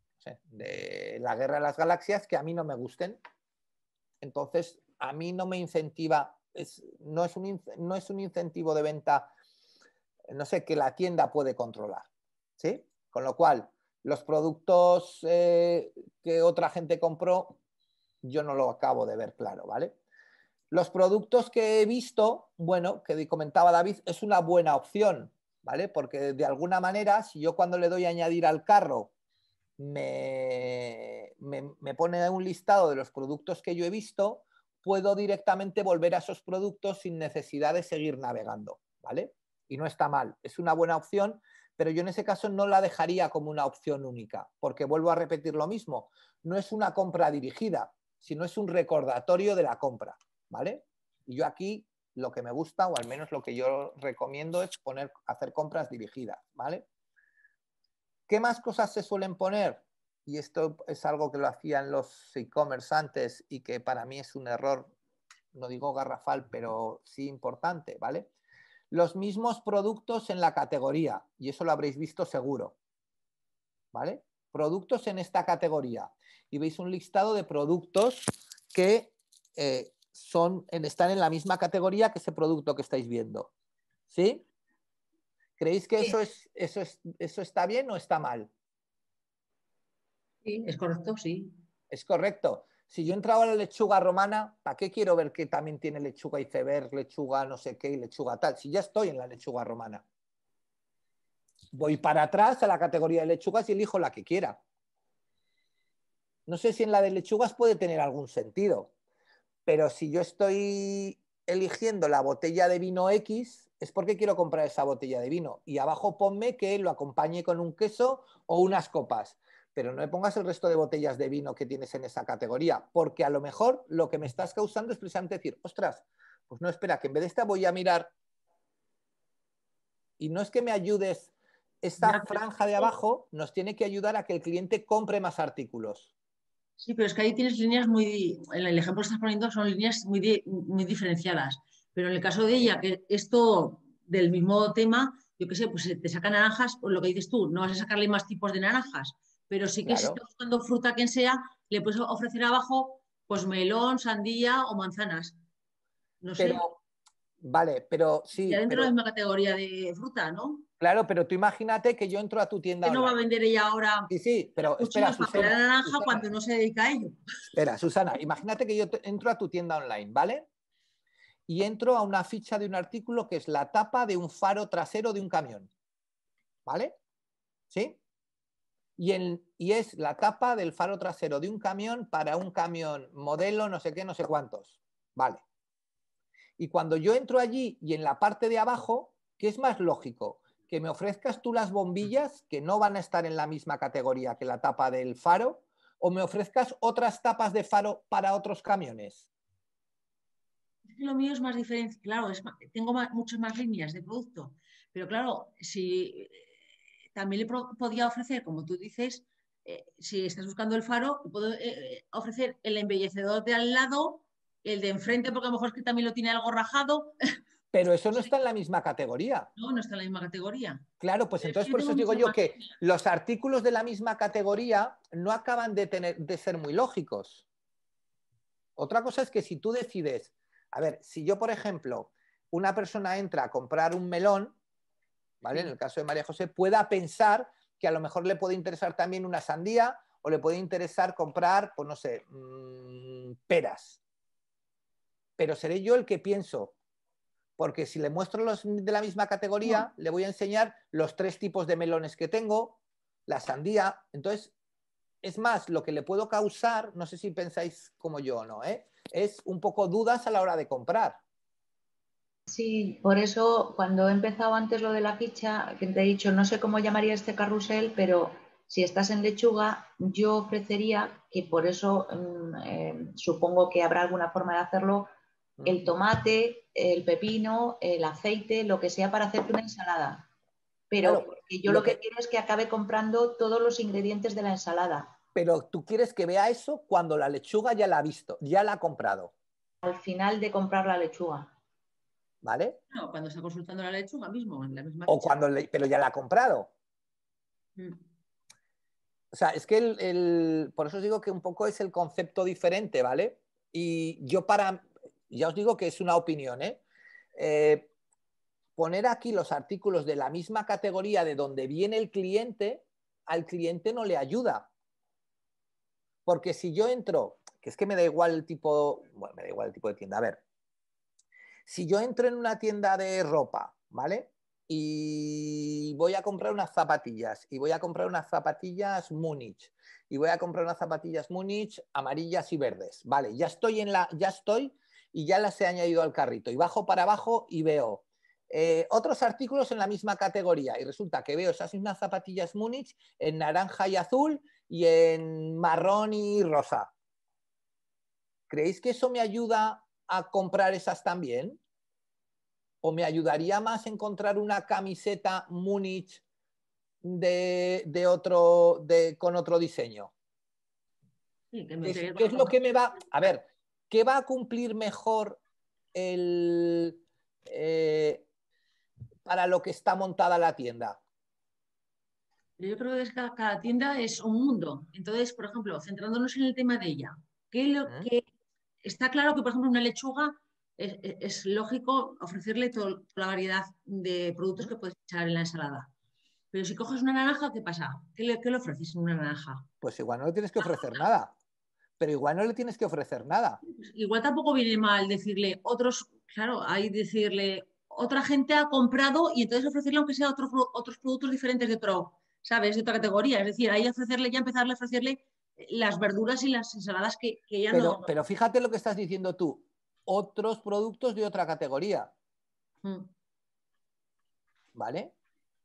de la Guerra de las Galaxias, que a mí no me gusten. Entonces, a mí no me incentiva, no es un incentivo de venta, no sé, que la tienda puede controlar, ¿sí? Con lo cual, los productos que otra gente compró, yo no lo acabo de ver claro, ¿vale? Los productos que he visto, bueno, que comentaba David, es una buena opción, ¿vale? Porque de alguna manera, si yo cuando le doy a añadir al carro me pone un listado de los productos que yo he visto, puedo directamente volver a esos productos sin necesidad de seguir navegando, ¿vale? Y no está mal, es una buena opción, pero yo en ese caso no la dejaría como una opción única, porque vuelvo a repetir lo mismo, no es una compra dirigida, sino es un recordatorio de la compra, ¿vale? Y yo aquí lo que me gusta, o al menos lo que yo recomiendo, es hacer compras dirigidas, ¿vale? ¿Qué más cosas se suelen poner? Y esto es algo que lo hacían los e-commerce antes y que para mí es un error, no digo garrafal, pero sí importante, ¿vale? Los mismos productos en la categoría, y eso lo habréis visto seguro, ¿vale? Productos en esta categoría. Y veis un listado de productos que están en la misma categoría que ese producto que estáis viendo, ¿sí? ¿Creéis que eso está bien o está mal? Sí, es correcto, sí. Es correcto. Si yo entraba a la lechuga romana, ¿para qué quiero ver que también tiene lechuga iceberg, lechuga no sé qué y lechuga tal? Si ya estoy en la lechuga romana. Voy para atrás a la categoría de lechugas y elijo la que quiera. No sé si en la de lechugas puede tener algún sentido, pero si yo estoy eligiendo la botella de vino X, es porque quiero comprar esa botella de vino. Y abajo ponme que lo acompañe con un queso o unas copas. Pero no me pongas el resto de botellas de vino que tienes en esa categoría, porque a lo mejor lo que me estás causando es precisamente decir, ostras, pues no, espera, que en vez de esta voy a mirar y no es que me ayudes, esta franja de abajo nos tiene que ayudar a que el cliente compre más artículos. Sí, pero es que ahí tienes líneas en el ejemplo que estás poniendo son líneas muy diferenciadas. Pero en el caso de ella, que es todo del mismo tema, yo qué sé, pues te saca naranjas, pues lo que dices tú, no vas a sacarle más tipos de naranjas, pero sí que si Claro. estás buscando fruta quien sea, le puedes ofrecer abajo pues melón, sandía o manzanas. No sé, Pero, vale, pero ya sí, dentro de la pero misma categoría de fruta, ¿no? claro, pero tú imagínate que yo entro a tu tienda ¿Qué no va a online. vender ella ahora Sí, sí, pero espera, cuchillos para pelar Susana, la naranja Susana, cuando no se dedica a ello? espera, Susana, imagínate que yo entro a tu tienda online, ¿vale? Y entro a una ficha de un artículo que es la tapa de un faro trasero de un camión, ¿vale? ¿Sí? Y es la tapa del faro trasero de un camión para un camión modelo no sé qué, no sé cuántos, ¿vale? Y cuando yo entro allí y en la parte de abajo, ¿qué es más lógico? Que me ofrezcas tú las bombillas que no van a estar en la misma categoría que la tapa del faro, o me ofrezcas otras tapas de faro para otros camiones. Es que lo mío es más diferente, claro, tengo muchas más líneas de producto, pero claro, si también podía ofrecer, como tú dices, si estás buscando el faro, puedo ofrecer el embellecedor de al lado, el de enfrente, porque a lo mejor es que también lo tiene algo rajado. Pero eso no está en la misma categoría. No, no está en la misma categoría. Claro, pues Es que entonces yo por eso tengo os digo muchas yo más que líneas. los artículos de la misma categoría no acaban de ser muy lógicos. Otra cosa es que si tú decides, a ver, si yo, por ejemplo, una persona entra a comprar un melón, ¿vale? Sí. En el caso de María José, pueda pensar que a lo mejor le puede interesar también una sandía o le puede interesar comprar, pues no sé, peras. Pero seré yo el que pienso, porque si le muestro los de la misma categoría, le voy a enseñar los 3 tipos de melones que tengo, la sandía. Entonces, es más, lo que le puedo causar, no sé si pensáis como yo o no, es un poco dudas a la hora de comprar. Sí, por eso cuando he empezado antes lo de la ficha, que te he dicho, no sé cómo llamaría este carrusel, pero si estás en lechuga, yo ofrecería, que por eso supongo que habrá alguna forma de hacerlo, el tomate, el pepino, el aceite, lo que sea para hacerte una ensalada. Pero Claro, porque yo lo que quiero es que acabe comprando todos los ingredientes de la ensalada. pero tú quieres que vea eso cuando la lechuga ya la ha visto, ya la ha comprado, Al final de comprar la lechuga. ¿vale? No, cuando está consultando la lechuga mismo, en la misma O ficha. cuando pero ya la ha comprado. O sea, es que por eso os digo que un poco es el concepto diferente, ¿vale? Y yo ya os digo que es una opinión, ¿eh? Poner aquí los artículos de la misma categoría de donde viene el cliente, al cliente no le ayuda. Porque si yo entro, que es que me da igual el tipo, bueno, me da igual el tipo de tienda, a ver, si yo entro en una tienda de ropa, ¿vale? Y voy a comprar unas zapatillas, y voy a comprar unas zapatillas Múnich, y voy a comprar unas zapatillas Múnich amarillas y verdes, ¿vale? Ya estoy y ya las he añadido al carrito, y bajo para abajo y veo otros artículos en la misma categoría, y resulta que veo esas mismas zapatillas Múnich en naranja y azul, y en marrón y rosa. ¿Creéis que eso me ayuda a comprar esas también? ¿O me ayudaría más encontrar una camiseta Múnich con otro diseño? Sí, que ¿Qué es lo que me va? A ver, ¿qué va a cumplir mejor para lo que está montada la tienda? Yo creo que cada tienda es un mundo. Entonces, por ejemplo, centrándonos en el tema de ella, que está claro que, por ejemplo, una lechuga es lógico ofrecerle toda la variedad de productos que puedes echar en la ensalada. Pero si coges una naranja, ¿qué pasa? ¿Qué le ofreces en una naranja? Pues igual no le tienes que ofrecer nada. Pero igual no le tienes que ofrecer nada. Pues igual tampoco viene mal decirle otros, claro, hay decirle, otra gente ha comprado y entonces ofrecerle aunque sea otros productos diferentes de otro, ¿sabes? De otra categoría. Es decir, ahí ofrecerle, ya empezarle a ofrecerle las verduras y las ensaladas que ella no. Pero fíjate lo que estás diciendo tú. Otros productos de otra categoría. ¿Vale?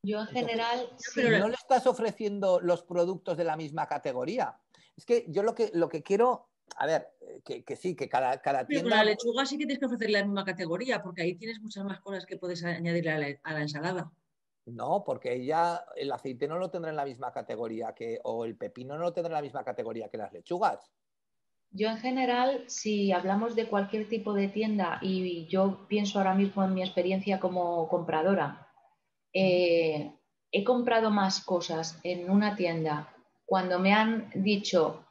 Yo en general, entonces, sí. no le estás ofreciendo los productos de la misma categoría. Es que yo lo que quiero, a ver, que sí, que cada Pero tienda... con la lechuga sí que tienes que ofrecerle la misma categoría, porque ahí tienes muchas más cosas que puedes añadirle a la ensalada. No, porque ella, el aceite no lo tendrá en la misma categoría que, o el pepino no lo tendrá en la misma categoría que las lechugas. Yo en general, si hablamos de cualquier tipo de tienda, y yo pienso ahora mismo en mi experiencia como compradora, he comprado más cosas en una tienda cuando me han dicho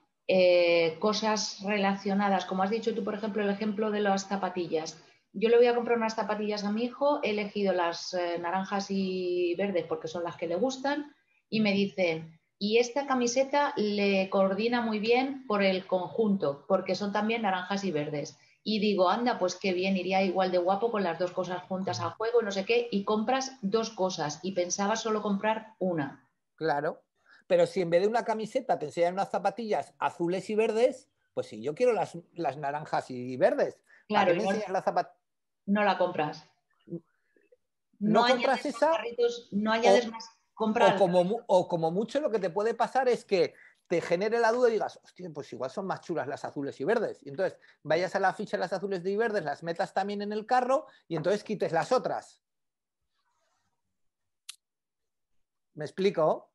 cosas relacionadas, como has dicho tú, por ejemplo, el ejemplo de las zapatillas. Yo le voy a comprar unas zapatillas a mi hijo, he elegido las naranjas y verdes porque son las que le gustan y me dicen, y esta camiseta le coordina muy bien por el conjunto, porque son también naranjas y verdes. Y digo, anda, pues qué bien, iría igual de guapo con las dos cosas juntas al juego, no sé qué, y compras dos cosas y pensabas solo comprar una. Claro, pero si en vez de una camiseta te enseñan unas zapatillas azules y verdes, pues sí, yo quiero las naranjas y verdes. Claro, ¿Para qué me enseñas la zapatilla? No la compras. No compras esa, carritos, no añades más. Comprar. O como mucho lo que te puede pasar es que te genere la duda y digas, hostia, pues igual son más chulas las azules y verdes. Y entonces vayas a la ficha de las azules y verdes, las metas también en el carro y entonces quites las otras. ¿Me explico?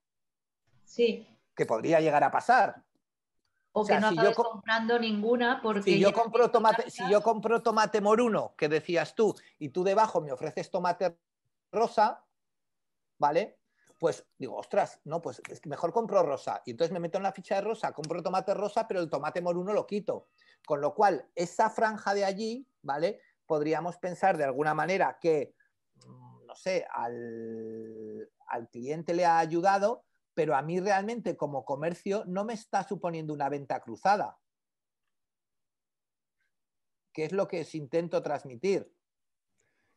Sí. Que podría llegar a pasar. O sea, que no acabes comprando ninguna porque... Si yo compro tomate moruno, que decías tú, y tú debajo me ofreces tomate rosa, ¿vale? Pues digo, ostras, no, pues es que mejor compro rosa. Y entonces me meto en la ficha de rosa, compro tomate rosa, pero el tomate moruno lo quito. Con lo cual, esa franja de allí, ¿vale? Podríamos pensar de alguna manera que, no sé, al cliente le ha ayudado, pero a mí realmente como comercio no me está suponiendo una venta cruzada. ¿Qué es lo que os intento transmitir?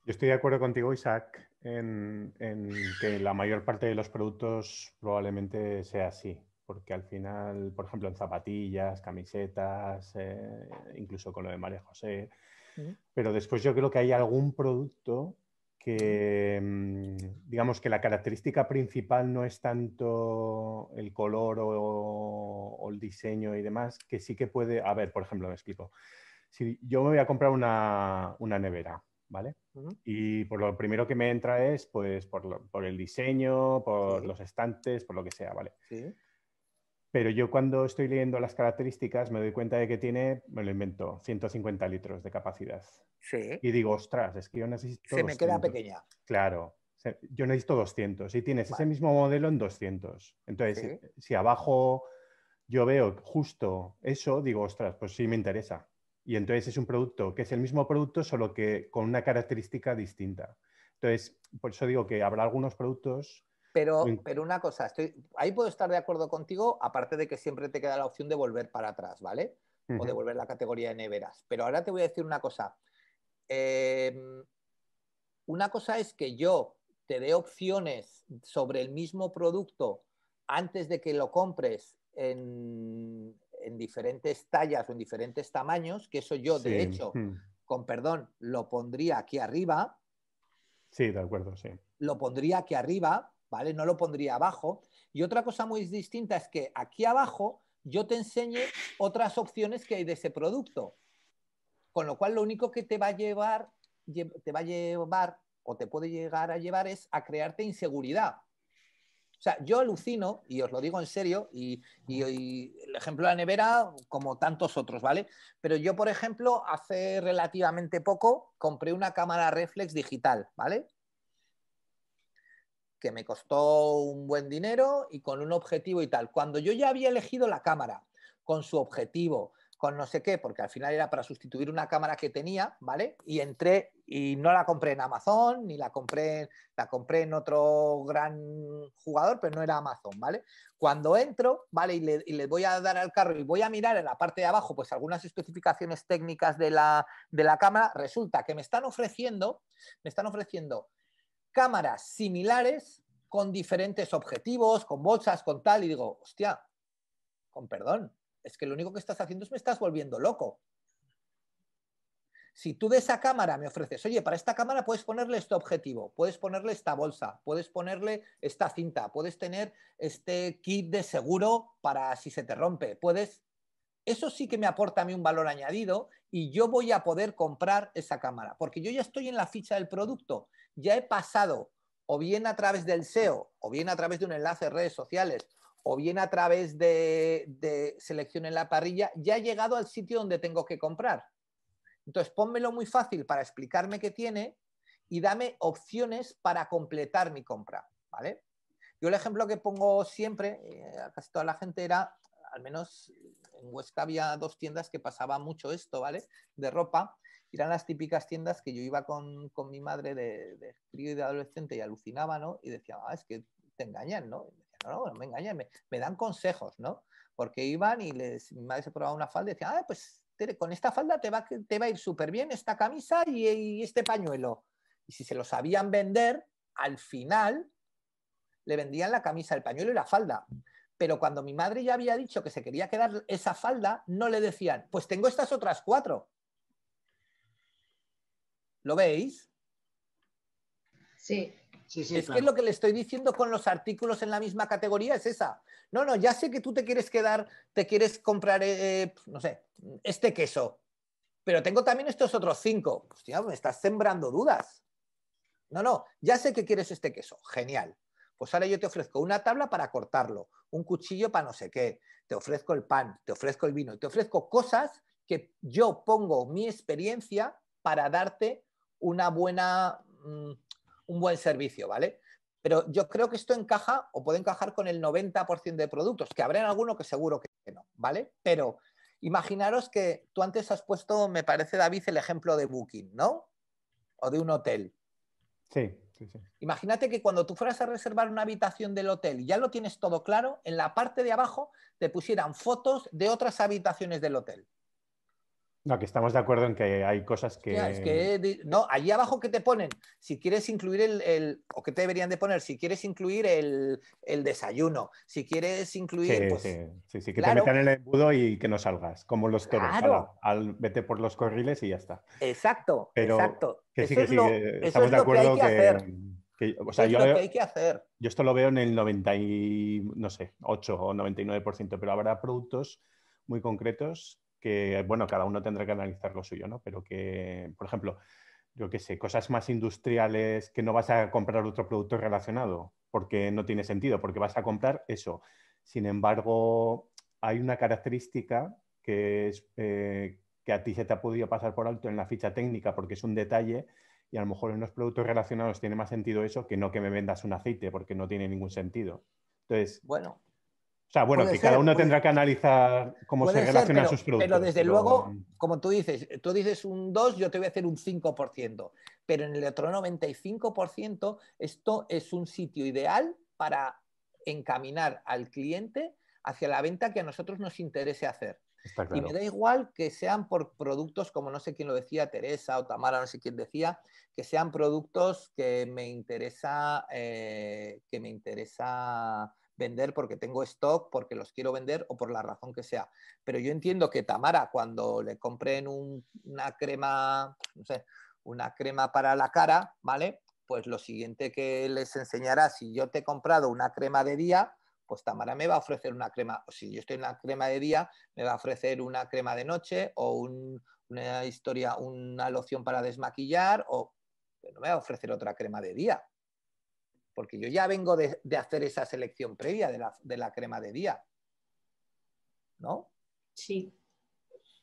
Yo estoy de acuerdo contigo, Isaac, en que la mayor parte de los productos probablemente sea así, porque al final, por ejemplo, en zapatillas, camisetas, incluso con lo de María José, pero después yo creo que hay algún producto que, digamos que la característica principal no es tanto el color o el diseño y demás, que sí que puede, a ver, por ejemplo, me explico. Si yo me voy a comprar una nevera, ¿vale? Y por lo primero que me entra es pues por el diseño, por los estantes, por lo que sea, ¿vale? Sí. Pero yo cuando estoy leyendo las características me doy cuenta de que tiene, me lo invento, 150 litros de capacidad. Sí. Y digo, ostras, es que yo necesito Se 200. me queda pequeña. Claro, yo necesito 200 y tienes ese mismo modelo en 200. Entonces, si abajo yo veo justo eso, digo, ostras, pues sí me interesa. Y entonces es un producto que es el mismo producto, solo que con una característica distinta. Entonces, por eso digo que habrá algunos productos... Pero una cosa, ahí puedo estar de acuerdo contigo, aparte de que siempre te queda la opción de volver para atrás, ¿vale? O de volver a la categoría de neveras. Pero ahora te voy a decir una cosa. Una cosa es que yo te dé opciones sobre el mismo producto antes de que lo compres en diferentes tallas o en diferentes tamaños, que eso yo, de hecho, con perdón, lo pondría aquí arriba. Sí, de acuerdo, sí. Lo pondría aquí arriba, ¿vale? No lo pondría abajo. Y otra cosa muy distinta es que aquí abajo yo te enseñe otras opciones que hay de ese producto. Con lo cual, lo único que te va a llevar o te puede llegar a llevar es a crearte inseguridad. O sea, yo alucino, y os lo digo en serio, y el ejemplo de la nevera, como tantos otros, ¿vale? Pero yo, por ejemplo, hace relativamente poco compré una cámara reflex digital, ¿vale? Que me costó un buen dinero y con un objetivo y tal. Cuando yo ya había elegido la cámara, con su objetivo, con no sé qué, porque al final era para sustituir una cámara que tenía, ¿vale? Y entré y no la compré en Amazon, ni la compré en otro gran jugador, pero no era Amazon, ¿vale? Cuando entro, ¿vale? Y le voy a dar al carro y voy a mirar en la parte de abajo, pues algunas especificaciones técnicas de la cámara, resulta que me están ofreciendo cámaras similares con diferentes objetivos, con bolsas, con tal, y digo, hostia, con perdón, es que lo único que estás haciendo es me estás volviendo loco. Si tú de esa cámara me ofreces, oye, para esta cámara puedes ponerle este objetivo, puedes ponerle esta bolsa, puedes ponerle esta cinta, puedes tener este kit de seguro para si se te rompe, puedes... Eso sí que me aporta a mí un valor añadido y yo voy a poder comprar esa cámara, porque yo ya estoy en la ficha del producto, ya he pasado o bien a través del SEO, o bien a través de un enlace de redes sociales, o bien a través de selección en la parrilla, ya he llegado al sitio donde tengo que comprar. Entonces, pónmelo muy fácil para explicarme qué tiene y dame opciones para completar mi compra, ¿vale? Yo el ejemplo que pongo siempre, a casi toda la gente era, al menos en Huesca había 2 tiendas que pasaba mucho esto, ¿vale? De ropa. Eran las típicas tiendas que yo iba con mi madre de crío y de adolescente y alucinaba, ¿no? Y decía, es que te engañan, ¿no? Y decía, no me engañan, me dan consejos, ¿no? Porque iban y mi madre se probaba una falda y decía, pues con esta falda te va a ir súper bien esta camisa y este pañuelo. Y si se lo sabían vender, al final le vendían la camisa, el pañuelo y la falda. Pero cuando mi madre ya había dicho que se quería quedar esa falda, no le decían, pues tengo estas otras 4. ¿Lo veis? Sí. Sí, Es claro. que lo que le estoy diciendo con los artículos en la misma categoría es esa. No, ya sé que tú te quieres quedar, te quieres comprar, no sé, este queso, pero tengo también estos otros 5. Hostia, me estás sembrando dudas. No, ya sé que quieres este queso. Genial. Pues ahora yo te ofrezco una tabla para cortarlo, un cuchillo para no sé qué, te ofrezco el pan, te ofrezco el vino, te ofrezco cosas que yo pongo mi experiencia para darte un buen servicio, ¿vale? Pero yo creo que esto encaja o puede encajar con el 90% de productos, que habrá en alguno que seguro que no, ¿vale? Pero imaginaros que tú antes has puesto, me parece, David, el ejemplo de Booking, ¿no? O de un hotel. Sí. Imagínate que cuando tú fueras a reservar una habitación del hotel y ya lo tienes todo claro, en la parte de abajo te pusieran fotos de otras habitaciones del hotel. No, que estamos de acuerdo en que hay cosas que... Hostia, es que no, allí abajo que te ponen, si quieres incluir o que te deberían de poner, si quieres incluir el desayuno, si quieres incluir, Sí, que claro, te metan en el embudo y que no salgas, como los toros. Claro. Vete por los corriles y ya está. Exacto, Pero exacto. que sí, Eso estamos es de lo que hay acuerdo que hacer. o sea, Eso es lo que hay que hacer. Yo esto lo veo en el 8 o 99%, pero habrá productos muy concretos que, bueno, cada uno tendrá que analizar lo suyo, ¿no? Pero que, por ejemplo, yo qué sé, cosas más industriales que no vas a comprar otro producto relacionado porque no tiene sentido, porque vas a comprar eso. Sin embargo, hay una característica que es que a ti se te ha podido pasar por alto en la ficha técnica porque es un detalle y a lo mejor en los productos relacionados tiene más sentido eso que no que me vendas un aceite porque no tiene ningún sentido. Entonces, bueno, que cada uno tendrá que analizar cómo se relaciona sus productos. Pero desde luego, como tú dices un 2, yo te voy a hacer un 5%, pero en el otro 95% esto es un sitio ideal para encaminar al cliente hacia la venta que a nosotros nos interese hacer. Está claro. Y me da igual que sean por productos, como no sé quién lo decía, Teresa o Tamara, no sé quién decía, que sean productos que me interesa vender porque tengo stock, porque los quiero vender o por la razón que sea. Pero yo entiendo que Tamara, cuando le compren una crema, no sé, una crema para la cara, ¿vale? Pues lo siguiente que les enseñará, si yo te he comprado una crema de día, pues Tamara me va a ofrecer una crema, o si yo estoy en una crema de día, me va a ofrecer una crema de noche o una loción para desmaquillar, o no me va a ofrecer otra crema de día. Porque yo ya vengo de hacer esa selección previa de la crema de día. ¿No? Sí.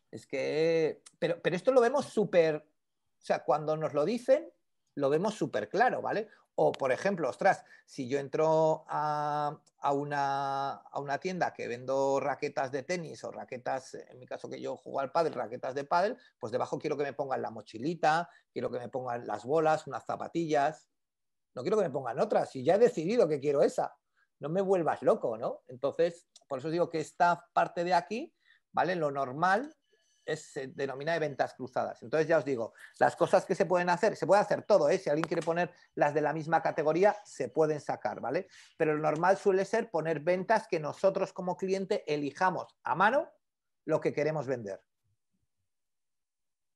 Es que... Pero esto lo vemos súper... O sea, cuando nos lo dicen, lo vemos súper claro, ¿vale? O, por ejemplo, ostras, si yo entro a una tienda que vendo raquetas de tenis o raquetas, en mi caso que yo juego al pádel, raquetas de pádel, pues debajo quiero que me pongan la mochilita, quiero que me pongan las bolas, unas zapatillas, no quiero que me pongan otras, si ya he decidido que quiero esa, no me vuelvas loco, ¿no? Entonces, por eso digo que esta parte de aquí, ¿vale? Lo normal se denomina de ventas cruzadas. Entonces ya os digo, las cosas que se pueden hacer, se puede hacer todo, ¿eh? Si alguien quiere poner las de la misma categoría, se pueden sacar, ¿vale? Pero lo normal suele ser poner ventas que nosotros como cliente elijamos a mano lo que queremos vender,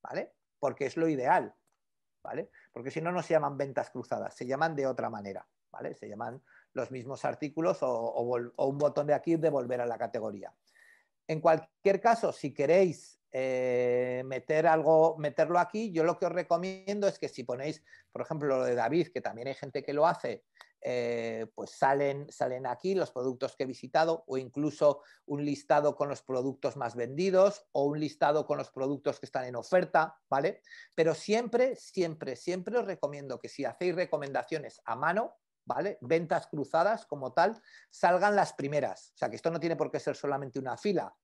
¿vale? Porque es lo ideal, ¿vale? Porque si no, no se llaman ventas cruzadas, se llaman de otra manera, ¿vale? Se llaman los mismos artículos o un botón de aquí de volver a la categoría. En cualquier caso, si queréis meterlo aquí, yo lo que os recomiendo es que si ponéis, por ejemplo, lo de David, que también hay gente que lo hace, pues salen aquí los productos que he visitado o incluso un listado con los productos más vendidos o un listado con los productos que están en oferta, ¿vale? Pero siempre, siempre, siempre os recomiendo que si hacéis recomendaciones a mano, ¿vale? Ventas cruzadas como tal, salgan las primeras. O sea, que esto no tiene por qué ser solamente una fila,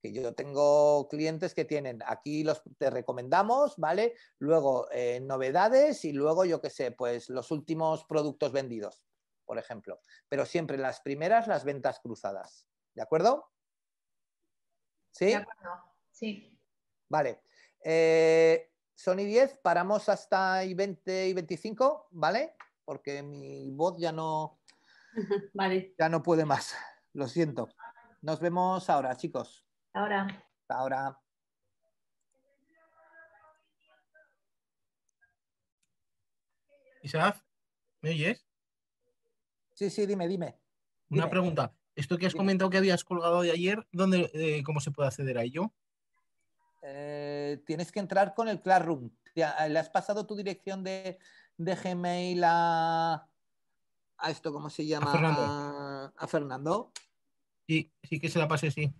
que yo tengo clientes que tienen aquí te recomendamos, ¿vale? Luego novedades y luego, yo qué sé, pues los últimos productos vendidos, por ejemplo. Pero siempre las primeras, las ventas cruzadas. ¿De acuerdo? ¿Sí? De acuerdo, sí. Vale. Son y 10, paramos hasta y 20 y 25, ¿vale? Porque mi voz ya no, Vale. ya no puede más. Lo siento. Nos vemos ahora, chicos. Ahora. Hasta ahora. Isaac, ¿me oyes? Sí, sí, dime. Una pregunta. Esto que has comentado que habías colgado de ayer, ¿cómo se puede acceder a ello? Tienes que entrar con el Classroom. ¿Le has pasado tu dirección de Gmail a esto, ¿cómo se llama? ¿A Fernando? Sí, sí que se la pasé, sí.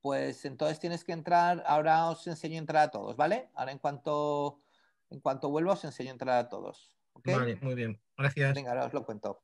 Pues entonces tienes que entrar, ahora os enseño a entrar a todos, ¿vale? Ahora en cuanto vuelva os enseño a entrar a todos. ¿Ok? Vale, muy bien. Gracias. Venga, ahora os lo cuento.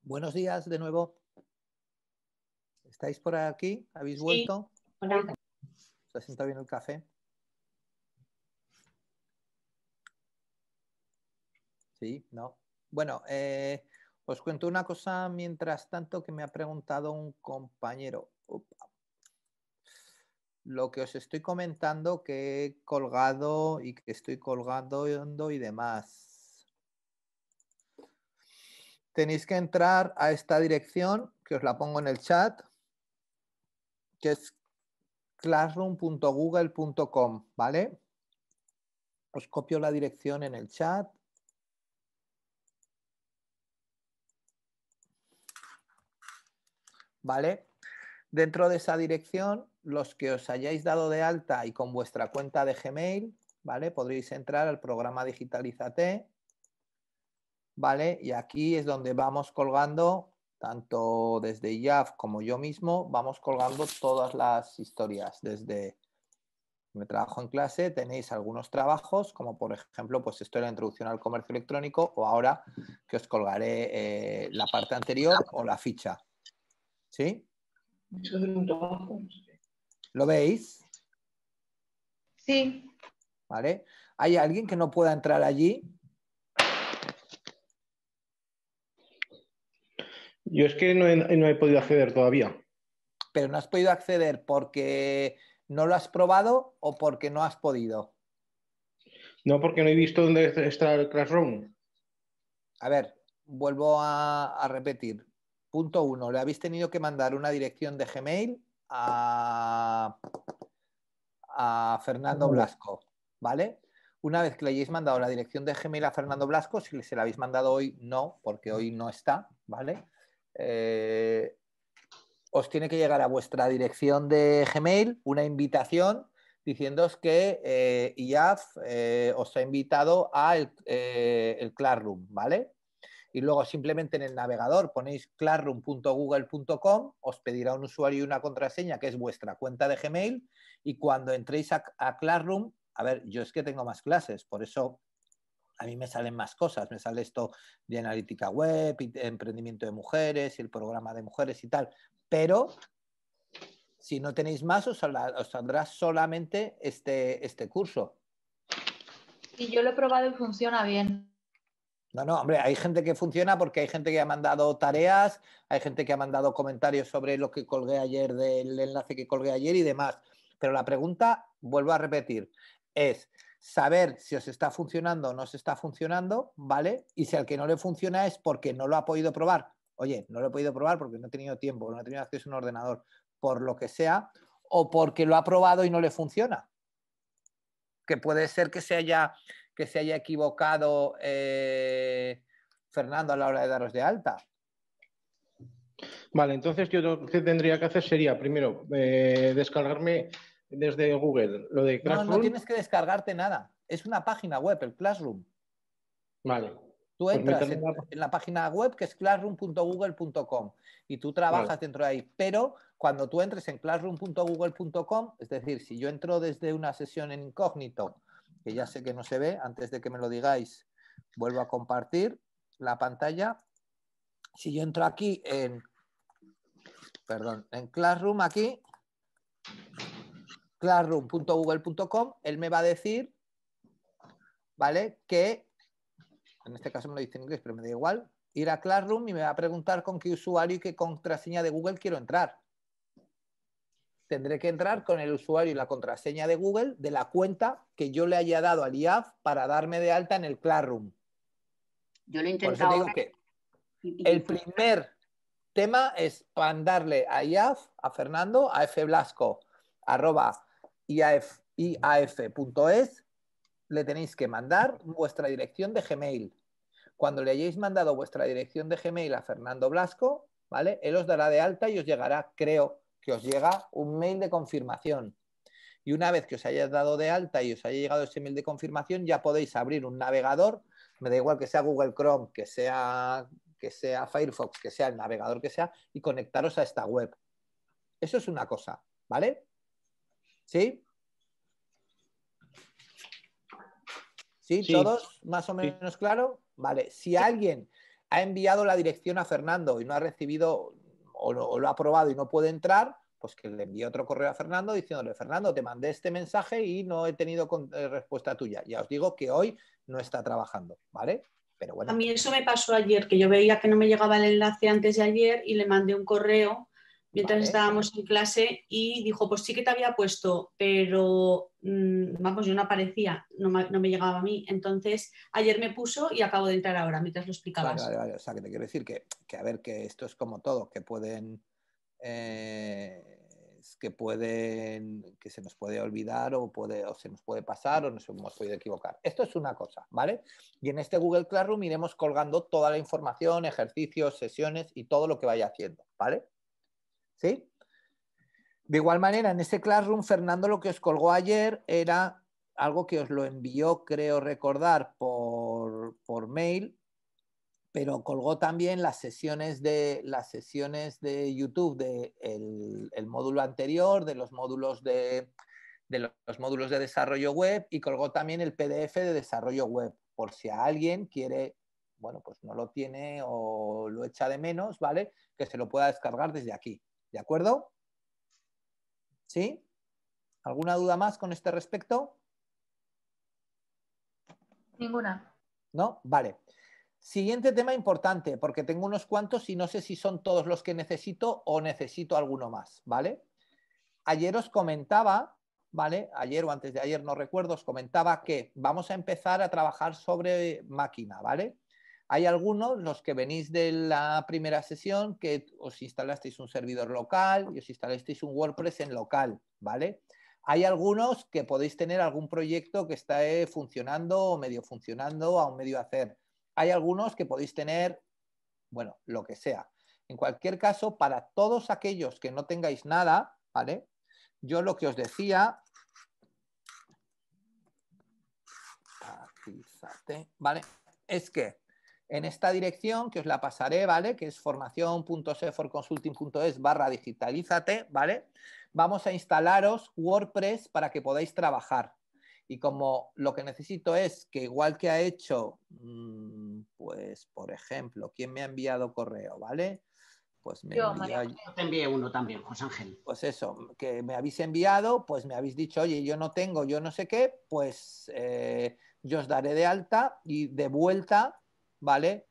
Buenos días de nuevo. ¿Estáis por aquí? ¿Habéis vuelto? Hola. ¿Se sienta bien el café? Sí, ¿no? Bueno, os cuento una cosa mientras tanto que me ha preguntado un compañero. Upa. Lo que os estoy comentando que he colgado y que estoy colgando y demás. Tenéis que entrar a esta dirección, que os la pongo en el chat, que es classroom.google.com, ¿vale? Os copio la dirección en el chat. ¿Vale? Dentro de esa dirección, los que os hayáis dado de alta y con vuestra cuenta de Gmail, ¿vale? Podréis entrar al programa Digitalízate, ¿vale? Y aquí es donde vamos colgando, tanto desde IAF como yo mismo, vamos colgando todas las historias. Desde mi trabajo en clase tenéis algunos trabajos, como por ejemplo, pues esto es la introducción al comercio electrónico, o ahora que os colgaré la parte anterior o la ficha. ¿Sí? ¿Lo veis? Sí. ¿Vale? ¿Hay alguien que no pueda entrar allí? Yo es que no he podido acceder todavía. Pero no has podido acceder porque no lo has probado o porque no has podido. No, porque no he visto dónde está el Classroom. A ver, vuelvo a repetir. Punto 1. Le habéis tenido que mandar una dirección de Gmail a Fernando Blasco, ¿vale? Una vez que le hayáis mandado la dirección de Gmail a Fernando Blasco, si se la habéis mandado hoy, no, porque hoy no está, ¿vale? Os tiene que llegar a vuestra dirección de Gmail una invitación diciéndoos que IAF os ha invitado a el Classroom, ¿vale? Y luego simplemente en el navegador ponéis classroom.google.com, os pedirá un usuario y una contraseña que es vuestra cuenta de Gmail, y cuando entréis a Classroom, a ver, yo es que tengo más clases, por eso a mí me salen más cosas, me sale esto de analítica web, y de emprendimiento de mujeres y el programa de mujeres y tal, pero si no tenéis más os saldrá solamente este curso. Y yo lo he probado y funciona bien. No, hombre, hay gente que funciona porque hay gente que ha mandado tareas, hay gente que ha mandado comentarios sobre lo que colgué ayer, del enlace que colgué ayer y demás. Pero la pregunta, vuelvo a repetir, es saber si os está funcionando o no os está funcionando, ¿vale? Y si al que no le funciona es porque no lo ha podido probar. Oye, no lo he podido probar porque no he tenido tiempo, no he tenido acceso a un ordenador, por lo que sea, o porque lo ha probado y no le funciona. Que puede ser que se haya equivocado Fernando a la hora de daros de alta. Vale, entonces yo lo que tendría que hacer sería primero descargarme desde Google lo de Classroom. No tienes que descargarte nada. Es una página web, el Classroom. Vale. Tú entras en la página web que es classroom.google.com y tú trabajas dentro de ahí. Pero cuando tú entres en classroom.google.com, es decir, si yo entro desde una sesión en incógnito, que ya sé que no se ve, antes de que me lo digáis, vuelvo a compartir la pantalla. Si yo entro aquí en Classroom, aquí, classroom.google.com, él me va a decir, ¿vale? Que, en este caso me lo dice en inglés, pero me da igual, ir a Classroom y me va a preguntar con qué usuario y qué contraseña de Google quiero entrar. Tendré que entrar con el usuario y la contraseña de Google de la cuenta que yo le haya dado al IAF para darme de alta en el Classroom. Yo lo he Por eso intentado te digo que el primer tema es mandarle a IAF, a Fernando, a fblasco, @iaf.es, le tenéis que mandar vuestra dirección de Gmail. Cuando le hayáis mandado vuestra dirección de Gmail a Fernando Blasco, ¿vale? Él os dará de alta y os llegará, creo que os llega un mail de confirmación. Y una vez que os hayáis dado de alta y os haya llegado ese mail de confirmación, ya podéis abrir un navegador, me da igual que sea Google Chrome, que sea Firefox, que sea el navegador que sea, y conectaros a esta web. Eso es una cosa, ¿vale? ¿Sí? ¿Sí? ¿Todos más o menos claro? Vale. Si alguien ha enviado la dirección a Fernando y no ha recibido o lo ha aprobado y no puede entrar, pues que le envíe otro correo a Fernando diciéndole, Fernando, te mandé este mensaje y no he tenido respuesta tuya. Ya os digo que hoy no está trabajando, ¿vale? Pero bueno. A mí eso me pasó ayer, que yo veía que no me llegaba el enlace antes de ayer y le mandé un correo mientras estábamos en clase y dijo, pues sí que te había puesto, pero vamos, yo no aparecía, no me llegaba a mí. Entonces, ayer me puso y acabo de entrar ahora, mientras lo explicabas. Vale. O sea, que te quiero decir que a ver, que esto es como todo, que pueden... que se nos puede olvidar o se nos puede pasar o nos hemos podido equivocar. Esto es una cosa, ¿vale? Y en este Google Classroom iremos colgando toda la información, ejercicios, sesiones y todo lo que vaya haciendo, ¿vale? ¿Sí? De igual manera, en ese Classroom, Fernando lo que os colgó ayer era algo que os lo envió, creo recordar, por mail, pero colgó también las sesiones de YouTube del módulo anterior, de los módulos de desarrollo web, y colgó también el PDF de desarrollo web, por si a alguien quiere, bueno, pues no lo tiene o lo echa de menos, ¿vale? Que se lo pueda descargar desde aquí, ¿de acuerdo? ¿Sí? ¿Alguna duda más con este respecto? Ninguna. ¿No? Vale. Siguiente tema importante, porque tengo unos cuantos y no sé si son todos los que necesito o necesito alguno más, ¿vale? Ayer os comentaba, ¿vale? Ayer o antes de ayer, no recuerdo, os comentaba que vamos a empezar a trabajar sobre máquina, ¿vale? Hay algunos, los que venís de la primera sesión, que os instalasteis un servidor local y os instalasteis un WordPress en local, ¿vale? Hay algunos que podéis tener algún proyecto que está funcionando o medio funcionando, a un medio hacer. Hay algunos que podéis tener, bueno, lo que sea. En cualquier caso, para todos aquellos que no tengáis nada, ¿vale? Yo lo que os decía, ¿vale? Es que en esta dirección, que os la pasaré, ¿vale? Que es formación.seforconsulting.es/digitalízate, ¿vale? Vamos a instalaros WordPress para que podáis trabajar. Y como lo que necesito es que, igual que ha hecho, pues, por ejemplo, ¿quién me ha enviado correo, ¿vale? Pues me Yo te envié uno también, José Ángel. Pues eso, que me habéis enviado, pues me habéis dicho, oye, yo no tengo, yo no sé qué, pues yo os daré de alta y de vuelta, ¿vale?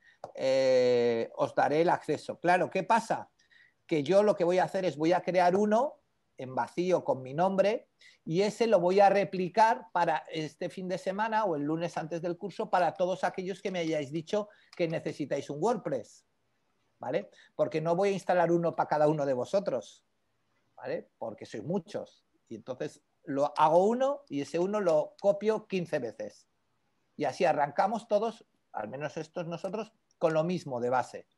Os daré el acceso. Claro, ¿qué pasa? Que yo lo que voy a hacer es voy a crear uno en vacío con mi nombre y ese lo voy a replicar para este fin de semana o el lunes antes del curso para todos aquellos que me hayáis dicho que necesitáis un WordPress, ¿vale? Porque no voy a instalar uno para cada uno de vosotros, ¿vale? Porque sois muchos y entonces lo hago uno y ese uno lo copio 15 veces y así arrancamos todos, al menos estos nosotros, con lo mismo de base,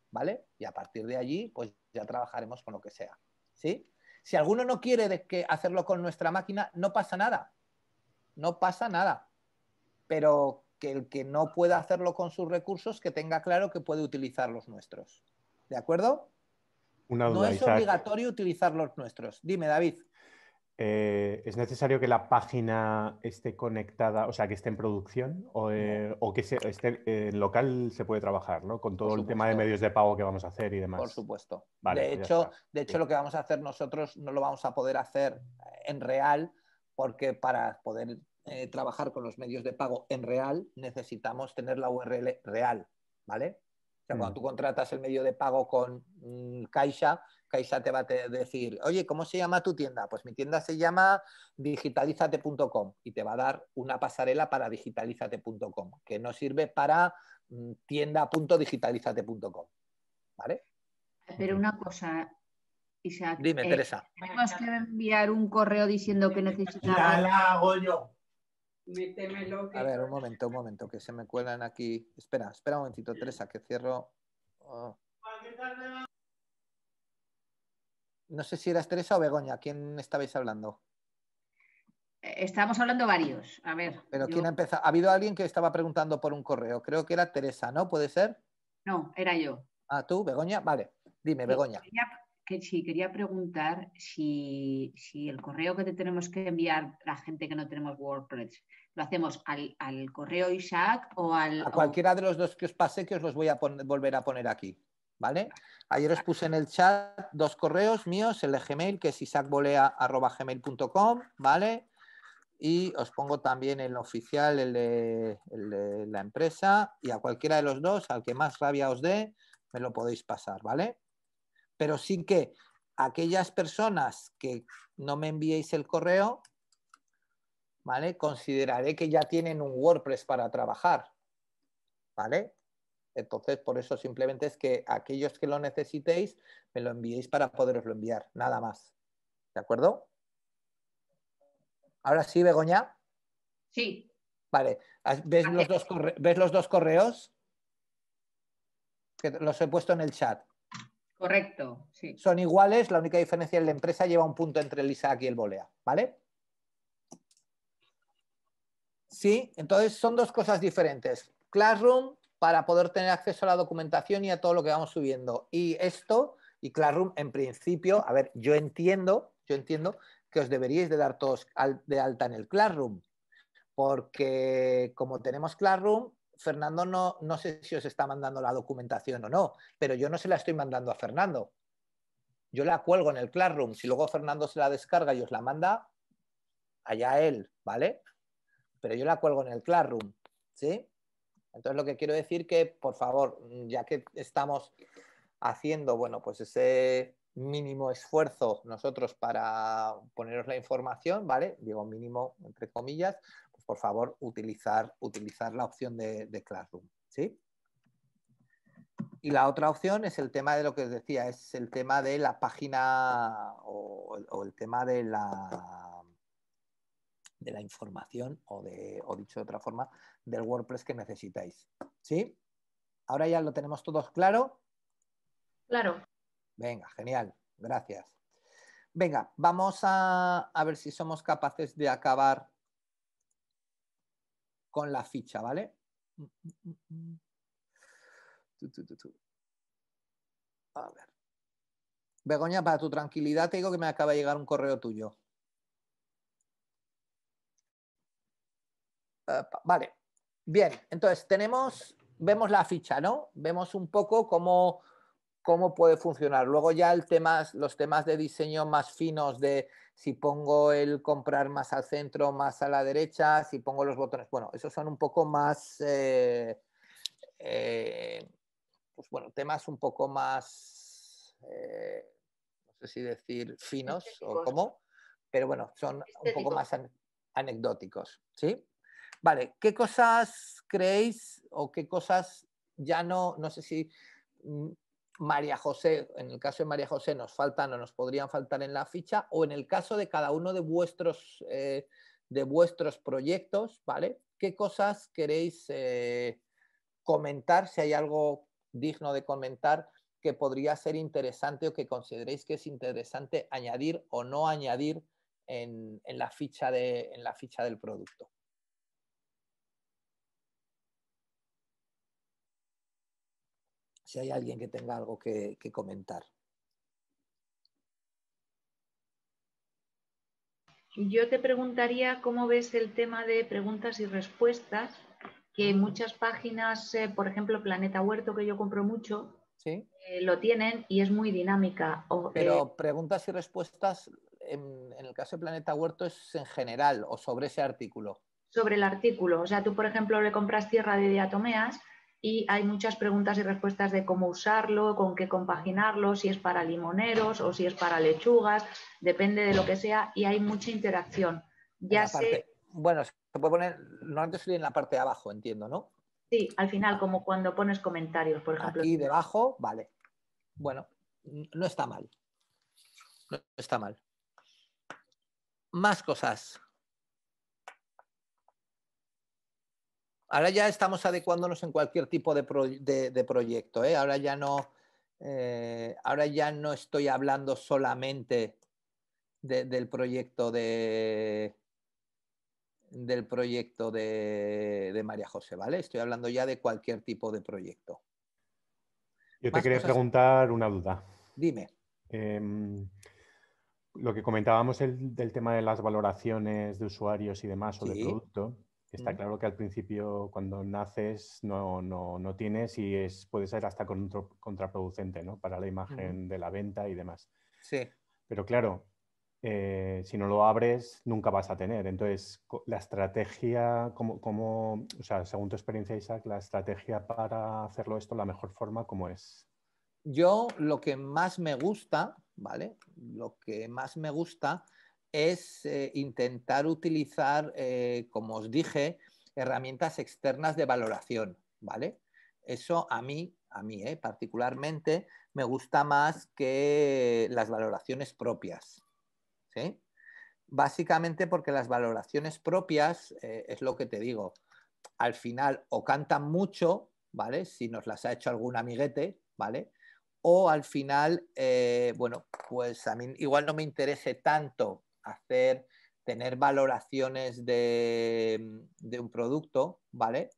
¿vale? Y a partir de allí pues ya trabajaremos con lo que sea, ¿sí? Si alguno no quiere hacerlo con nuestra máquina, no pasa nada. No pasa nada. Pero que el que no pueda hacerlo con sus recursos, que tenga claro que puede utilizar los nuestros. ¿De acuerdo? Una duda, no es Isaac. obligatorio utilizar los nuestros. Dime, David. ¿Es necesario que la página esté conectada, o sea, que esté en producción o que esté en local se puede trabajar, ¿no? Con todo el tema de medios de pago que vamos a hacer y demás. Por supuesto. Vale, de hecho, lo que vamos a hacer nosotros no lo vamos a poder hacer en real porque para poder trabajar con los medios de pago en real necesitamos tener la URL real, ¿vale? O sea, cuando tú contratas el medio de pago con Caixa, Caixa te va a decir, oye, ¿cómo se llama tu tienda? Pues mi tienda se llama digitalizate.com y te va a dar una pasarela para digitalizate.com, que no sirve para tienda.digitalizate.com, ¿vale? Pero una cosa, Isaac. Dime, Teresa. ¿Tenemos que enviar un correo diciendo que necesitamos? Ya la hago yo. Métemelo. A ver, un momento, que se me cuelan aquí. Espera un momentito, Teresa, que cierro. Oh. No sé si eras Teresa o Begoña. ¿Quién estabais hablando? Estábamos hablando varios. A ver. Pero ¿quién ha empezado? Ha habido alguien que estaba preguntando por un correo. Creo que era Teresa, ¿no? ¿Puede ser? No, era yo. Ah, ¿tú, Begoña? Vale. Dime, Begoña. que sí, quería preguntar si el correo que te tenemos que enviar la gente que no tenemos WordPress, ¿lo hacemos al correo Isaac o al...? A cualquiera de los dos que os pasé, que os los voy a volver a poner aquí, ¿vale? Ayer os puse en el chat 2 correos míos, el de Gmail, que es isacbolea@gmail.com, ¿vale? Y os pongo también el oficial, el de la empresa, y a cualquiera de los dos, al que más rabia os dé, me lo podéis pasar, ¿vale? Pero sí que aquellas personas que no me enviéis el correo, ¿vale? Consideraré que ya tienen un WordPress para trabajar, ¿vale? Entonces, por eso simplemente es que aquellos que lo necesitéis, me lo enviéis para poderoslo enviar, nada más. ¿De acuerdo? Ahora sí, Begoña. Sí. Vale. ¿Ves los dos correos? Que los he puesto en el chat. Correcto, sí. Son iguales, la única diferencia es que la empresa lleva un punto entre el Isaac y el Bolea, ¿vale? Sí, entonces son dos cosas diferentes. Classroom para poder tener acceso a la documentación y a todo lo que vamos subiendo. Y esto, y Classroom en principio, a ver, yo entiendo que os deberíais de dar todos de alta en el Classroom, porque como tenemos Classroom, Fernando no sé si os está mandando la documentación o no, pero yo no se la estoy mandando a Fernando. Yo la cuelgo en el Classroom. Si luego Fernando se la descarga y os la manda, allá él, ¿vale? Pero yo la cuelgo en el Classroom, ¿sí? Entonces lo que quiero decir que, por favor, ya que estamos haciendo, bueno, pues ese mínimo esfuerzo nosotros para poneros la información, ¿vale? Digo mínimo entre comillas, pues por favor utilizar la opción de Classroom, ¿sí? Y la otra opción es el tema de lo que os decía, es el tema de la página o el tema de la información o dicho de otra forma, del WordPress que necesitáis. ¿Sí? ¿Ahora ya lo tenemos todos claro? Claro. Venga, genial. Gracias. Venga, vamos a ver si somos capaces de acabar con la ficha, ¿vale? A ver. Begoña, para tu tranquilidad te digo que me acaba de llegar un correo tuyo. Vale. Bien, entonces vemos la ficha, ¿no? Vemos un poco cómo puede funcionar. Luego ya los temas de diseño más finos de si pongo el comprar más al centro, más a la derecha, si pongo los botones. Bueno, esos son un poco más, pues bueno, temas un poco más, no sé si decir finos o cómo, pero bueno, son un poco más anecdóticos, ¿sí? Vale, ¿qué cosas creéis o qué cosas ya no sé si María José, en el caso de María José nos faltan o nos podrían faltar en la ficha, o en el caso de cada uno de vuestros proyectos, ¿vale? ¿Qué cosas queréis comentar? Si hay algo digno de comentar que podría ser interesante o que consideréis que es interesante añadir o no añadir en la ficha del producto. Si hay alguien que tenga algo que comentar. Yo te preguntaría cómo ves el tema de preguntas y respuestas, que muchas páginas, por ejemplo, Planeta Huerto, que yo compro mucho, ¿sí? Lo tienen y es muy dinámica. Pero preguntas y respuestas, en el caso de Planeta Huerto, es en general o sobre ese artículo. Sobre el artículo. O sea, tú, por ejemplo, le compras tierra de diatomeas y hay muchas preguntas y respuestas de cómo usarlo, con qué compaginarlo, si es para limoneros o si es para lechugas, depende de lo que sea, y hay mucha interacción. Bueno, se puede poner, normalmente sería en la parte de abajo, entiendo, ¿no? Sí, al final, como cuando pones comentarios, por ejemplo. Aquí debajo, vale. Bueno, no está mal. No está mal. Más cosas. Ahora ya estamos adecuándonos en cualquier tipo de proyecto, ¿eh? Ahora ya no estoy hablando solamente del proyecto de María José, ¿vale? Estoy hablando ya de cualquier tipo de proyecto. Yo te quería preguntar una duda. Dime. lo que comentábamos del tema de las valoraciones de usuarios y demás o de producto, está claro que al principio cuando naces no tienes y puede ser hasta contraproducente, ¿no? Para la imagen de la venta y demás. Sí. Pero claro, si no lo abres, nunca vas a tener. Entonces, la estrategia, o sea, según tu experiencia, Isaac, la estrategia para hacerlo esto, la mejor forma, ¿cómo es? Yo lo que más me gusta, ¿vale? Lo que más me gusta es intentar utilizar, como os dije, herramientas externas de valoración, ¿vale? Eso a mí particularmente, me gusta más que las valoraciones propias, ¿sí? Básicamente porque las valoraciones propias, es lo que te digo, al final o cantan mucho, ¿vale? Si nos las ha hecho algún amiguete, ¿vale? O al final, bueno, pues a mí igual no me interese tanto tener valoraciones de un producto, ¿vale?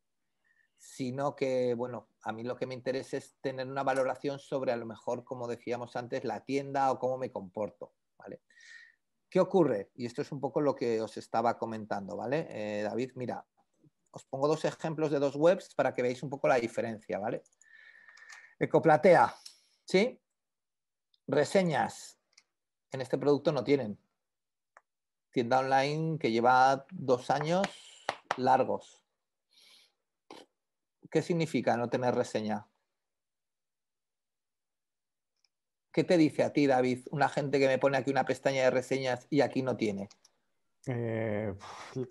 Sino que, bueno, a mí lo que me interesa es tener una valoración sobre a lo mejor, como decíamos antes, la tienda o cómo me comporto, ¿vale? ¿Qué ocurre? Y esto es un poco lo que os estaba comentando, ¿vale? David, mira, os pongo dos ejemplos de dos webs para que veáis un poco la diferencia, ¿vale? Ecoplatea, ¿sí? Reseñas en este producto no tienen. Tienda online que lleva 2 años largos. ¿Qué significa no tener reseña? ¿Qué te dice a ti, David, una gente que me pone aquí una pestaña de reseñas y aquí no tiene?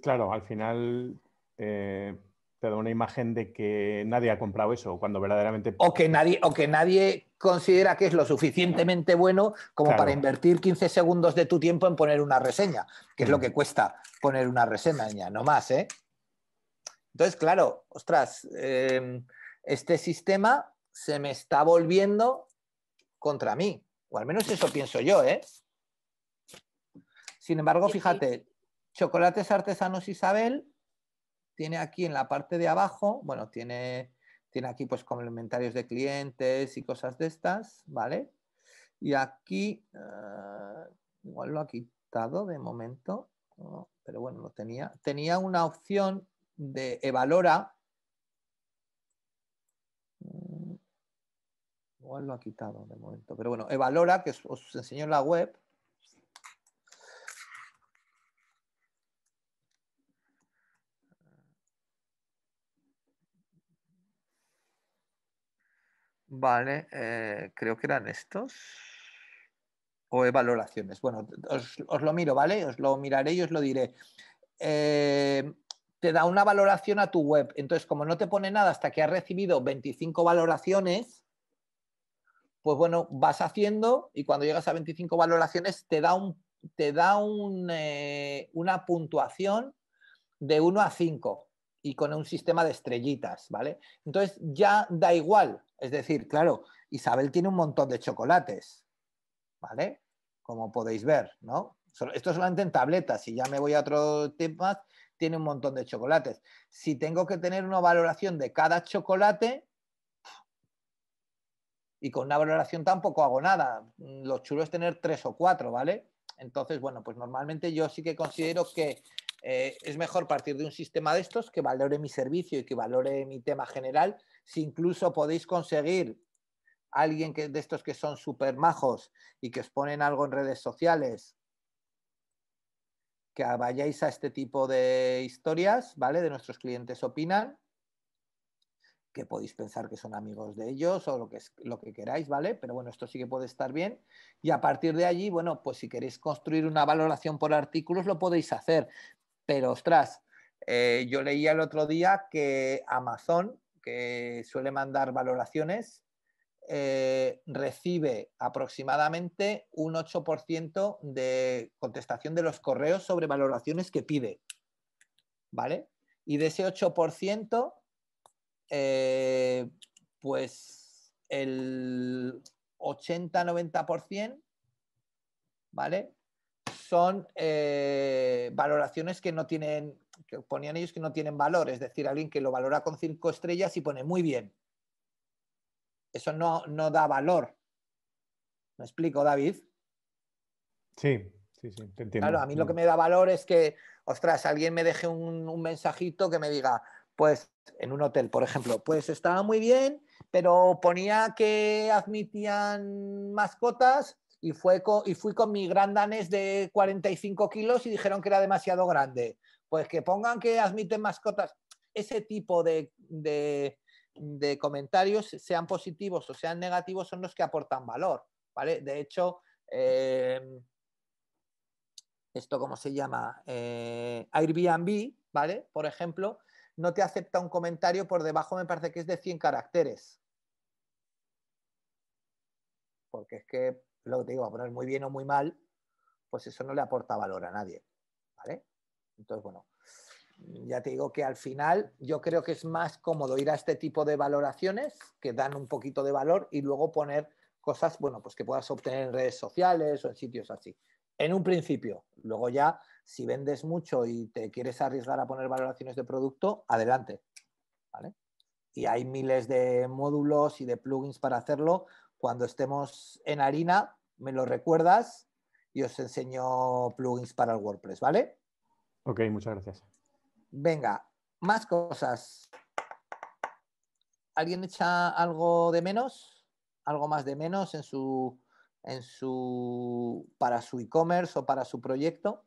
Claro, al final te da una imagen de que nadie ha comprado eso, cuando verdaderamente... O que nadie considera que es lo suficientemente bueno como para invertir 15 segundos de tu tiempo en poner una reseña, que es lo que cuesta poner una reseña, no más, ¿eh? Entonces, claro, ostras, este sistema se me está volviendo contra mí, o al menos eso pienso yo, ¿eh? Sin embargo, fíjate, Chocolates Artesanos Isabel tiene aquí en la parte de abajo, bueno, tiene aquí pues complementarios de clientes y cosas de estas, ¿vale? Y aquí, igual lo ha quitado de momento, no, pero bueno, lo tenía. Tenía una opción de Evalora. Igual lo ha quitado de momento, pero bueno, Evalora, que os enseño en la web. Vale, creo que eran estos. O valoraciones. Bueno, os lo miro, ¿vale? Os lo miraré y os lo diré. Te da una valoración a tu web. Entonces, como no te pone nada hasta que has recibido 25 valoraciones, pues bueno, vas haciendo y cuando llegas a 25 valoraciones te da una puntuación de 1 a 5 y con un sistema de estrellitas, ¿vale? Entonces ya da igual. Es decir, claro, Isabel tiene un montón de chocolates, ¿vale? Como podéis ver, ¿no? Esto solamente en tabletas. Si ya me voy a otro tema, tiene un montón de chocolates. Si tengo que tener una valoración de cada chocolate, y con una valoración tampoco hago nada. Lo chulo es tener 3 o 4, ¿vale? Entonces, bueno, pues normalmente yo sí que considero que es mejor partir de un sistema de estos que valore mi servicio y que valore mi tema general. Si incluso podéis conseguir alguien de estos que son súper majos y que os ponen algo en redes sociales, que vayáis a este tipo de historias, ¿vale? De nuestros clientes opinan, que podéis pensar que son amigos de ellos o lo que queráis, ¿vale? Pero bueno, esto sí que puede estar bien. Y a partir de allí, bueno, pues si queréis construir una valoración por artículos, lo podéis hacer. Pero, ostras, yo leía el otro día que Amazon, que suele mandar valoraciones, recibe aproximadamente un 8% de contestación de los correos sobre valoraciones que pide, ¿vale? Y de ese 8%, pues el 80-90%, ¿vale? Son valoraciones que no tienen, que ponían ellos que no tienen valor, es decir, alguien que lo valora con 5 estrellas y pone muy bien. Eso no da valor. ¿Me explico, David? Sí, sí, sí, te entiendo. Claro, a mí lo que me da valor es que, ostras, alguien me deje un mensajito que me diga, pues en un hotel, por ejemplo, pues estaba muy bien, pero ponía que admitían mascotas y fui con mi gran danés de 45 kilos y dijeron que era demasiado grande. Pues que pongan que admiten mascotas. Ese tipo de comentarios, sean positivos o sean negativos, son los que aportan valor, ¿vale? De hecho, esto, ¿cómo se llama? Airbnb, ¿vale? Por ejemplo, no te acepta un comentario por debajo, me parece que es de 100 caracteres. Porque es que, lo que te digo, a poner muy bien o muy mal, pues eso no le aporta valor a nadie, ¿vale? Entonces, bueno, ya te digo que al final yo creo que es más cómodo ir a este tipo de valoraciones que dan un poquito de valor y luego poner cosas, bueno, pues que puedas obtener en redes sociales o en sitios así. En un principio, luego ya, si vendes mucho y te quieres arriesgar a poner valoraciones de producto, adelante, ¿vale? Y hay miles de módulos y de plugins para hacerlo. Cuando estemos en harina, me lo recuerdas y os enseño plugins para el WordPress, ¿vale? Ok, muchas gracias. Venga, más cosas. ¿Alguien echa algo de menos? ¿Algo más de menos para su e-commerce o para su proyecto?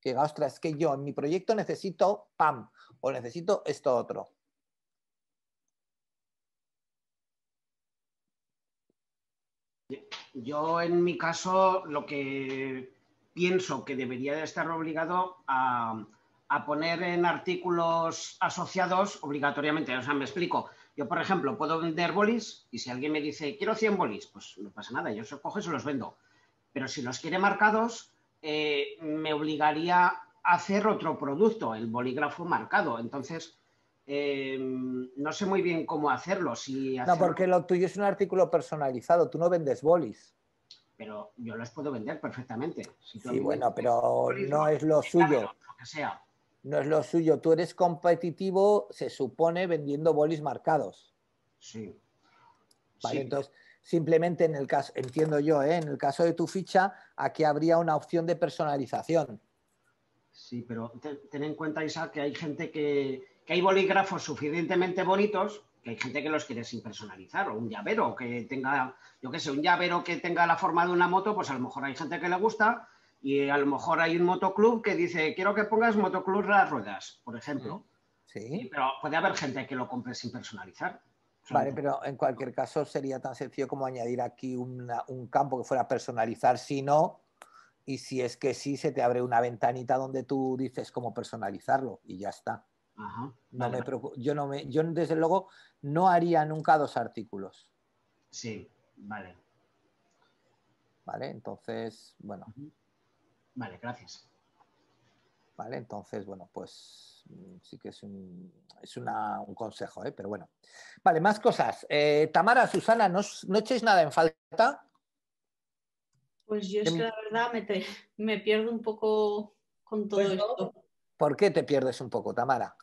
Que diga, ostras, es que yo en mi proyecto necesito PAM o necesito esto otro. Yo en mi caso lo que pienso que debería de estar obligado a poner en artículos asociados obligatoriamente. O sea, me explico. Yo, por ejemplo, puedo vender bolis y si alguien me dice, quiero 100 bolis, pues no pasa nada, yo se cojo y se los vendo. Pero si los quiere marcados, me obligaría a hacer otro producto, el bolígrafo marcado. Entonces, no sé muy bien cómo hacerlo. No, porque lo tuyo es un artículo personalizado, tú no vendes bolis. Pero yo los puedo vender perfectamente. Si sí, bueno, pero no es lo suyo. Lo que sea. No es lo suyo. Tú eres competitivo, se supone, vendiendo bolis marcados. Sí. Vale, sí. Entonces, simplemente en el caso, entiendo yo, en el caso de tu ficha, aquí habría una opción de personalización. Sí, pero ten en cuenta, Isa, que hay gente que hay bolígrafos suficientemente bonitos que hay gente que los quiere sin personalizar, o un llavero que tenga, yo qué sé, un llavero que tenga la forma de una moto, pues a lo mejor hay gente que le gusta y a lo mejor hay un motoclub que dice, quiero que pongas motoclub las ruedas, por ejemplo. Sí. Pero puede haber gente que lo compre sin personalizar. Vale, pero en cualquier caso sería tan sencillo como añadir aquí un campo que fuera personalizar, si no, y si es que sí, se te abre una ventanita donde tú dices cómo personalizarlo y ya está. Ajá, no me preocupo, yo desde luego no haría nunca 2 artículos. Sí, vale. Vale, entonces, bueno. Vale, gracias. Vale, entonces, bueno, pues sí que es un consejo, pero bueno. Vale, más cosas. Tamara, Susana, ¿no echéis nada en falta? Pues yo es que la verdad me pierdo un poco con todo esto. ¿Por qué te pierdes un poco, Tamara?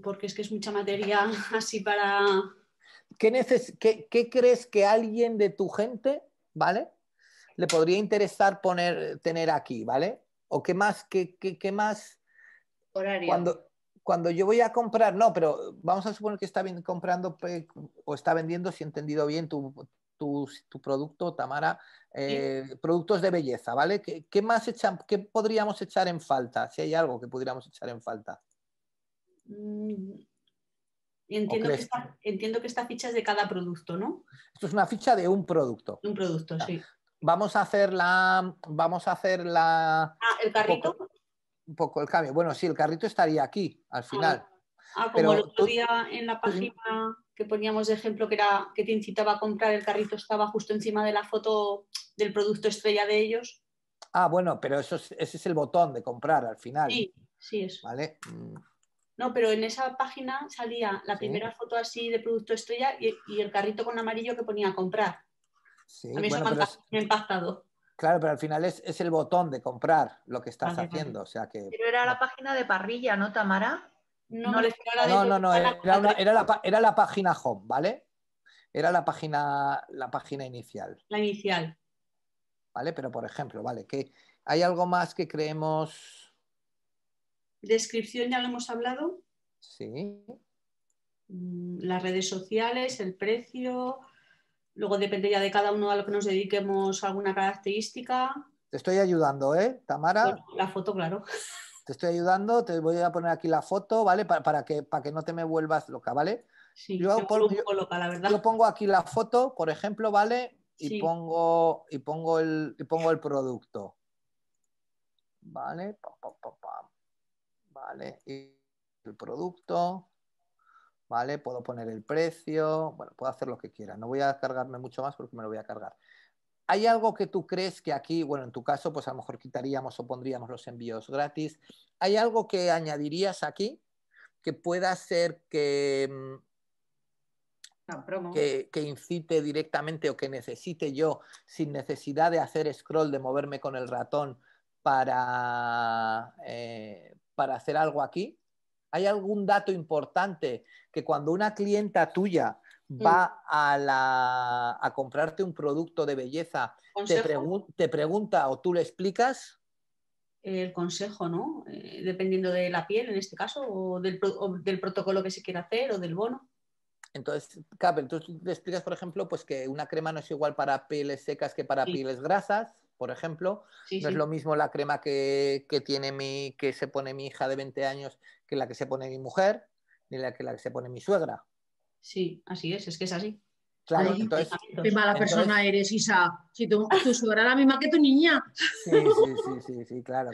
Porque es que es mucha materia así para... ¿Qué crees que alguien de tu gente, ¿vale? Le podría interesar tener aquí, ¿vale? ¿O qué más? ¿Qué más? Horario. Cuando yo voy a comprar, no, pero vamos a suponer que está comprando o está vendiendo, si he entendido bien, tu producto, Tamara, productos de belleza, ¿vale? ¿Qué más qué podríamos echar en falta? Si hay algo que pudiéramos echar en falta. Entiendo que esta ficha es de cada producto, ¿no? Esto es una ficha de un producto. Un producto, sí. Vamos a hacer la... ¿el carrito? Un poco el cambio. Bueno, sí, el carrito estaría aquí, al final. Como el otro día en la página que poníamos de ejemplo que te incitaba a comprar, el carrito estaba justo encima de la foto del producto estrella de ellos. Bueno, pero ese es el botón de comprar al final. Sí es. ¿Vale? No, pero en esa página salía la primera foto así de producto estrella y el carrito con amarillo que ponía a comprar. Sí, a mí eso me ha impactado. Claro, pero al final es el botón de comprar lo que estás haciendo. O sea que... Pero era la página de parrilla, ¿no, Tamara? No, era la página home, ¿vale? era la página inicial. La inicial. ¿Vale? Pero, por ejemplo, ¿vale? Que ¿hay algo más que creemos? Descripción ya lo hemos hablado. Sí. Las redes sociales, el precio. Luego depende ya de cada uno a lo que nos dediquemos alguna característica. Te estoy ayudando, ¿eh, Tamara? Bueno, la foto, claro. Te estoy ayudando, te voy a poner aquí la foto, ¿vale? Para que no te me vuelvas loca, ¿vale? Sí, me vuelvo un poco loca, la verdad. Yo pongo aquí la foto, por ejemplo, ¿vale? Y Sí. pongo el producto. ¿Vale? Vale. Y el producto. ¿Vale? Puedo poner el precio. Bueno, puedo hacer lo que quiera. No voy a cargarme mucho más porque me lo voy a cargar. ¿Hay algo que tú crees que aquí, bueno, en tu caso, pues a lo mejor quitaríamos o pondríamos los envíos gratis? ¿Hay algo que añadirías aquí que pueda ser que incite directamente o que necesite yo, sin necesidad de hacer scroll, de moverme con el ratón para hacer algo aquí? ¿Hay algún dato importante que cuando una clienta tuya va a comprarte un producto de belleza, te pregunta o tú le explicas? El consejo, ¿no? Dependiendo de la piel, en este caso, o del protocolo que se quiera hacer o del bono. Entonces, claro, entonces le explicas, por ejemplo, pues que una crema no es igual para pieles secas que para pieles grasas, por ejemplo. No es lo mismo la crema que se pone mi hija de 20 años que la que se pone mi mujer, ni la que se pone mi suegra. Sí, así es que es así. Claro, Ay, entonces... qué mala persona eres, Isa. Si tu suegra era la misma que tu niña. Sí, claro.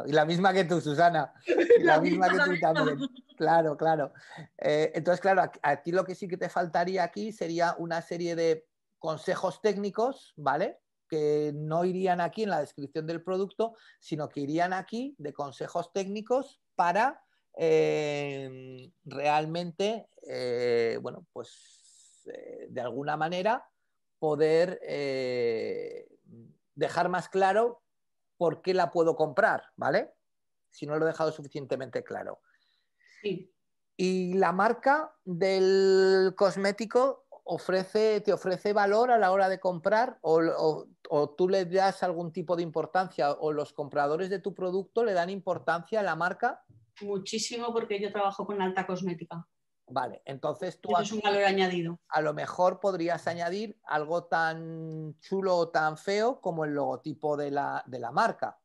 Y la misma que tú, Susana. Y la misma que tú también. Claro. Entonces, claro, aquí lo que sí que te faltaría aquí sería una serie de consejos técnicos, ¿vale? Que no irían aquí en la descripción del producto, sino que irían aquí de consejos técnicos para realmente, bueno, pues de alguna manera poder dejar más claro por qué la puedo comprar, ¿vale? Si no lo he dejado suficientemente claro. Sí. Y la marca del cosmético te ofrece valor a la hora de comprar o tú le das algún tipo de importancia o los compradores de tu producto le dan importancia a la marca. Muchísimo, porque yo trabajo con alta cosmética. Vale, entonces tú eso es un valor añadido. A lo mejor podrías añadir algo tan chulo o tan feo como el logotipo de la marca.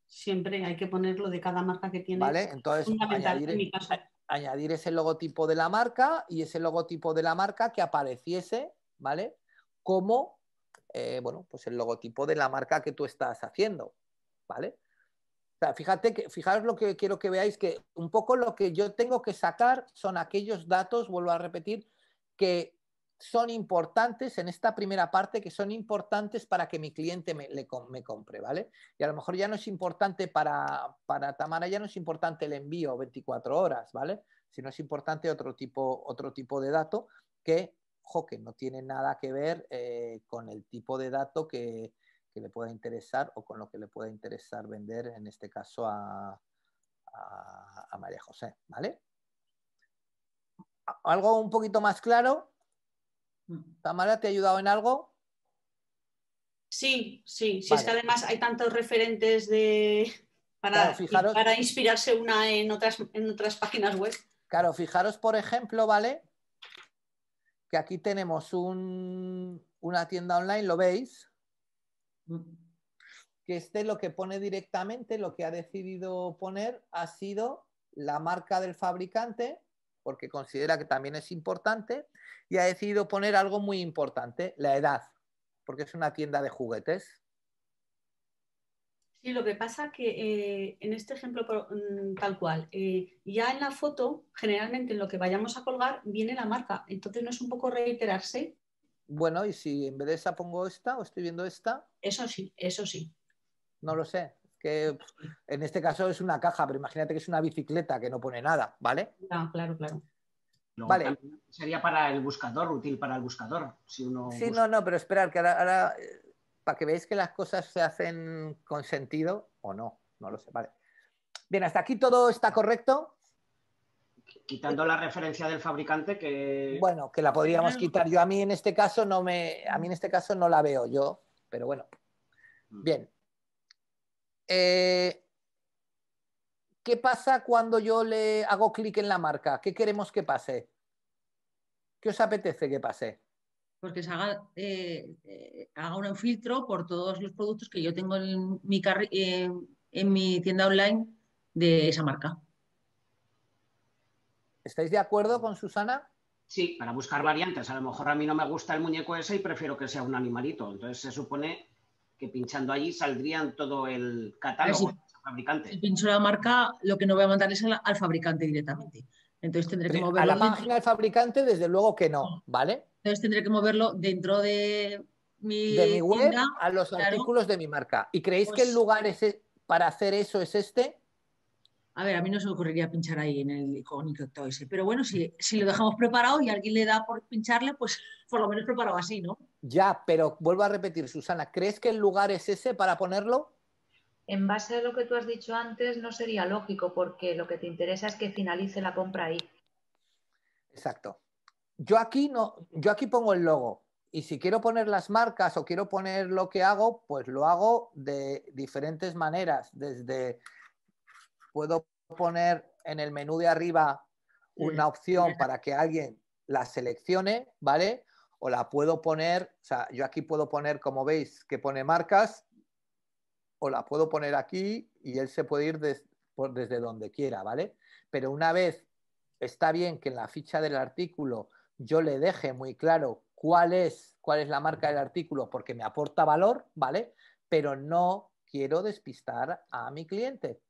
Siempre hay que ponerlo de cada marca que tiene. Vale, entonces fundamental en mi caso. añadir ese logotipo de la marca y ese logotipo de la marca que apareciese, ¿vale? Como, bueno, pues el logotipo de la marca que tú estás haciendo, ¿vale? O sea, fijaros lo que quiero que veáis, que un poco lo que yo tengo que sacar son aquellos datos, vuelvo a repetir, que son importantes en esta primera parte, que son importantes para que mi cliente me compre, ¿vale? Y a lo mejor ya no es importante para Tamara, ya no es importante el envío 24 horas, ¿vale? Sino es importante otro tipo de dato que, ojo, que no tiene nada que ver con el tipo de dato que le pueda interesar o con lo que le pueda interesar vender, en este caso a María José, ¿vale? ¿Algo un poquito más claro? ¿Tamara, te ha ayudado en algo? Sí, vale. Vale. Es que además hay tantos referentes para inspirarse una en otras páginas web. Claro, fijaros, por ejemplo, ¿vale? Que aquí tenemos una tienda online, ¿lo veis? Que lo que pone directamente, lo que ha decidido poner ha sido la marca del fabricante, porque considera que también es importante, y ha decidido poner algo muy importante, la edad, porque es una tienda de juguetes. Sí, lo que pasa que en este ejemplo tal cual, ya en la foto, generalmente en lo que vayamos a colgar, viene la marca, entonces no es un poco reiterarse. Bueno, y si en vez de esa pongo esta, o estoy viendo esta. Eso sí. No lo sé. Que en este caso es una caja, pero imagínate que es una bicicleta que no pone nada, ¿vale? No, claro. Vale. Sería para el buscador, útil para el buscador. Si uno sí, busca. no, pero esperar, que ahora para que veáis que las cosas se hacen con sentido o no lo sé, vale. Bien, hasta aquí todo está correcto. Quitando la referencia del fabricante que... Bueno, que la podríamos quitar. Yo a mí en este caso no la veo yo, pero bueno. Bien. ¿Qué pasa cuando yo le hago clic en la marca? ¿Qué queremos que pase? ¿Qué os apetece que pase? Pues que se haga un filtro por todos los productos que yo tengo en mi tienda online de esa marca. ¿Estáis de acuerdo con Susana? Sí, para buscar variantes. A lo mejor a mí no me gusta el muñeco ese y prefiero que sea un animalito. Entonces se supone que pinchando allí saldrían todo el catálogo del fabricante. Si pincho la marca, lo que no voy a mandar es al fabricante directamente. Entonces tendré que moverlo. A la página del fabricante, desde luego que no, ¿vale? Entonces tendré que moverlo dentro de mi web tienda, a los artículos de mi marca. ¿Y creéis que el lugar para hacer eso es este? A ver, a mí no se me ocurriría pinchar ahí en el icónico ese. Pero bueno, si lo dejamos preparado y alguien le da por pincharle, pues por lo menos preparado así, ¿no? Ya, pero vuelvo a repetir, Susana, ¿crees que el lugar es ese para ponerlo? En base a lo que tú has dicho antes, no sería lógico, porque lo que te interesa es que finalice la compra ahí. Exacto. Yo aquí pongo el logo. Y si quiero poner las marcas o quiero poner lo que hago, pues lo hago de diferentes maneras. Puedo poner en el menú de arriba una opción para que alguien la seleccione, ¿vale? O la puedo poner, o sea, yo aquí puedo poner, como veis, que pone marcas, o la puedo poner aquí y él se puede ir desde donde quiera, ¿vale? Pero una vez está bien que en la ficha del artículo yo le deje muy claro cuál es la marca del artículo porque me aporta valor, ¿vale? Pero no quiero despistar a mi cliente.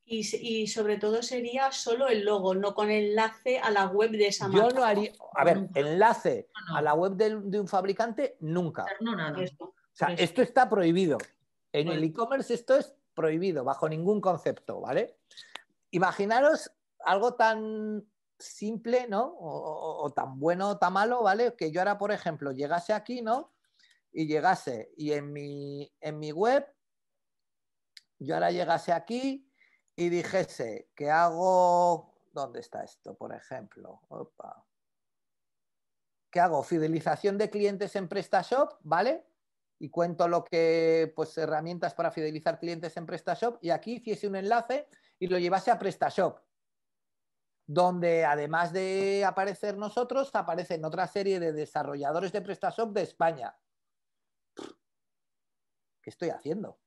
Y sobre todo sería solo el logo, no con enlace a la web de esa marca. Yo no haría, a ver, enlace a la web de un fabricante, nunca. No, nada. O sea, esto está prohibido. En el e-commerce esto es prohibido, bajo ningún concepto, ¿vale? Imaginaros algo tan simple, ¿no? O tan bueno o tan malo, ¿vale? Que yo ahora, por ejemplo, llegase aquí, ¿no? Y llegase, y en mi web, yo ahora llegase aquí y dijese que hago... ¿Dónde está esto, por ejemplo? Opa. Que hago fidelización de clientes en PrestaShop, ¿vale? Y cuento lo que, pues, herramientas para fidelizar clientes en PrestaShop, y aquí hiciese un enlace y lo llevase a PrestaShop, donde además de aparecer nosotros, aparecen otra serie de desarrolladores de PrestaShop de España. ¿Qué estoy haciendo?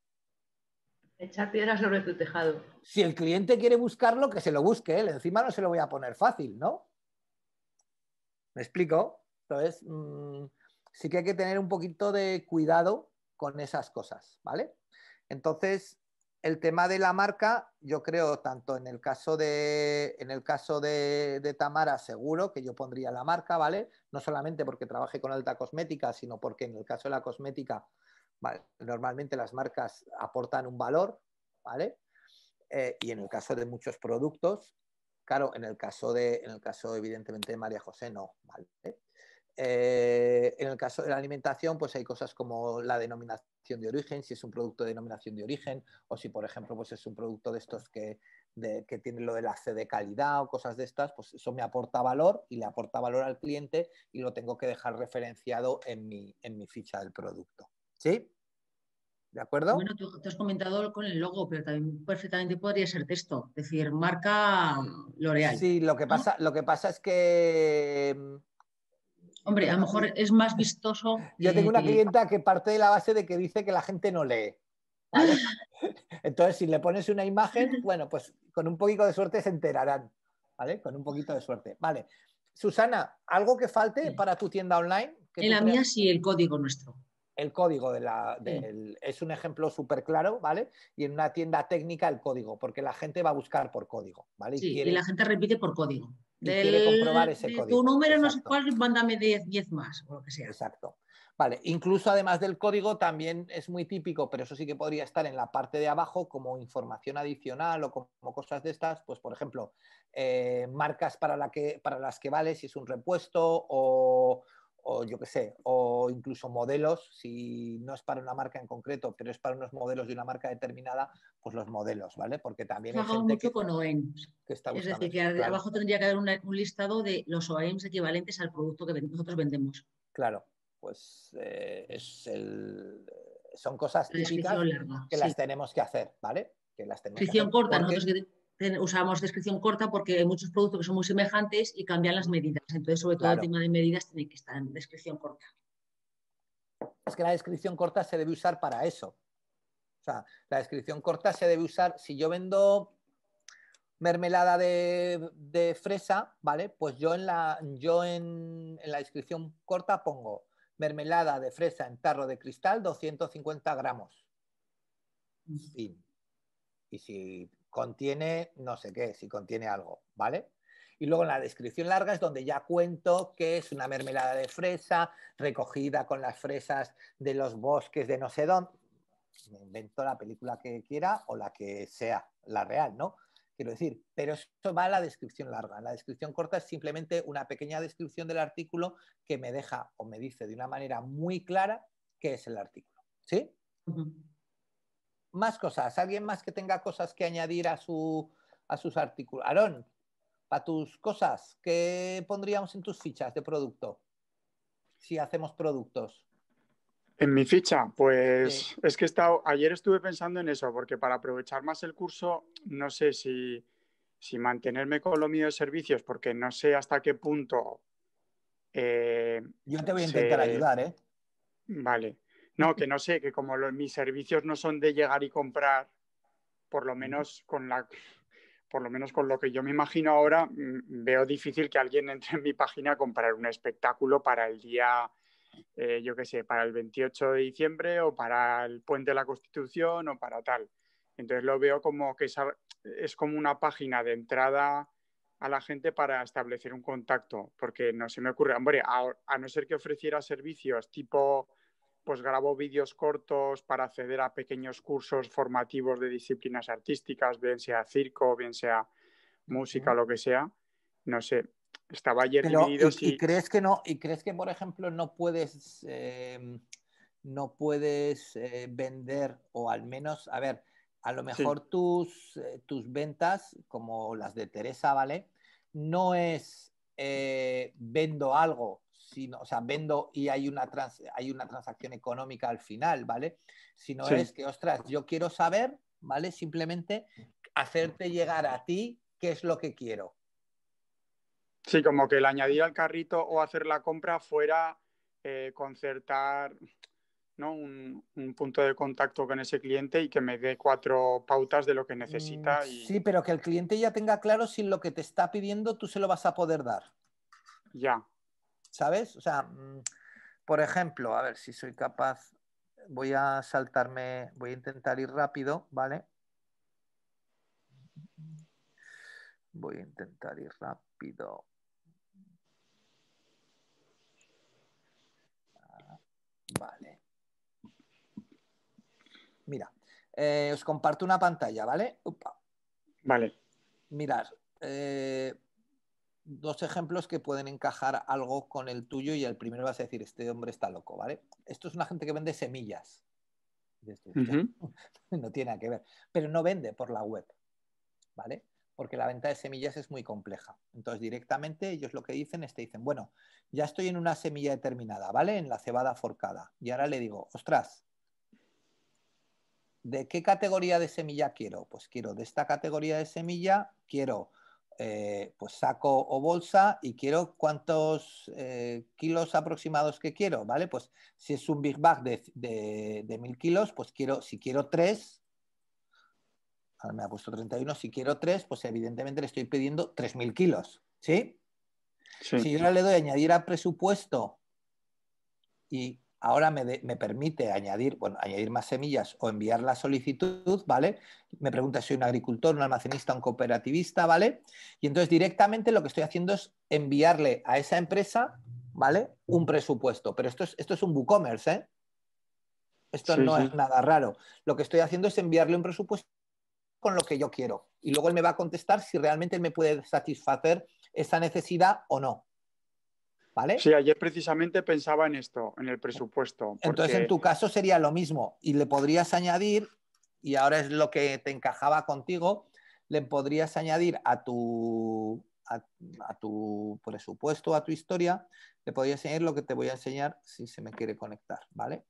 Echar piedras sobre tu tejado. Si el cliente quiere buscarlo, que se lo busque él. Encima no se lo voy a poner fácil, ¿no? ¿Me explico? Entonces, sí que hay que tener un poquito de cuidado con esas cosas, ¿vale? Entonces, el tema de la marca, yo creo, tanto en el caso de Tamara, seguro que yo pondría la marca, ¿vale? No solamente porque trabaje con alta cosmética, sino porque en el caso de la cosmética, ¿vale? Normalmente las marcas aportan un valor, ¿vale? Y en el caso de muchos productos, claro, en el caso evidentemente de María José no, ¿vale? En el caso de la alimentación, pues hay cosas como la denominación de origen, si es un producto de denominación de origen, o si, por ejemplo, pues es un producto de estos que tiene lo de la C de calidad o cosas de estas, pues eso me aporta valor y le aporta valor al cliente y lo tengo que dejar referenciado en mi ficha del producto. ¿Sí? ¿De acuerdo? Bueno, tú has comentado con el logo, pero también perfectamente podría ser texto, es decir, marca L'Oréal. Sí, lo que pasa es que... Hombre, a lo mejor es más vistoso. Yo tengo una clienta que parte de la base de que dice que la gente no lee, ¿vale? Entonces, si le pones una imagen, bueno, pues con un poquito de suerte se enterarán, ¿vale? Con un poquito de suerte. Vale. Susana, ¿algo que falte para tu tienda online? En la mía sí, el código nuestro. El código es un ejemplo súper claro, ¿vale? Y en una tienda técnica el código, porque la gente va a buscar por código, ¿vale? Sí, y la gente repite por código. Quiere comprobar ese código. Tu número, exacto. No sé cuál, mándame 10 más, o lo que sea. Exacto. Vale, incluso además del código también es muy típico, pero eso sí que podría estar en la parte de abajo como información adicional o como cosas de estas, pues por ejemplo, marcas para las que vale si es un repuesto o o yo qué sé, o incluso modelos, si no es para una marca en concreto, pero es para unos modelos de una marca determinada, pues los modelos, ¿vale? Porque también hay Trabajamos gente mucho con OEMs. que está Es buscando decir, que eso, claro. abajo tendría que haber un listado de los OEMs equivalentes al producto que nosotros vendemos. Claro, pues son cosas La típicas descripción larga, que sí. las tenemos que hacer, ¿vale? Que las tenemos que Descripción hacer corta, porque... nosotros usamos descripción corta porque hay muchos productos que son muy semejantes y cambian las medidas. Entonces, sobre todo el Claro. tema de medidas tiene que estar en descripción corta. Es que la descripción corta se debe usar para eso. O sea, la descripción corta se debe usar, si yo vendo mermelada de fresa, ¿vale? Pues yo en la descripción corta pongo mermelada de fresa en tarro de cristal, 250 gramos. Fin. Y si contiene, no sé qué, si contiene algo, ¿vale? Y luego en la descripción larga es donde ya cuento que es una mermelada de fresa recogida con las fresas de los bosques de no sé dónde. Me invento la película que quiera o la que sea, la real, ¿no? Quiero decir, pero eso va a la descripción larga. La descripción corta es simplemente una pequeña descripción del artículo que me deja o me dice de una manera muy clara qué es el artículo. ¿Sí? Más cosas. ¿Alguien más que tenga cosas que añadir a sus artículos? Aarón, para tus cosas, ¿qué pondríamos en tus fichas de producto? Si hacemos productos. En mi ficha, pues Sí. es que ayer estuve pensando en eso, porque para aprovechar más el curso, no sé si mantenerme con lo mío de servicios, porque no sé hasta qué punto... Yo te voy a intentar ayudar, ¿eh? Vale. No, que no sé, que como mis servicios no son de llegar y comprar, por lo menos con lo que yo me imagino ahora, veo difícil que alguien entre en mi página a comprar un espectáculo para el día... yo qué sé, para el 28 de diciembre o para el Puente de la Constitución o para tal. Entonces lo veo como que es como una página de entrada a la gente para establecer un contacto, porque no se me ocurre, hombre, a no ser que ofreciera servicios tipo, pues grabo vídeos cortos para acceder a pequeños cursos formativos de disciplinas artísticas, bien sea circo, bien sea música, lo que sea, no sé. Estaba ayer dividido ¿Y crees que no? ¿Y crees que, por ejemplo, no puedes vender, o al menos, a ver, a lo mejor tus ventas, como las de Teresa, ¿vale? No es vendo algo, sino, o sea, vendo y hay una transacción económica al final, ¿vale? Sino es que, ostras, yo quiero saber, ¿vale? Simplemente hacerte llegar a ti qué es lo que quiero. Sí, como que el añadir al carrito o hacer la compra fuera concertar, ¿no? un punto de contacto con ese cliente y que me dé 4 pautas de lo que necesita. Sí, pero que el cliente ya tenga claro si lo que te está pidiendo tú se lo vas a poder dar. Ya. ¿Sabes? O sea, por ejemplo, a ver si soy capaz, voy a intentar ir rápido, ¿vale? Voy a intentar ir rápido. Vale. Mira, os comparto una pantalla, ¿vale? Upa. Vale. Mirad, 2 ejemplos que pueden encajar algo con el tuyo y el primero vas a decir, este hombre está loco, ¿vale? Esto es una gente que vende semillas. No tiene nada que ver, pero no vende por la web, ¿vale? Porque la venta de semillas es muy compleja. Entonces, directamente ellos lo que dicen es, te dicen, bueno, ya estoy en una semilla determinada, ¿vale? En la cebada forcada. Y ahora le digo, ostras, ¿de qué categoría de semilla quiero? Pues quiero de esta categoría de semilla, quiero pues saco o bolsa y quiero cuántos kilos aproximados que quiero, ¿vale? Pues si es un Big Bag de 1000 kilos, pues si quiero 3, ahora me ha puesto 31, si quiero 3, pues evidentemente le estoy pidiendo 3000 kilos, ¿sí? Si yo ahora le doy a añadir al presupuesto y ahora me permite añadir más semillas o enviar la solicitud, ¿vale? Me pregunta si soy un agricultor, un almacenista, un cooperativista, ¿vale? Y entonces directamente lo que estoy haciendo es enviarle a esa empresa, ¿vale? Un presupuesto. Pero esto es un WooCommerce, ¿eh? Esto no es nada raro. Lo que estoy haciendo es enviarle un presupuesto con lo que yo quiero. Y luego él me va a contestar si realmente él me puede satisfacer esa necesidad o no. ¿vale? Sí, ayer precisamente pensaba en esto, en el presupuesto. Entonces, en tu caso sería lo mismo y le podrías añadir, y ahora es lo que te encajaba contigo, le podrías añadir a tu presupuesto, a tu historia, le podrías añadir lo que te voy a enseñar si se me quiere conectar, ¿vale?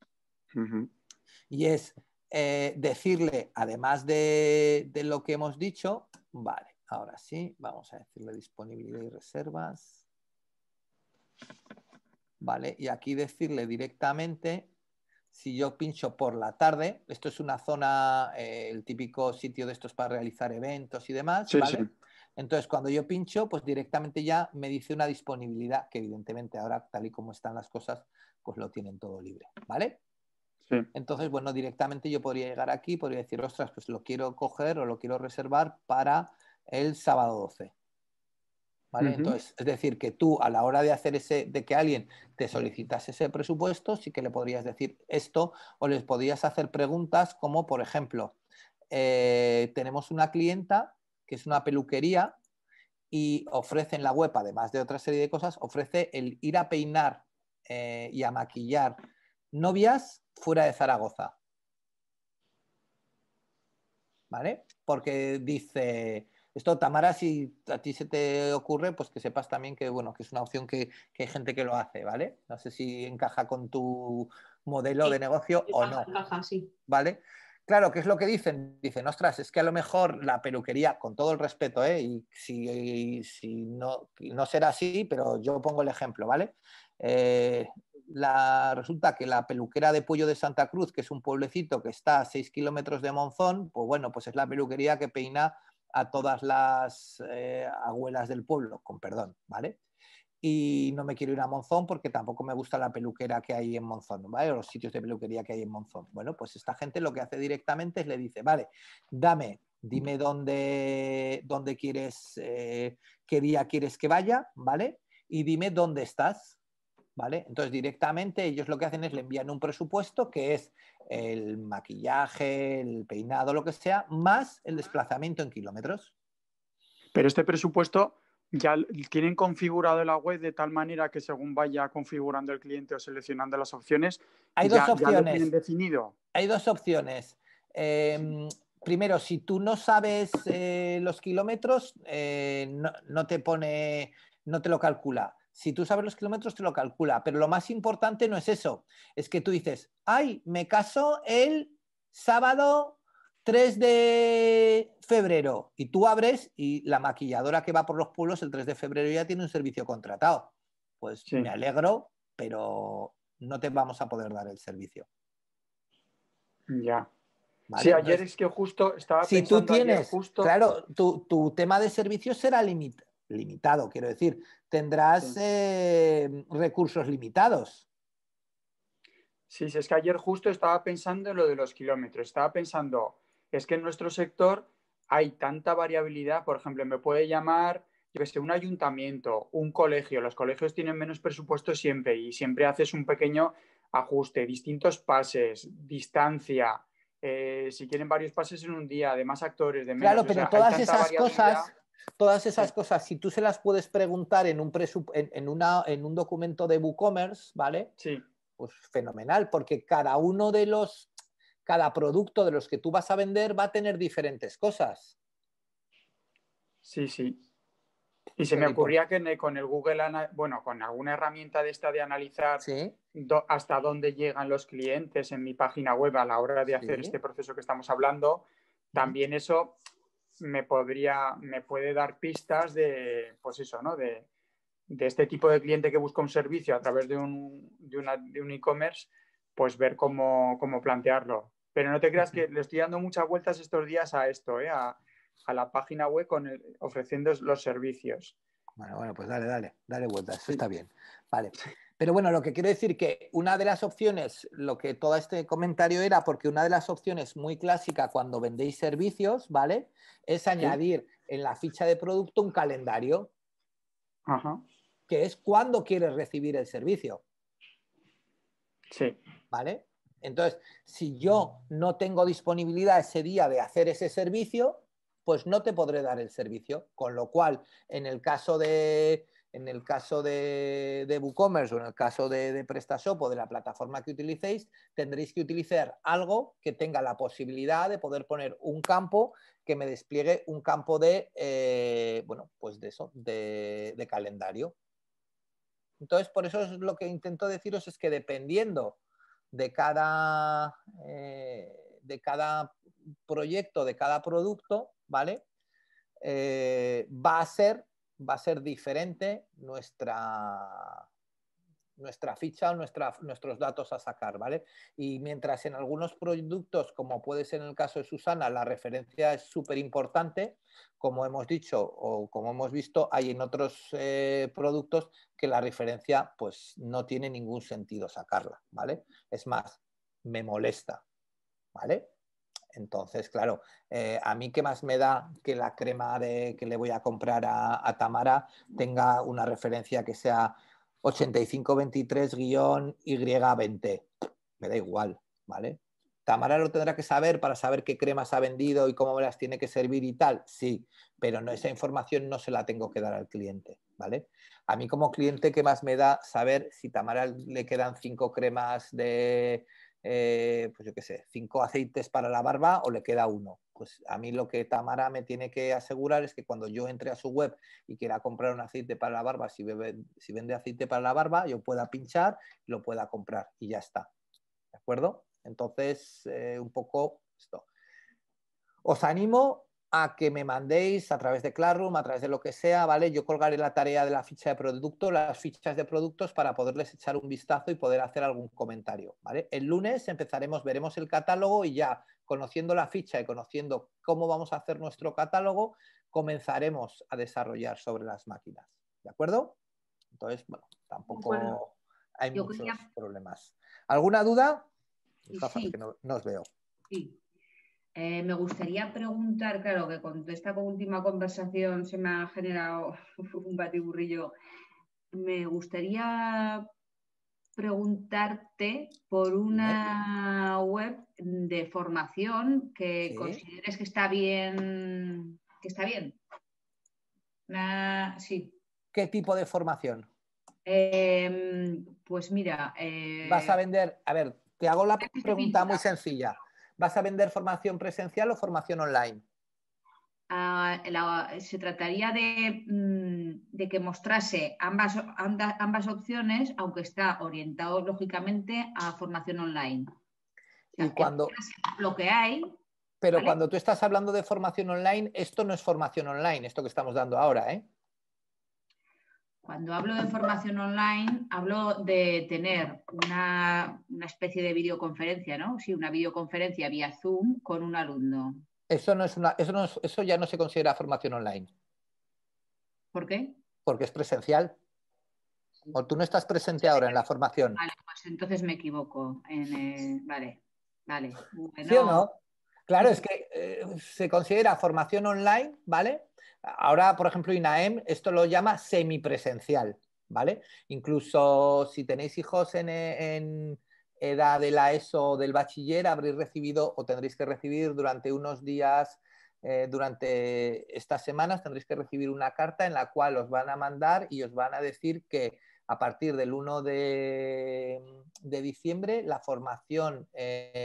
Y es decirle, además de lo que hemos dicho, vale, ahora sí, vamos a decirle disponibilidad y reservas. Vale, y aquí decirle directamente, si yo pincho por la tarde, esto es una zona, el típico sitio de estos para realizar eventos y demás, Sí, ¿vale? sí. Entonces, cuando yo pincho, pues directamente ya me dice una disponibilidad, que evidentemente ahora, tal y como están las cosas, pues lo tienen todo libre, ¿vale? Sí. Entonces, bueno, directamente yo podría llegar aquí, podría decir, ostras, pues lo quiero coger o lo quiero reservar para el sábado 12. ¿Vale? Entonces, es decir, que tú a la hora de hacer de que alguien te solicitase ese presupuesto, sí que le podrías decir esto o les podrías hacer preguntas como, por ejemplo, tenemos una clienta que es una peluquería y ofrece en la web, además de otra serie de cosas, ofrece el ir a peinar y a maquillar novias fuera de Zaragoza. ¿Vale? Porque dice... Esto, Tamara, si a ti se te ocurre, pues que sepas también que, bueno, que es una opción que hay gente que lo hace, ¿vale? No sé si encaja con tu modelo de negocio o no. Encaja, sí. ¿Vale? Claro, ¿qué es lo que dicen? Dicen, ostras, es que a lo mejor la peluquería, con todo el respeto, y si no será así, pero yo pongo el ejemplo, ¿vale? Resulta que la peluquera de Puello de Santa Cruz, que es un pueblecito que está a 6 kilómetros de Monzón, pues bueno, pues es la peluquería que peina a todas las abuelas del pueblo, con perdón, ¿vale? Y no me quiero ir a Monzón porque tampoco me gusta la peluquera que hay en Monzón, ¿vale? O los sitios de peluquería que hay en Monzón. Bueno, pues esta gente lo que hace directamente es le dice, vale, dime dónde quieres, qué día quieres que vaya, ¿vale? Y dime dónde estás, ¿vale? Entonces directamente ellos lo que hacen es le envían un presupuesto que es el maquillaje, el peinado, lo que sea, más el desplazamiento en kilómetros. Pero este presupuesto ya tienen configurado la web de tal manera que según vaya configurando el cliente o seleccionando las opciones, hay dos opciones. ¿Ya lo tienen definido? Hay dos opciones. Primero, si tú no sabes los kilómetros, no te lo calcula. Si tú sabes los kilómetros, te lo calcula. Pero lo más importante no es eso. Es que tú dices, ay, me caso el sábado 3 de febrero. Y tú abres y la maquilladora que va por los pueblos el 3 de febrero ya tiene un servicio contratado. Pues sí. Me alegro, pero no te vamos a poder dar el servicio. Ya. ¿Vale? Sí, ayer es que justo estaba si pensando... Si tú tienes, claro, tu tema de servicios será limitado, quiero decir, tendrás recursos limitados. Sí, es que ayer justo estaba pensando en lo de los kilómetros. Estaba pensando, es que en nuestro sector hay tanta variabilidad. Por ejemplo, me puede llamar, yo que sé, un ayuntamiento, un colegio. Los colegios tienen menos presupuesto siempre y siempre haces un pequeño ajuste, distintos pases, distancia. Si quieren varios pases en un día, de más actores, de menos. Claro, pero o sea, todas esas cosas, si tú se las puedes preguntar en un documento de WooCommerce, ¿vale? Sí. Pues fenomenal, porque cada producto de los que tú vas a vender va a tener diferentes cosas. Sí, sí. Y se me ocurría que con el Google, bueno, con alguna herramienta de esta de analizar hasta dónde llegan los clientes en mi página web a la hora de hacer este proceso que estamos hablando, también eso me puede dar pistas de, pues eso, ¿no? De este tipo de cliente que busca un servicio a través de un e-commerce, pues ver cómo plantearlo. Pero no te creas que le estoy dando muchas vueltas estos días a esto, a la página web ofreciendo los servicios. Bueno, pues dale vueltas, eso está bien. Vale. Pero bueno, lo que quiero decir que una de las opciones, lo que todo este comentario era, porque una de las opciones muy clásica cuando vendéis servicios, ¿vale? Es añadir en la ficha de producto un calendario. Ajá. Que es cuándo quieres recibir el servicio. Sí. ¿Vale? Entonces, si yo no tengo disponibilidad ese día de hacer ese servicio, pues no te podré dar el servicio. Con lo cual, en el caso de en el caso de WooCommerce o en el caso de PrestaShop o de la plataforma que utilicéis, tendréis que utilizar algo que tenga la posibilidad de poder poner un campo que me despliegue un campo de, bueno, pues de eso, de calendario. Entonces, por eso es lo que intento deciros, es que dependiendo de cada proyecto, de cada producto, ¿vale? Va a ser diferente nuestra ficha o nuestros datos a sacar, ¿vale? Y mientras en algunos productos, como puede ser en el caso de Susana, la referencia es súper importante, como hemos dicho o como hemos visto, hay en otros productos que la referencia pues no tiene ningún sentido sacarla, ¿vale? Es más, me molesta, ¿vale? Entonces, claro, a mí qué más me da que la crema que le voy a comprar a Tamara tenga una referencia que sea 8523-Y20. Me da igual, ¿vale? Tamara lo tendrá que saber para saber qué cremas ha vendido y cómo me las tiene que servir y tal, sí, pero no, esa información no se la tengo que dar al cliente, ¿vale? A mí como cliente, ¿qué más me da saber si Tamara le quedan 5 cremas de... pues yo qué sé, 5 aceites para la barba o le queda uno? Pues a mí lo que Tamara me tiene que asegurar es que cuando yo entre a su web y quiera comprar un aceite para la barba, si vende aceite para la barba, yo pueda pinchar y lo pueda comprar y ya está. ¿De acuerdo? Entonces, un poco esto. Os animo a que me mandéis a través de Classroom, a través de lo que sea, ¿vale? Yo colgaré la tarea de la ficha de producto, las fichas de productos para poderles echar un vistazo y poder hacer algún comentario, ¿vale? El lunes veremos el catálogo y ya conociendo la ficha y conociendo cómo vamos a hacer nuestro catálogo, comenzaremos a desarrollar sobre las máquinas, ¿de acuerdo? Entonces, bueno, tampoco hay muchos problemas. ¿Alguna duda? Sí. Que no os veo. Sí. Me gustaría preguntar, claro, que con esta última conversación se me ha generado un batiburrillo. Me gustaría preguntarte por una web de formación que consideres que está bien. Sí. ¿Qué tipo de formación? Pues mira... Vas a vender, a ver, te hago la pregunta muy sencilla. ¿Vas a vender formación presencial o formación online? Se trataría de que mostrase ambas opciones, aunque está orientado lógicamente a formación online. O sea, y cuando lo que hay. Pero ¿vale? Cuando tú estás hablando de formación online, esto no es formación online, esto que estamos dando ahora, ¿eh? Cuando hablo de formación online, hablo de tener una especie de videoconferencia, ¿no? Sí, una videoconferencia vía Zoom con un alumno. Eso ya no se considera formación online. ¿Por qué? Porque es presencial. O tú no estás presente ahora en la formación. Vale, pues entonces me equivoco. Vale. Bueno, ¿sí o no? Claro, es que se considera formación online, ¿vale? Ahora, por ejemplo, INAEM esto lo llama semipresencial, ¿vale? Incluso si tenéis hijos en edad de la ESO o del bachiller, habréis recibido o tendréis que recibir durante unos días, durante estas semanas, tendréis que recibir una carta en la cual os van a mandar y os van a decir que a partir del 1 de diciembre la formación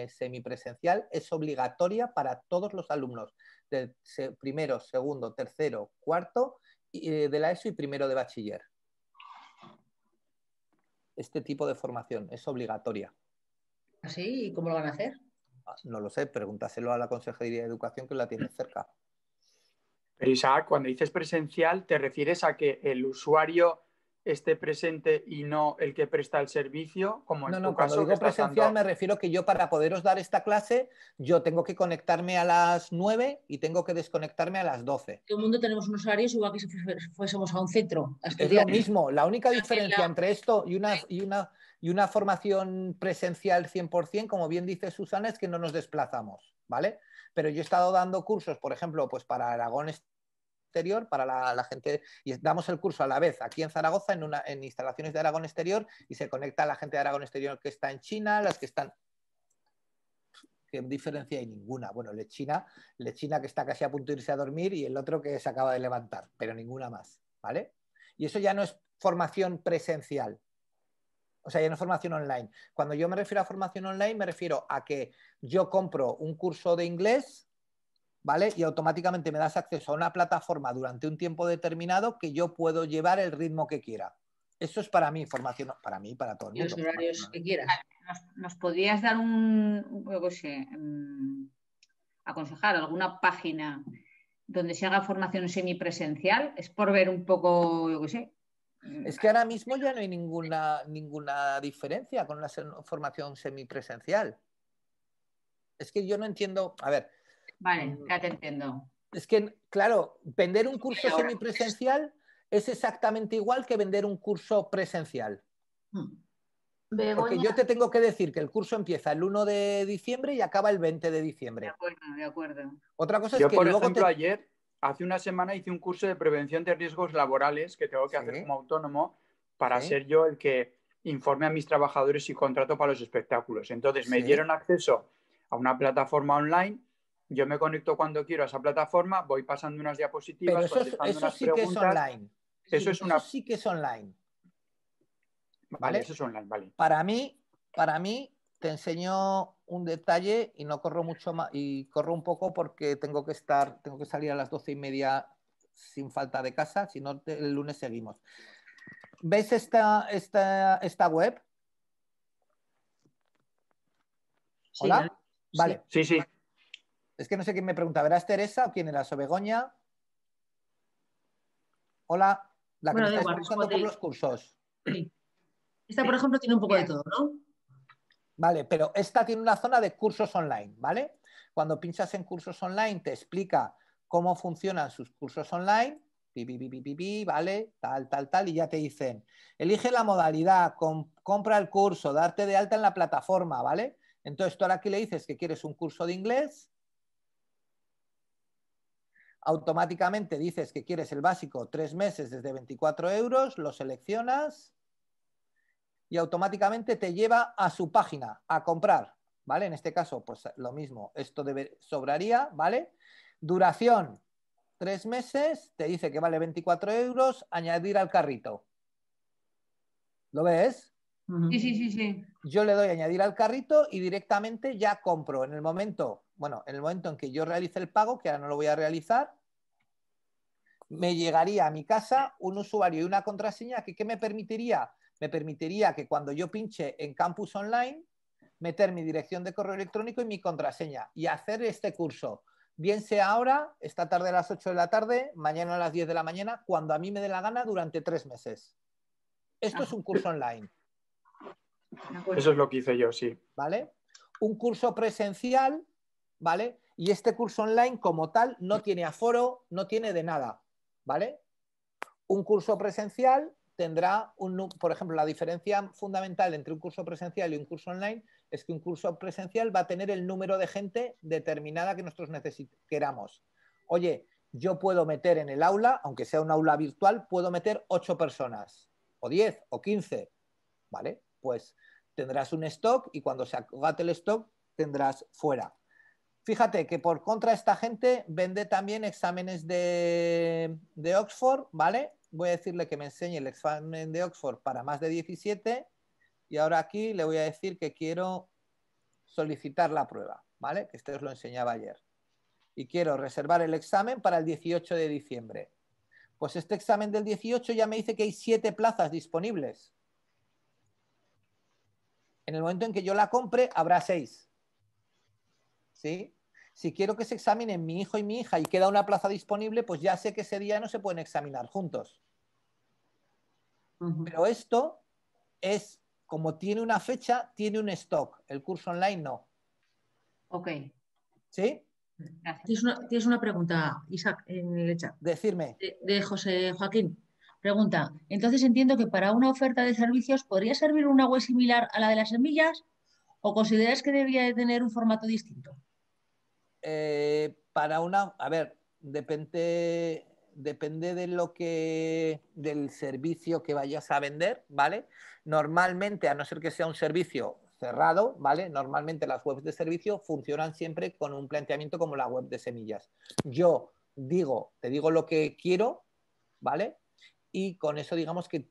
semipresencial es obligatoria para todos los alumnos del primero, segundo, tercero, cuarto de la ESO y primero de bachiller. Este tipo de formación es obligatoria. ¿Así? ¿Y cómo lo van a hacer? No lo sé, pregúntaselo a la Consejería de Educación que la tiene cerca. Pero Isaac, cuando dices presencial, ¿te refieres a que el usuario esté presente y no el que presta el servicio? Como en tu cuando caso, digo presencial me refiero que yo para poderos dar esta clase, yo tengo que conectarme a las 9 y tengo que desconectarme a las 12. Todo el mundo tenemos unos horarios igual que si fuésemos a un centro. Es lo mismo. La única diferencia entre esto y una formación presencial 100%, como bien dice Susana, es que no nos desplazamos, ¿vale? Pero yo he estado dando cursos, por ejemplo, pues para Aragón Exterior, para la gente, y damos el curso a la vez aquí en Zaragoza, en instalaciones de Aragón Exterior, y se conecta a la gente de Aragón Exterior que está en China, las que están... ¿Qué diferencia hay? Ninguna. Bueno, Lechina que está casi a punto de irse a dormir y el otro que se acaba de levantar, pero ninguna más, ¿vale? Y eso ya no es formación presencial. O sea, ya no es formación online. Cuando yo me refiero a formación online, me refiero a que yo compro un curso de inglés, ¿vale? Y automáticamente me das acceso a una plataforma durante un tiempo determinado que yo puedo llevar el ritmo que quiera. Eso es para mí formación, para mí, para todo el Y mundo. los horarios que quieras. ¿Nos podrías dar yo qué sé, aconsejar alguna página donde se haga formación semipresencial? Es por ver un poco, yo qué sé. Es que ahora mismo ya no hay ninguna diferencia con la formación semipresencial. Es que yo no entiendo, a ver. Vale, ya te entiendo. Es que, claro, vender un curso semipresencial es exactamente igual que vender un curso presencial. Porque yo te tengo que decir que el curso empieza el 1 de diciembre y acaba el 20 de diciembre. De acuerdo. Otra cosa es Yo, que por luego ejemplo, ayer, hace una semana, hice un curso de prevención de riesgos laborales que tengo que hacer como autónomo para ser yo el que informe a mis trabajadores y contrato para los espectáculos. Entonces, me dieron acceso a una plataforma online. Yo me conecto cuando quiero a esa plataforma, voy pasando unas diapositivas, pero contestando unas sí preguntas. Que es online. Eso sí que es online. Vale, eso es online, vale. Para mí, te enseño un detalle y no corro mucho más, y corro un poco porque tengo que salir a las 12:30 sin falta de casa, si no el lunes seguimos. ¿Ves esta web? Sí, ¿Hola? Vale. Sí, sí. Es que no sé quién me pregunta, ¿verás Teresa o quién era? ¿O Begoña? Hola, la que me estáis preguntando por los cursos. Sí. Esta, por ejemplo, tiene un poco de todo, ¿no? Vale, pero esta tiene una zona de cursos online, ¿vale? Cuando pinchas en cursos online te explica cómo funcionan sus cursos online, ¿vale? Tal, y ya te dicen, elige la modalidad, compra el curso, darte de alta en la plataforma, ¿vale? Entonces tú ahora aquí le dices que quieres un curso de inglés, automáticamente dices que quieres el básico 3 meses desde 24 euros, lo seleccionas y automáticamente te lleva a su página a comprar, ¿vale? En este caso, pues lo mismo, esto sobraría, ¿vale? Duración, 3 meses, te dice que vale 24 euros, añadir al carrito. ¿Lo ves? Sí. Yo le doy a añadir al carrito y directamente ya compro. En el momento en que yo realice el pago, que ahora no lo voy a realizar, me llegaría a mi casa un usuario y una contraseña que ¿qué me permitiría? Me permitiría que cuando yo pinche en Campus Online, meter mi dirección de correo electrónico y mi contraseña y hacer este curso. Bien sea ahora, esta tarde a las 8 de la tarde, mañana a las 10 de la mañana, cuando a mí me dé la gana durante 3 meses. Esto es un curso online. Eso es lo que hice yo, sí. ¿Vale? Un curso presencial, ¿vale? Y este curso online como tal no tiene aforo, no tiene de nada, ¿vale? Un curso presencial tendrá, por ejemplo, la diferencia fundamental entre un curso presencial y un curso online es que un curso presencial va a tener el número de gente determinada que nosotros queramos. Oye, yo puedo meter en el aula, aunque sea un aula virtual, puedo meter 8 personas, o 10, o 15, ¿vale? Pues tendrás un stock y cuando se agote el stock tendrás fuera. Fíjate que por contra esta gente vende también exámenes de Oxford, ¿vale? Voy a decirle que me enseñe el examen de Oxford para más de 17 y ahora aquí le voy a decir que quiero solicitar la prueba, ¿vale? Que este os lo enseñaba ayer. Y quiero reservar el examen para el 18 de diciembre. Pues este examen del 18 ya me dice que hay 7 plazas disponibles. En el momento en que yo la compre, habrá 6. ¿Sí? Si quiero que se examinen mi hijo y mi hija y queda una plaza disponible, pues ya sé que ese día no se pueden examinar juntos. Pero esto es, como tiene una fecha, tiene un stock. El curso online no. Ok. ¿Sí? Tienes una pregunta, Isaac, en el chat. Decirme. De José Joaquín. Pregunta, entonces entiendo que para una oferta de servicios ¿podría servir una web similar a la de las semillas o consideras que debería de tener un formato distinto? A ver, depende del servicio que vayas a vender, ¿vale? Normalmente, a no ser que sea un servicio cerrado, ¿vale? Normalmente las webs de servicio funcionan siempre con un planteamiento como la web de semillas. Yo te digo lo que quiero, ¿vale? y con eso digamos que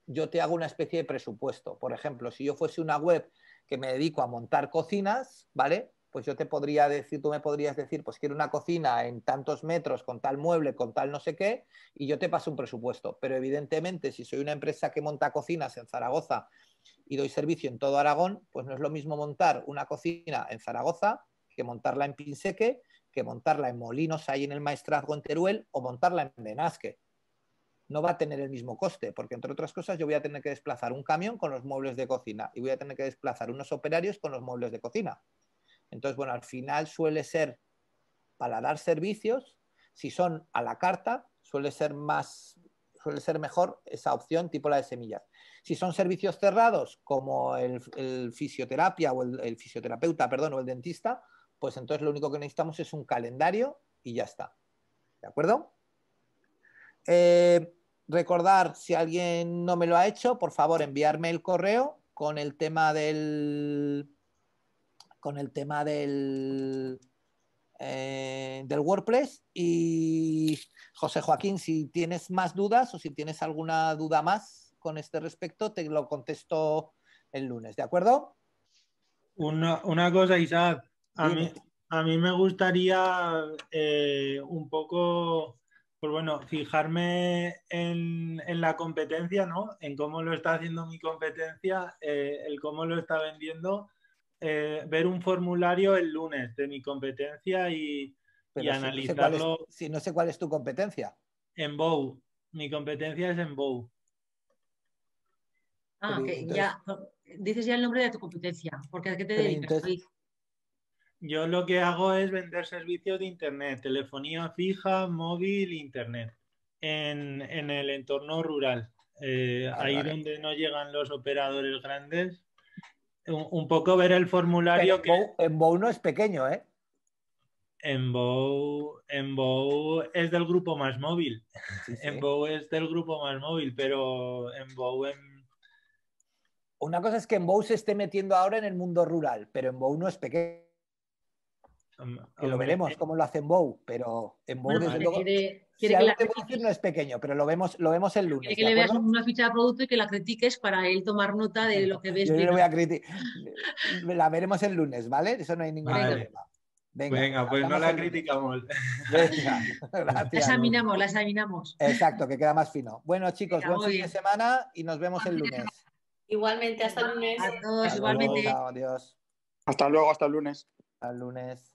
yo te hago una especie de presupuesto. Por ejemplo, si yo fuese una web que me dedico a montar cocinas, ¿vale? Pues yo te podría decir, tú me podrías decir, pues quiero una cocina en tantos metros, con tal mueble, con tal no sé qué, y yo te paso un presupuesto. Pero evidentemente, si soy una empresa que monta cocinas en Zaragoza y doy servicio en todo Aragón, pues no es lo mismo montar una cocina en Zaragoza que montarla en Pinseque, que montarla en Molinos, ahí en el Maestrazgo en Teruel, o montarla en Benasque. No va a tener el mismo coste, porque entre otras cosas yo voy a tener que desplazar un camión con los muebles de cocina y voy a tener que desplazar unos operarios con los muebles de cocina. Entonces, bueno, al final suele ser, para dar servicios, si son a la carta, suele ser mejor esa opción tipo la de semillas. Si son servicios cerrados, como el fisioterapia o el fisioterapeuta, perdón, o el dentista, pues entonces lo único que necesitamos es un calendario y ya está. ¿De acuerdo? Recordar, si alguien no me lo ha hecho, por favor, enviarme el correo con el tema del WordPress. Y José Joaquín, si tienes más dudas o si tienes alguna duda más con este respecto, te lo contesto el lunes, ¿de acuerdo? Una cosa, Isaac, a mí me gustaría un poco, pues bueno, fijarme en la competencia, ¿no? En cómo lo está haciendo mi competencia, el cómo lo está vendiendo, ver un formulario el lunes de mi competencia y analizarlo. No sé cuál es tu competencia. En Bow. Mi competencia es en Bow. Que ya dices ya el nombre de tu competencia, porque ¿a qué te dedicas, David? Yo lo que hago es vender servicios de internet, telefonía fija, móvil, internet, en el entorno rural, ahí donde no llegan los operadores grandes. Un poco ver el formulario. Pero en Bow no es pequeño, ¿eh? En Bow es del grupo Más Móvil. Sí. En Bow es del grupo Más Móvil, pero en Bow... Una cosa es que en Bow se esté metiendo ahora en el mundo rural, pero en Bow no es pequeño. Que lo veremos cómo lo hace en Bow, pero en Bow, desde luego, si algo te puedo decir, no es pequeño, pero lo vemos el lunes. Quiere que le veas una ficha de producto y que la critiques para él tomar nota de lo que ves. Yo no le voy a criticar. La veremos el lunes, ¿vale? Eso no hay ningún problema. Venga, pues no la criticamos. Venga, gracias. La examinamos. Exacto, que queda más fino. Bueno, chicos, buen fin de semana y nos vemos el lunes. Igualmente, hasta el lunes. A todos, igualmente. Chao, adiós. Hasta luego, hasta el lunes. Al lunes.